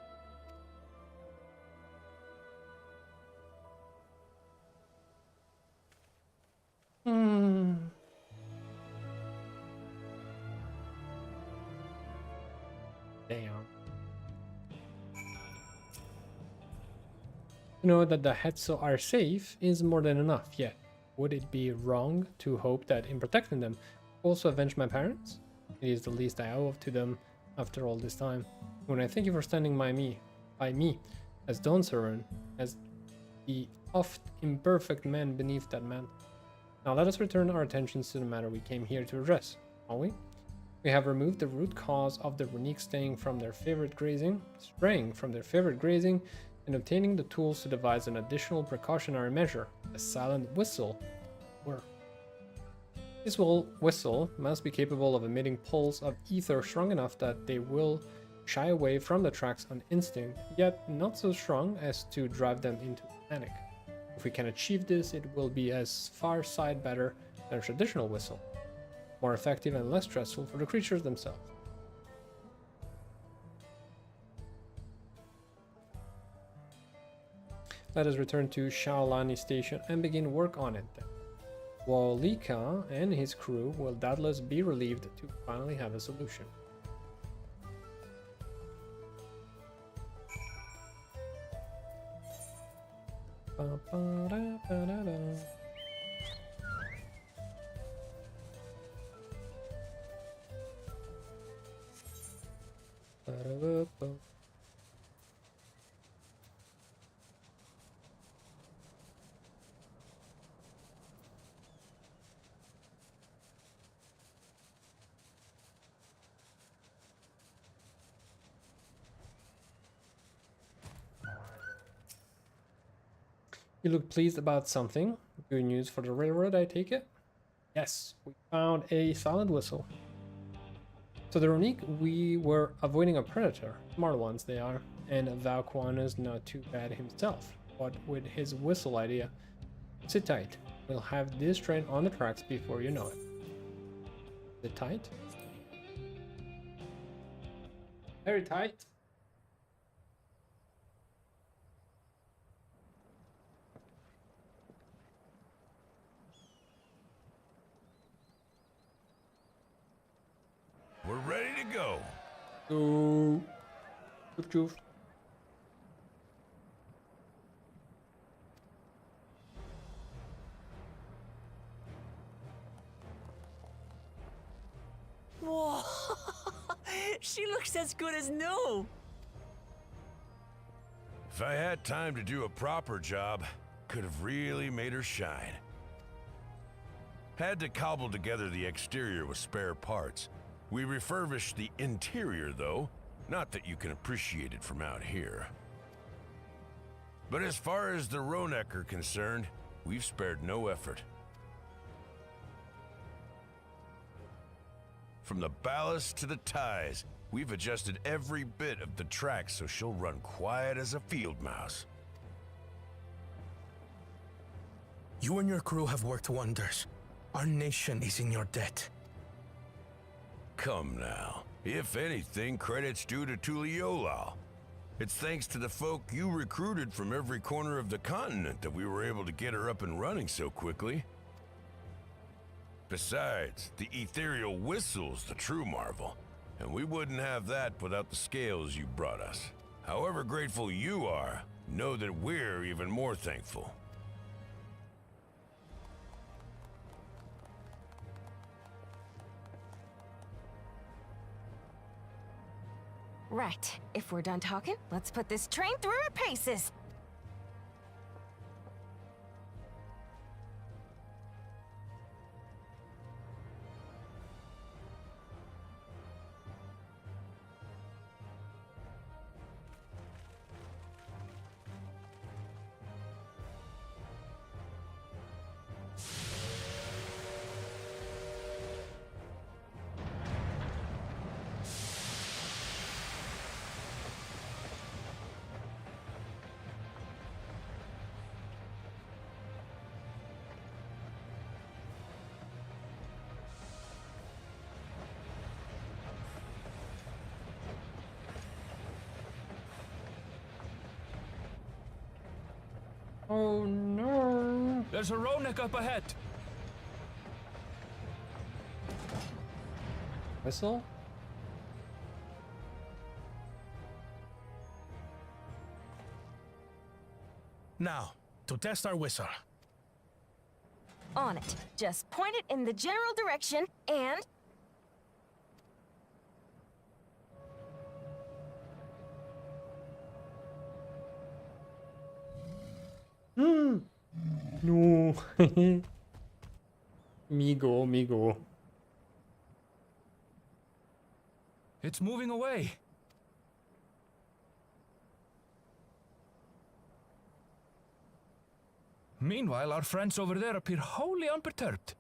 Damn. To know that the Hetzo are safe is more than enough, yet would it be wrong to hope that in protecting them, also avenge my parents? It is the least I owe to them after all this time. When I thank you for standing by me, as Dawn servant, as the oft imperfect man beneath that mantle. Now let us return our attentions to the matter we came here to address, shall we? We have removed the root cause of the Runique straying from their favorite grazing, and obtaining the tools to devise an additional precautionary measure, a silent whistle. This whistle must be capable of emitting pulses of ether strong enough that they will shy away from the tracks on instinct, yet not so strong as to drive them into panic. If we can achieve this, it will be as far side better than a traditional whistle, more effective and less stressful for the creatures themselves. Let us return to Shaolani Station and begin work on it then. Walika and his crew will doubtless be relieved to finally have a solution. You look pleased about something. Good news for the railroad, I take it? Yes, we found a silent whistle. So the Runique, we were avoiding a predator. Smart ones they are. And Valquan is not too bad himself. But with his whistle idea, sit tight. We'll have this train on the tracks before you know it. Is it tight? Very tight. We're ready to go. Ooh. Choof choof. Whoa! She looks as good as new! If I had time to do a proper job, could have really made her shine. Had to cobble together the exterior with spare parts. We refurbished the interior, though. Not that you can appreciate it from out here. But as far as the Ronek are concerned, we've spared no effort. From the ballast to the ties, we've adjusted every bit of the track so she'll run quiet as a field mouse. You and your crew have worked wonders. Our nation is in your debt. Come now. If anything, credit's due to Tuliolal. It's thanks to the folk you recruited from every corner of the continent that we were able to get her up and running so quickly. Besides, the ethereal whistle's the true marvel, and we wouldn't have that without the scales you brought us. However grateful you are, know that we're even more thankful. Right. If we're done talking, let's put this train through her paces. Oh no! There's a Ronek up ahead. Whistle? Now, to test our whistle. On it. Just point it in the general direction and... No. Migo. It's moving away. Meanwhile, our friends over there appear wholly unperturbed.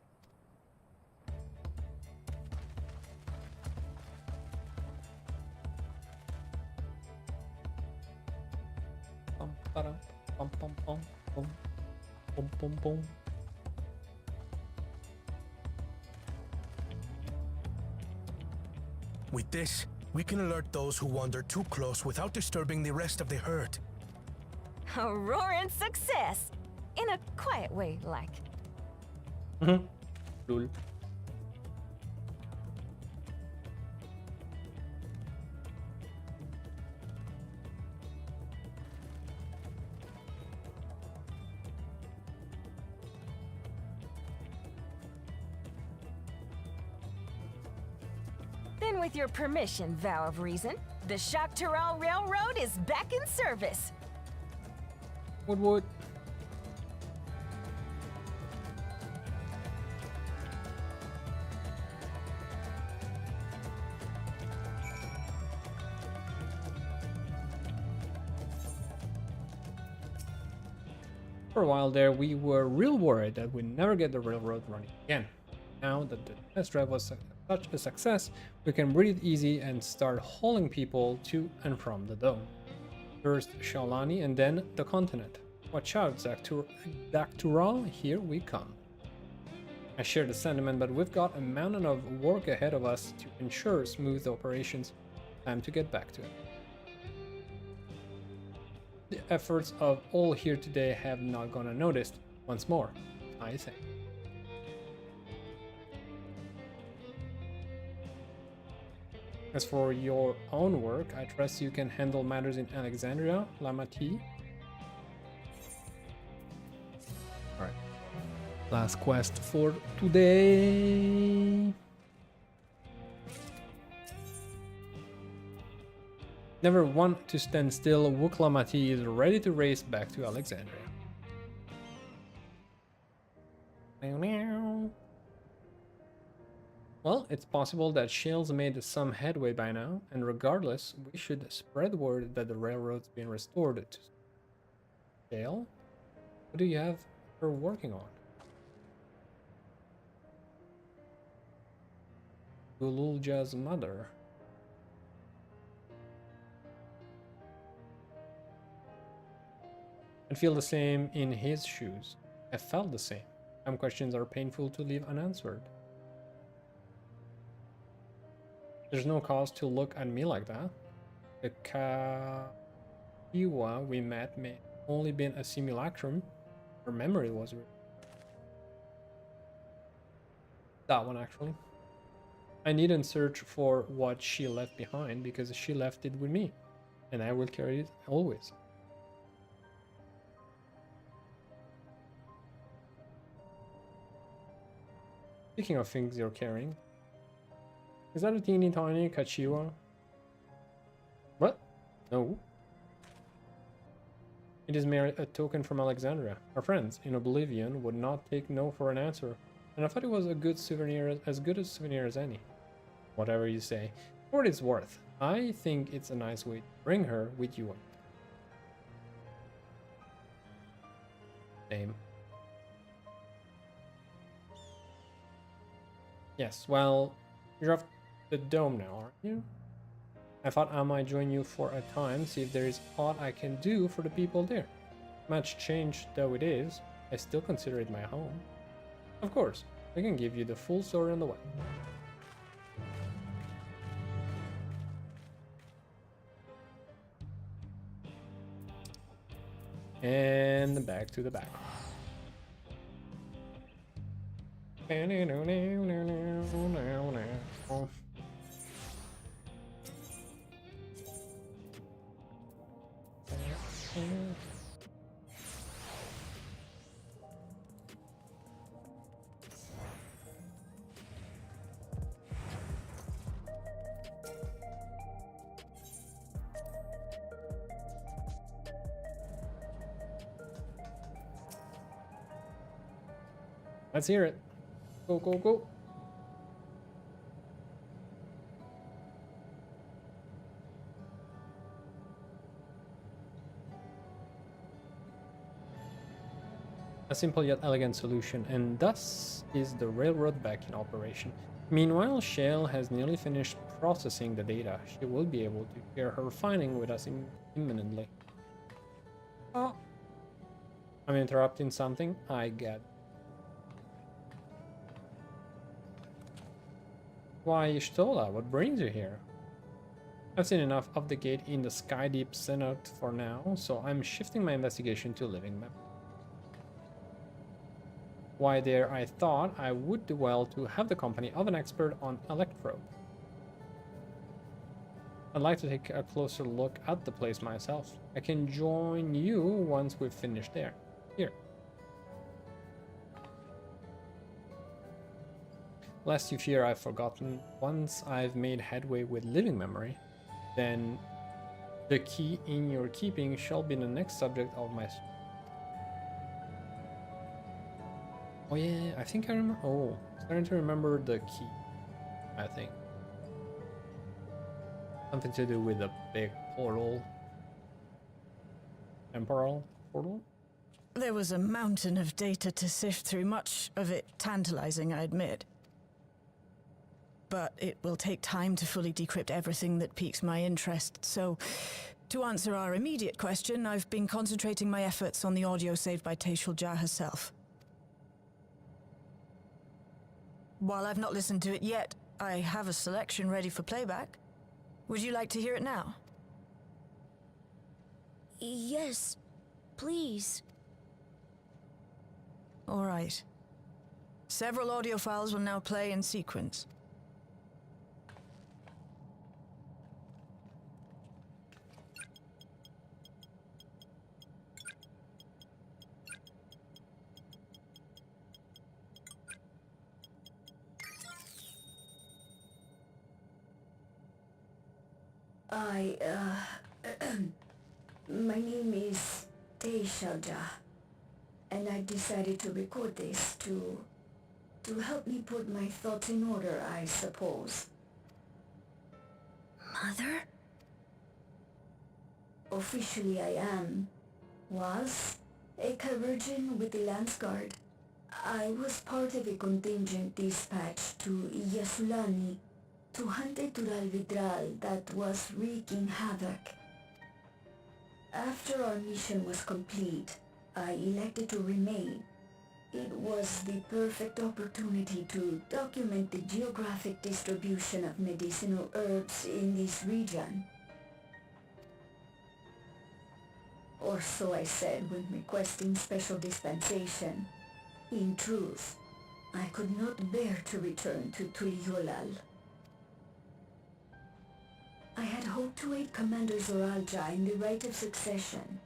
Bum, ba-dum, bum, bum, bum, bum, bum, bum, bum. With this, we can alert those who wander too close without disturbing the rest of the herd. A roaring success! In a quiet way, like. Lul. Then with your permission, Vow of Reason, the Shaktaral Railroad is back in service. Wood. For a while there, we were real worried that we'd never get the railroad running again. Now that the test drive was such a success, we can breathe easy and start hauling people to and from the dome. First Shaolani and then the continent. Watch out, Daktural, here we come. I share the sentiment, but we've got a mountain of work ahead of us to ensure smooth operations. Time to get back to it. The efforts of all here today have not gone unnoticed. Once more, I say. As for your own work, I trust you can handle matters in Alexandria, Lamati. Alright. Last quest for today. Never one to stand still, Wuklamati is ready to race back to Alexandria. Well, it's possible that Shale's made some headway by now, and regardless, we should spread word that the railroad's been restored to Shale. What do you have her working on? Gululja's mother. I feel the same in his shoes. I felt the same. Some questions are painful to leave unanswered. There's no cause to look at me like that. The Kahiwa we met may only been a simulacrum. Her memory was real. That one, actually. I needn't search for what she left behind because she left it with me, and I will carry it always. Speaking of things you're carrying, is that a teeny tiny Kachiwa? What? No. It is merely a token from Alexandria. Our friends in Oblivion would not take no for an answer, and I thought it was a good souvenir, as good a souvenir as any. Whatever you say. For what it's worth, I think it's a nice way to bring her with you. Same. Yes, well, you're off the dome now, aren't you? I thought I might join you for a time, see if there is aught I can do for the people there. Much changed though it is, I still consider it my home. Of course, I can give you the full story on the way. And back to the back. Let's hear it. Go, go, go. A simple yet elegant solution, and thus is the railroad back in operation. Meanwhile, Shale has nearly finished processing the data. She will be able to share her finding with us imminently. Oh, I'm interrupting something? I get. Why, Ishtola, what brings you here? I've seen enough of the gate in the Skydeep Synod for now, so I'm shifting my investigation to living memory. Why there, I thought I would do well to have the company of an expert on electrode. I'd like to take a closer look at the place myself. I can join you once we've finished there. Here. Lest you fear I've forgotten, once I've made headway with living memory, then the key in your keeping shall be the next subject of my... Oh yeah, I think I remember... Oh, starting to remember the key, I think. Something to do with a big portal. Temporal portal? There was a mountain of data to sift through, much of it tantalizing, I admit. But it will take time to fully decrypt everything that piques my interest, so to answer our immediate question, I've been concentrating my efforts on the audio saved by Teishul Jah herself. While I've not listened to it yet, I have a selection ready for playback. Would you like to hear it now? Yes, please. All right. Several audio files will now play in sequence. My name is Teishalja, and I decided to record this to help me put my thoughts in order, I suppose. Mother? Officially I was a chirurgeon with the Lance Guard. I was part of a contingent dispatched to Yasulani to hunt a Tural Vidral that was wreaking havoc. After our mission was complete, I elected to remain. It was the perfect opportunity to document the geographic distribution of medicinal herbs in this region. Or so I said when requesting special dispensation. In truth, I could not bear to return to Tuliolal. I had hoped to aid Commander Zoralja in the right of succession,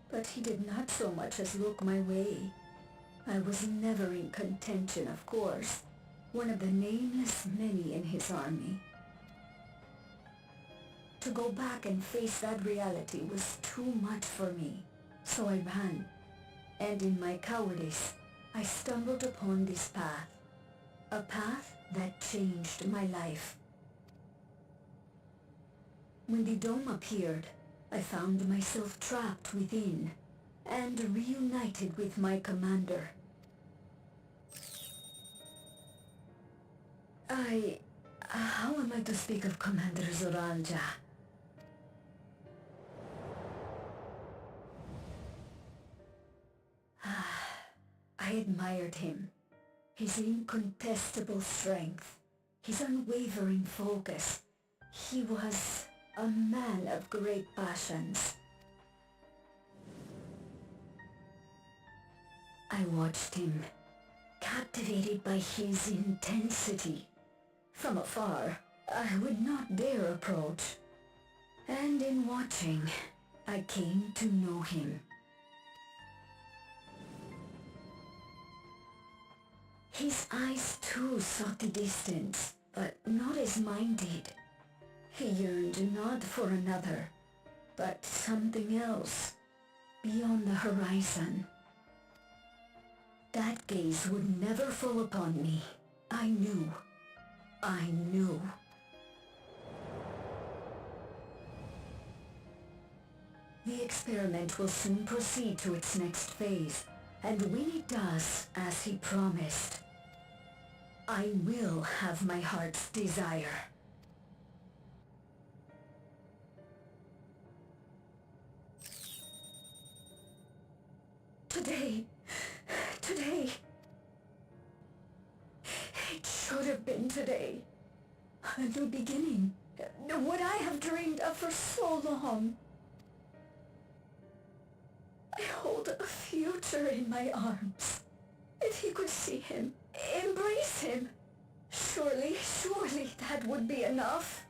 but he did not so much as look my way. I was never in contention, of course, one of the nameless many in his army. To go back and face that reality was too much for me, so I ran, and in my cowardice, I stumbled upon this path, a path that changed my life. When the dome appeared, I found myself trapped within, and reunited with my commander. How am I to speak of Commander Zoralja? I admired him. His incontestable strength, his unwavering focus. He was a man of great passions. I watched him, captivated by his intensity. From afar, I would not dare approach. And in watching, I came to know him. His eyes too sought the distance, but not as mine did. He yearned not for another, but something else, beyond the horizon. That gaze would never fall upon me. I knew. The experiment will soon proceed to its next phase, and when it does, as he promised, I will have my heart's desire. Today. It should have been today. A new beginning. What I have dreamed of for so long. I hold a future in my arms. If he could see him, embrace him, surely that would be enough.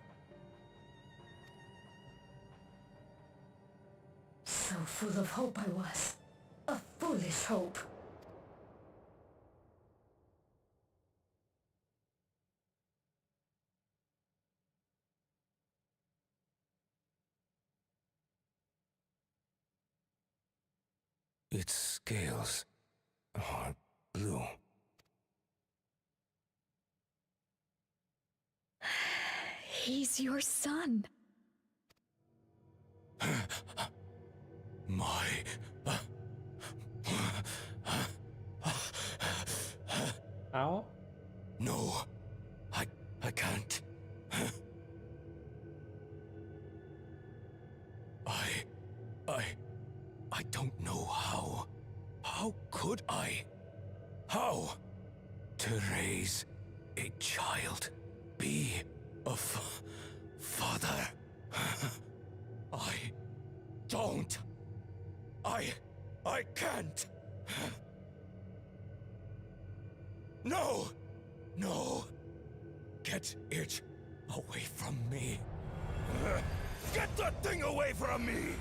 So full of hope I was. A foolish hope. Its scales are blue. He's your son. My... How? No, I can't. I don't know how. How could I? How? To raise a child, be a father. I don't. I can't. No! No! Get it away from me. Get that thing away from me!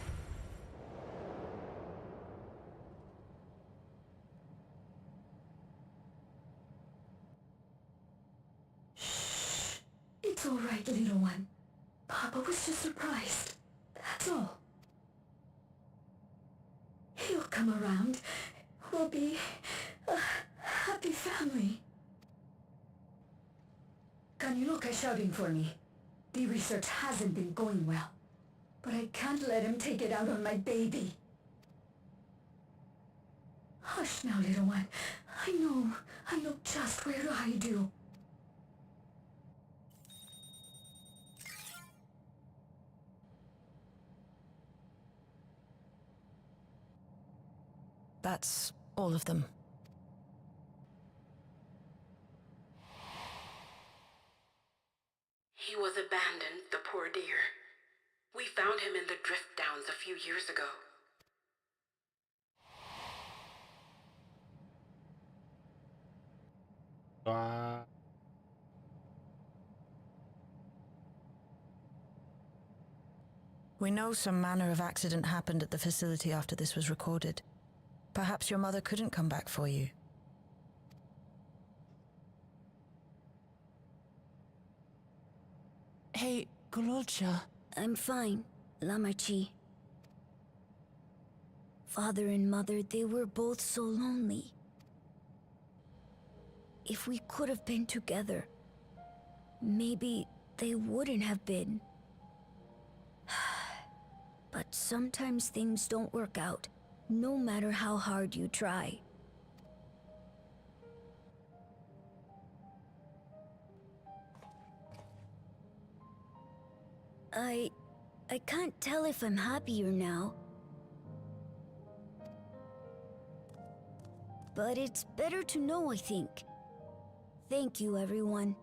Shh. It's all right, little one. Papa was just surprised. That's all. come around, we'll be a happy family. Kaniloka's shouting for me. The research hasn't been going well, but I can't let him take it out on my baby. Hush now, little one. I know just where to hide you. That's all of them. He was abandoned, the poor dear. We found him in the drift downs a few years ago. We know some manner of accident happened at the facility after this was recorded. Perhaps your mother couldn't come back for you. Hey, Gololcha. I'm fine, Lamachi. Father and mother, they were both so lonely. If we could have been together, maybe they wouldn't have been. But sometimes things don't work out, no matter how hard you try. I can't tell if I'm happier now. But it's better to know, I think. Thank you, everyone.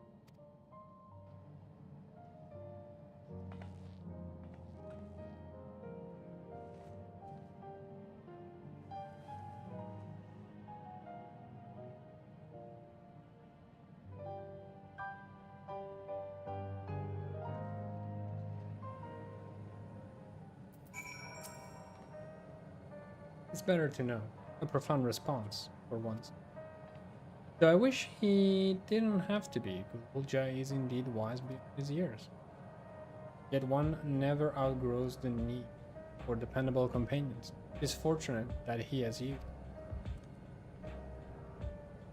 It's better to know. A profound response, for once. Though I wish he didn't have to be. Gulja is indeed wise beyond his years. Yet one never outgrows the need for dependable companions. It is fortunate that he has you.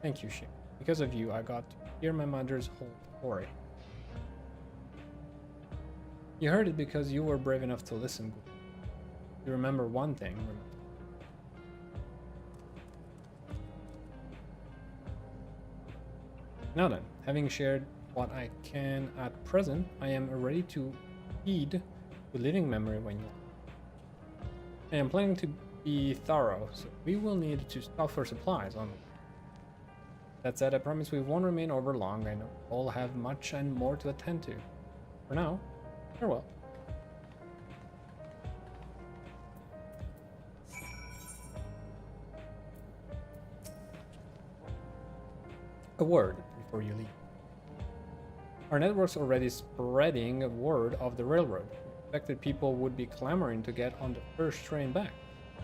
Thank you, Shin. Because of you, I got to hear my mother's whole story. You heard it because you were brave enough to listen. You remember one thing. Now then, having shared what I can at present, I am ready to feed the living memory when you. I am planning to be thorough, so we will need to stop for supplies on. That said, I promise we won't remain over long. I know we all have much and more to attend to. For now, farewell. A word before you leave. Our network's already spreading word of the railroad. We expected people would be clamoring to get on the first train back.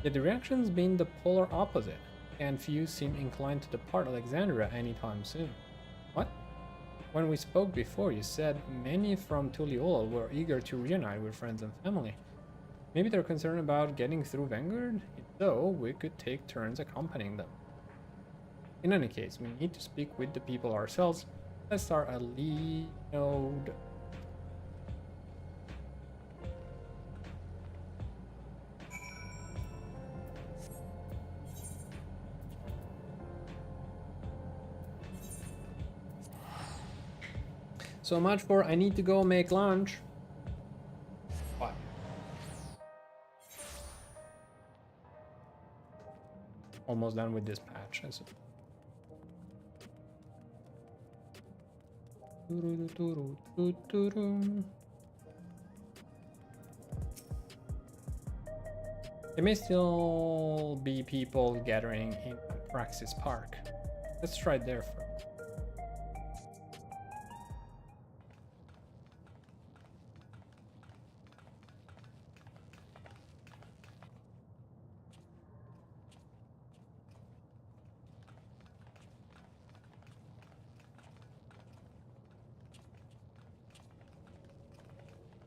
Yet the reaction's been the polar opposite, and few seem inclined to depart Alexandria anytime soon. What? When we spoke before, you said many from Tuliyollal were eager to reunite with friends and family. Maybe they're concerned about getting through Vanguard? If so, we could take turns accompanying them. In any case, we need to speak with the people ourselves. Let's start a lead node. So much for I need to go make lunch. What? Almost done with this patch, I suppose. There may still be people gathering in Praxis Park. Let's try there first.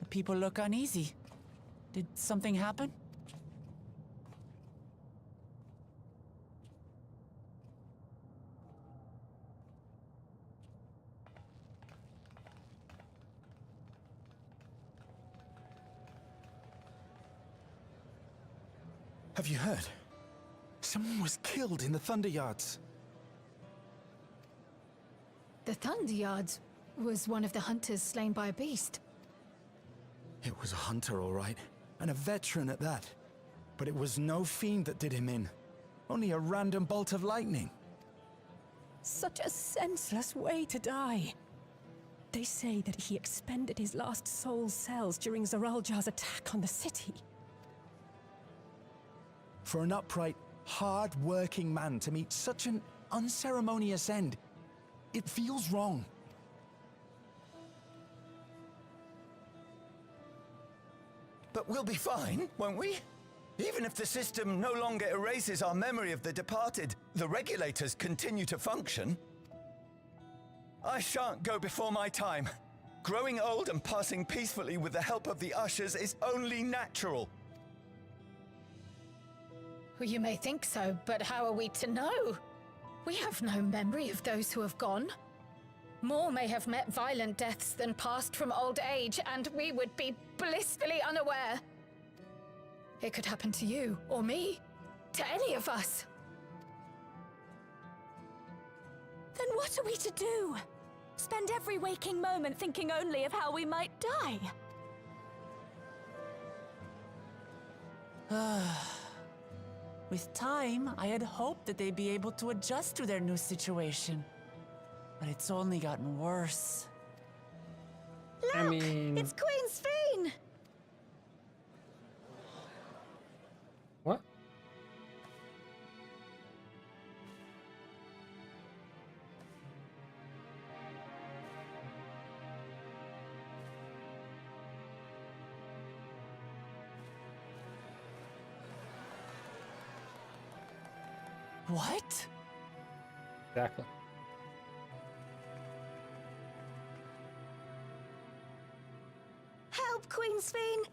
People look uneasy. Did something happen? Have you heard? Someone was killed in the Thunder Yards. The Thunder Yards was one of the hunters slain by a beast. It was a hunter, all right, and a veteran at that. But it was no fiend that did him in. Only a random bolt of lightning. Such a senseless way to die. They say that he expended his last soul cells during Zoraljar's attack on the city. For an upright, hard-working man to meet such an unceremonious end, it feels wrong. But we'll be fine, won't we? Even if the system no longer erases our memory of the departed, the regulators continue to function. I shan't go before my time. Growing old and passing peacefully with the help of the ushers is only natural. Well, you may think so, but how are we to know? We have no memory of those who have gone. More may have met violent deaths than passed from old age, and we would be blissfully unaware. It could happen to you, or me, to any of us. Then what are we to do? Spend every waking moment thinking only of how we might die? With time, I had hoped that they'd be able to adjust to their new situation. But it's only gotten worse. Look! I mean... It's Queen Sphene! What? What? Exactly. Help, Queen Sphene!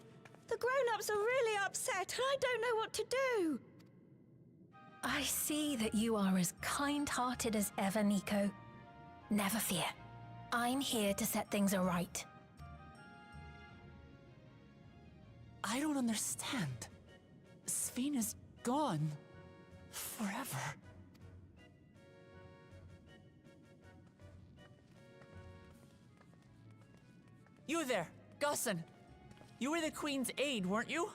The grown-ups are really upset, and I don't know what to do! I see that you are as kind-hearted as ever, Nico. Never fear. I'm here to set things aright. I don't understand. Sphene is gone. Forever. You there, Gusson. You were the Queen's aide, weren't you?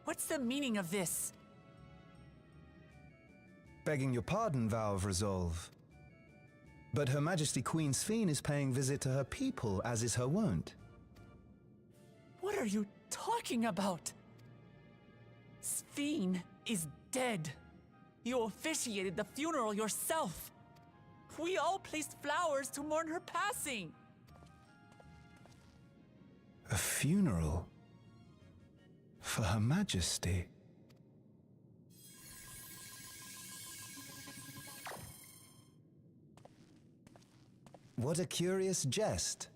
What's the meaning of this? Begging your pardon, Vow of Resolve. But Her Majesty Queen Sphene is paying visit to her people, as is her wont. What are you talking about? Sphene is dead. You officiated the funeral yourself. We all placed flowers to mourn her passing. A funeral? For Her Majesty? What a curious jest.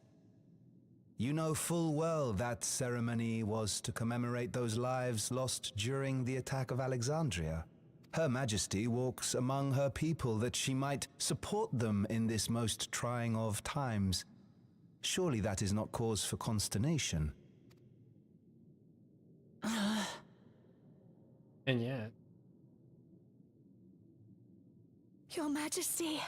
You know full well that ceremony was to commemorate those lives lost during the attack of Alexandria. Her Majesty walks among her people that she might support them in this most trying of times. Surely that is not cause for consternation. And yet... Your Majesty,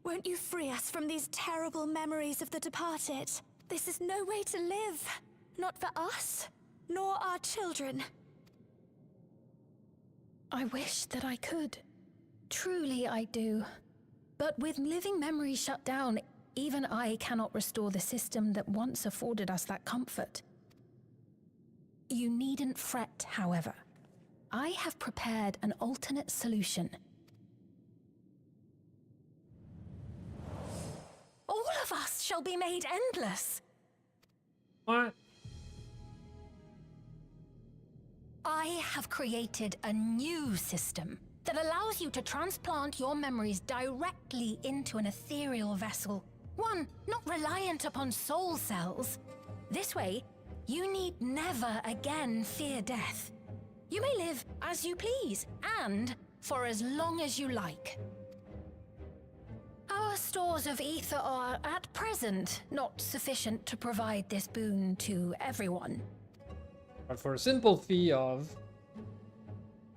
won't you free us from these terrible memories of the departed? This is no way to live. Not for us, nor our children. I wish that I could. Truly I do. But with living memory shut down, even I cannot restore the system that once afforded us that comfort. You needn't fret, however. I have prepared an alternate solution. All of us shall be made endless. What? I have created a new system that allows you to transplant your memories directly into an ethereal vessel. One not reliant upon soul cells. This way, you need never again fear death. You may live as you please, and for as long as you like. Our stores of ether are, at present, not sufficient to provide this boon to everyone. But for a simple fee of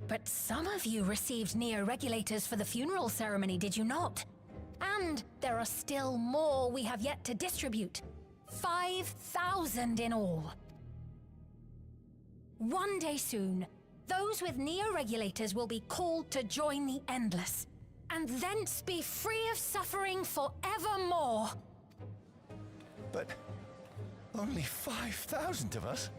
But some of you received neo-regulators for the funeral ceremony, did you not? And there are still more we have yet to distribute. 5,000 in all. One day soon, those with neo-regulators will be called to join the Endless, and thence be free of suffering forevermore. But only 5,000 of us?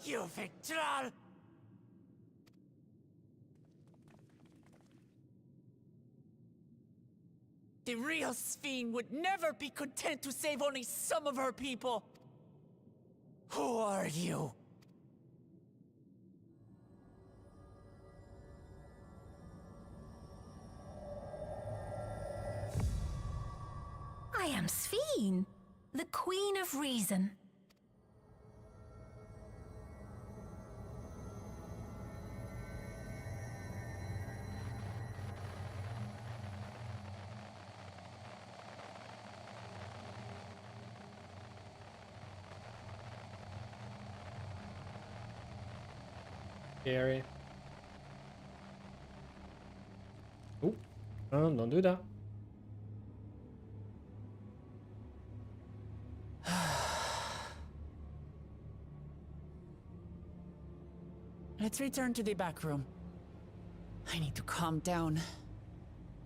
You Victral! The real Sphene would never be content to save only some of her people. Who are you? I am Sphene, the Queen of Reason. Scary. Oh, don't do that. Let's return to the back room. I need to calm down,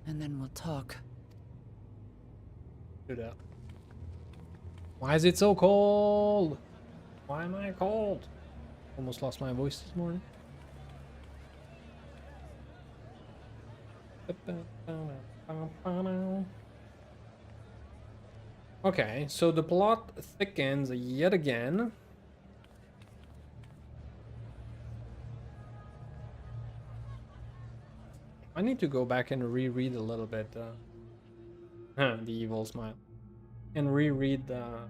and then we'll talk. Do that. Why is it so cold? Why am I cold? Almost lost my voice this morning. Okay, so the plot thickens yet again. I need to go back and reread a little bit the evil smile and reread the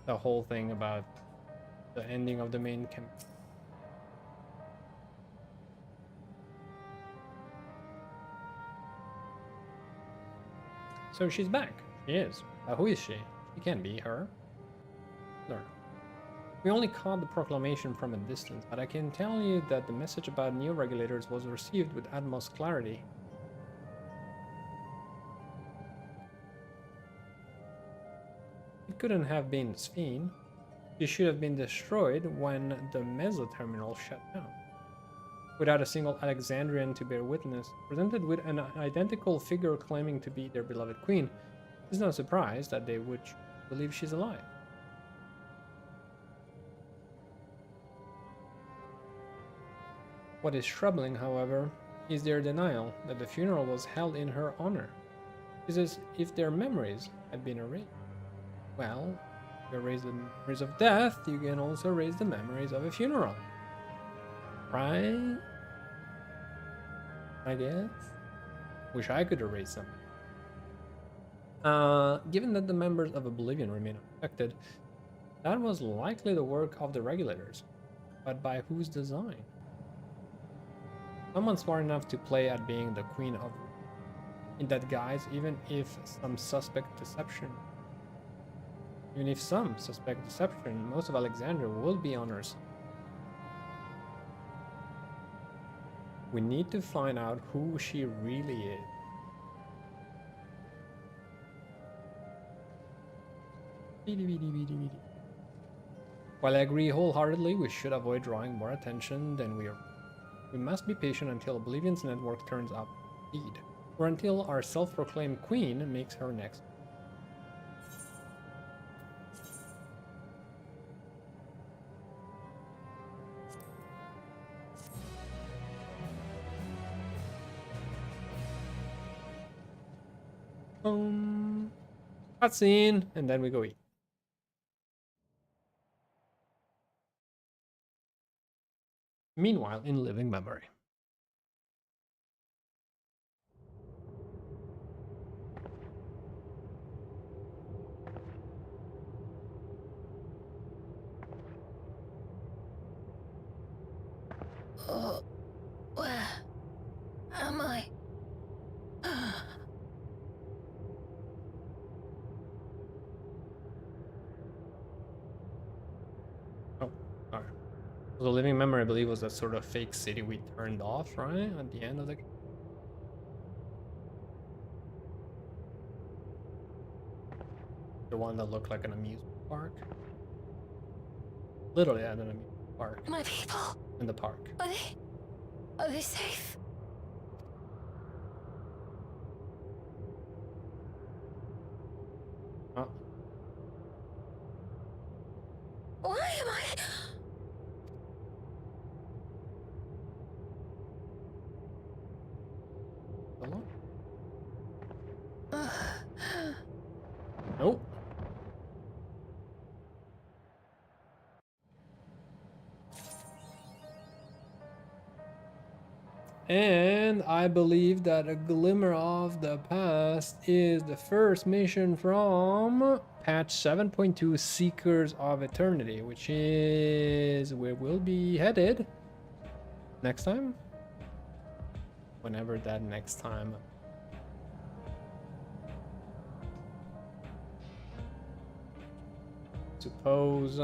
whole thing about the ending of the main campaign. So she's back. She is. Who is she? She can't be her. No. We only caught the proclamation from a distance, but I can tell you that the message about neo-regulators was received with utmost clarity. It couldn't have been Sphene. She should have been destroyed when the Meso-terminal shut down. Without a single Alexandrian to bear witness, presented with an identical figure claiming to be their beloved queen, it's no surprise that they would believe she's alive. What is troubling, however, is their denial that the funeral was held in her honor. It's as if their memories had been erased. Well, if you erase the memories of death, you can also erase the memories of a funeral. Right? I guess. Wish I could erase them. Given that the members of Oblivion remain unaffected, that was likely the work of the regulators. But by whose design? Someone smart enough to play at being the queen of... in that guise, even if some suspect deception. Even if some suspect deception, most of Alexandria will be on her side. We need to find out who she really is. While I agree wholeheartedly we should avoid drawing more attention than we are, we must be patient until Oblivion's network turns up speed, or until our self-proclaimed queen makes her next. Cutscene, and then we go eat. Meanwhile, in living memory. Where am I? Oh, alright. The living memory, I believe, was that sort of fake city we turned off, right? At the end of the... The one that looked like an amusement park. Literally at an amusement park. My people. In the park. Are they safe? Oh. Why am I... Hello? Nope. And I believe that a glimmer of the past is the first mission from patch 7.2 Seekers of Eternity, which is where we'll be headed next time. Whenever that next time. Suppose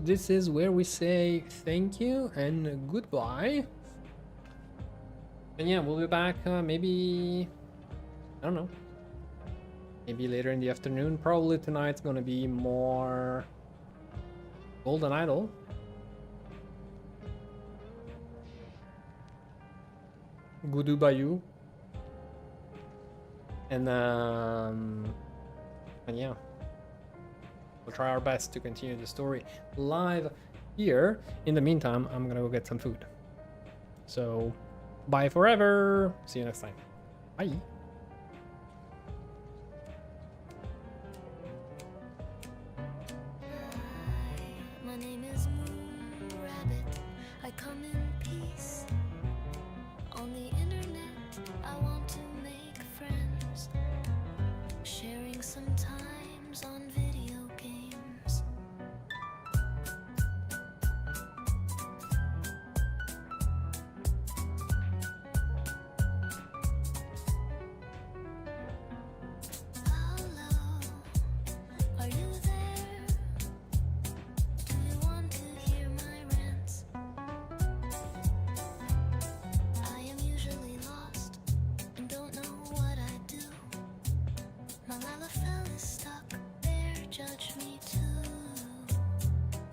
this is where we say thank you and goodbye. And yeah, we'll be back maybe, I don't know, maybe later in the afternoon. Probably tonight's gonna be more Golden Idol. Gudu Bayou. And yeah, we'll try our best to continue the story live here. In the meantime, I'm gonna go get some food. So, bye forever. See you next time. Bye. My name is Moon Rabbit. I come in peace. On the internet, I want to make friends. Sharing sometimes on video games. Hello, are you there? Do you want to hear my rants? I am usually lost and don't know what I do. My Lalafell is stuck there, judge me too.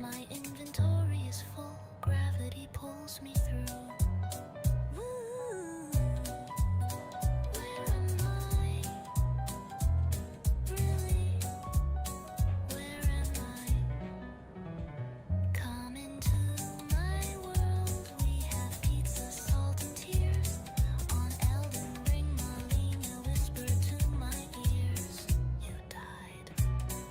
My inventory is full, gravity pulls me through. Woo. Where am I? Really? Where am I? Come into my world. We have pizza, salt, and tears. On Elden Ring, Malina whispered to my ears. You died.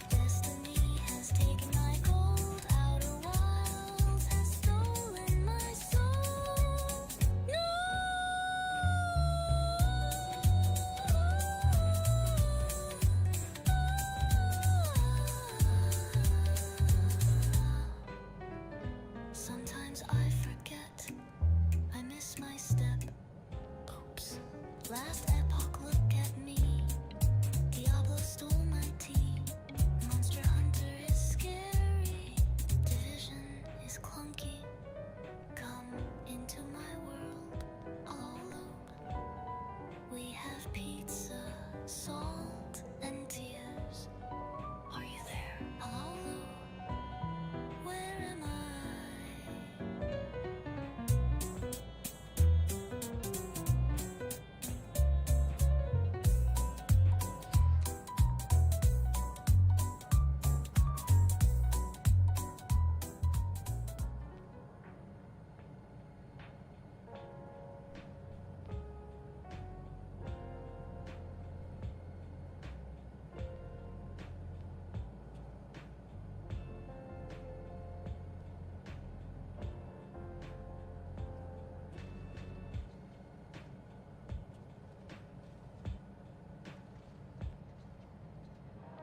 Destiny has taken my gold. Outer Wilds has stolen my soul. No! Sometimes I forget. I miss my step. Oops. Last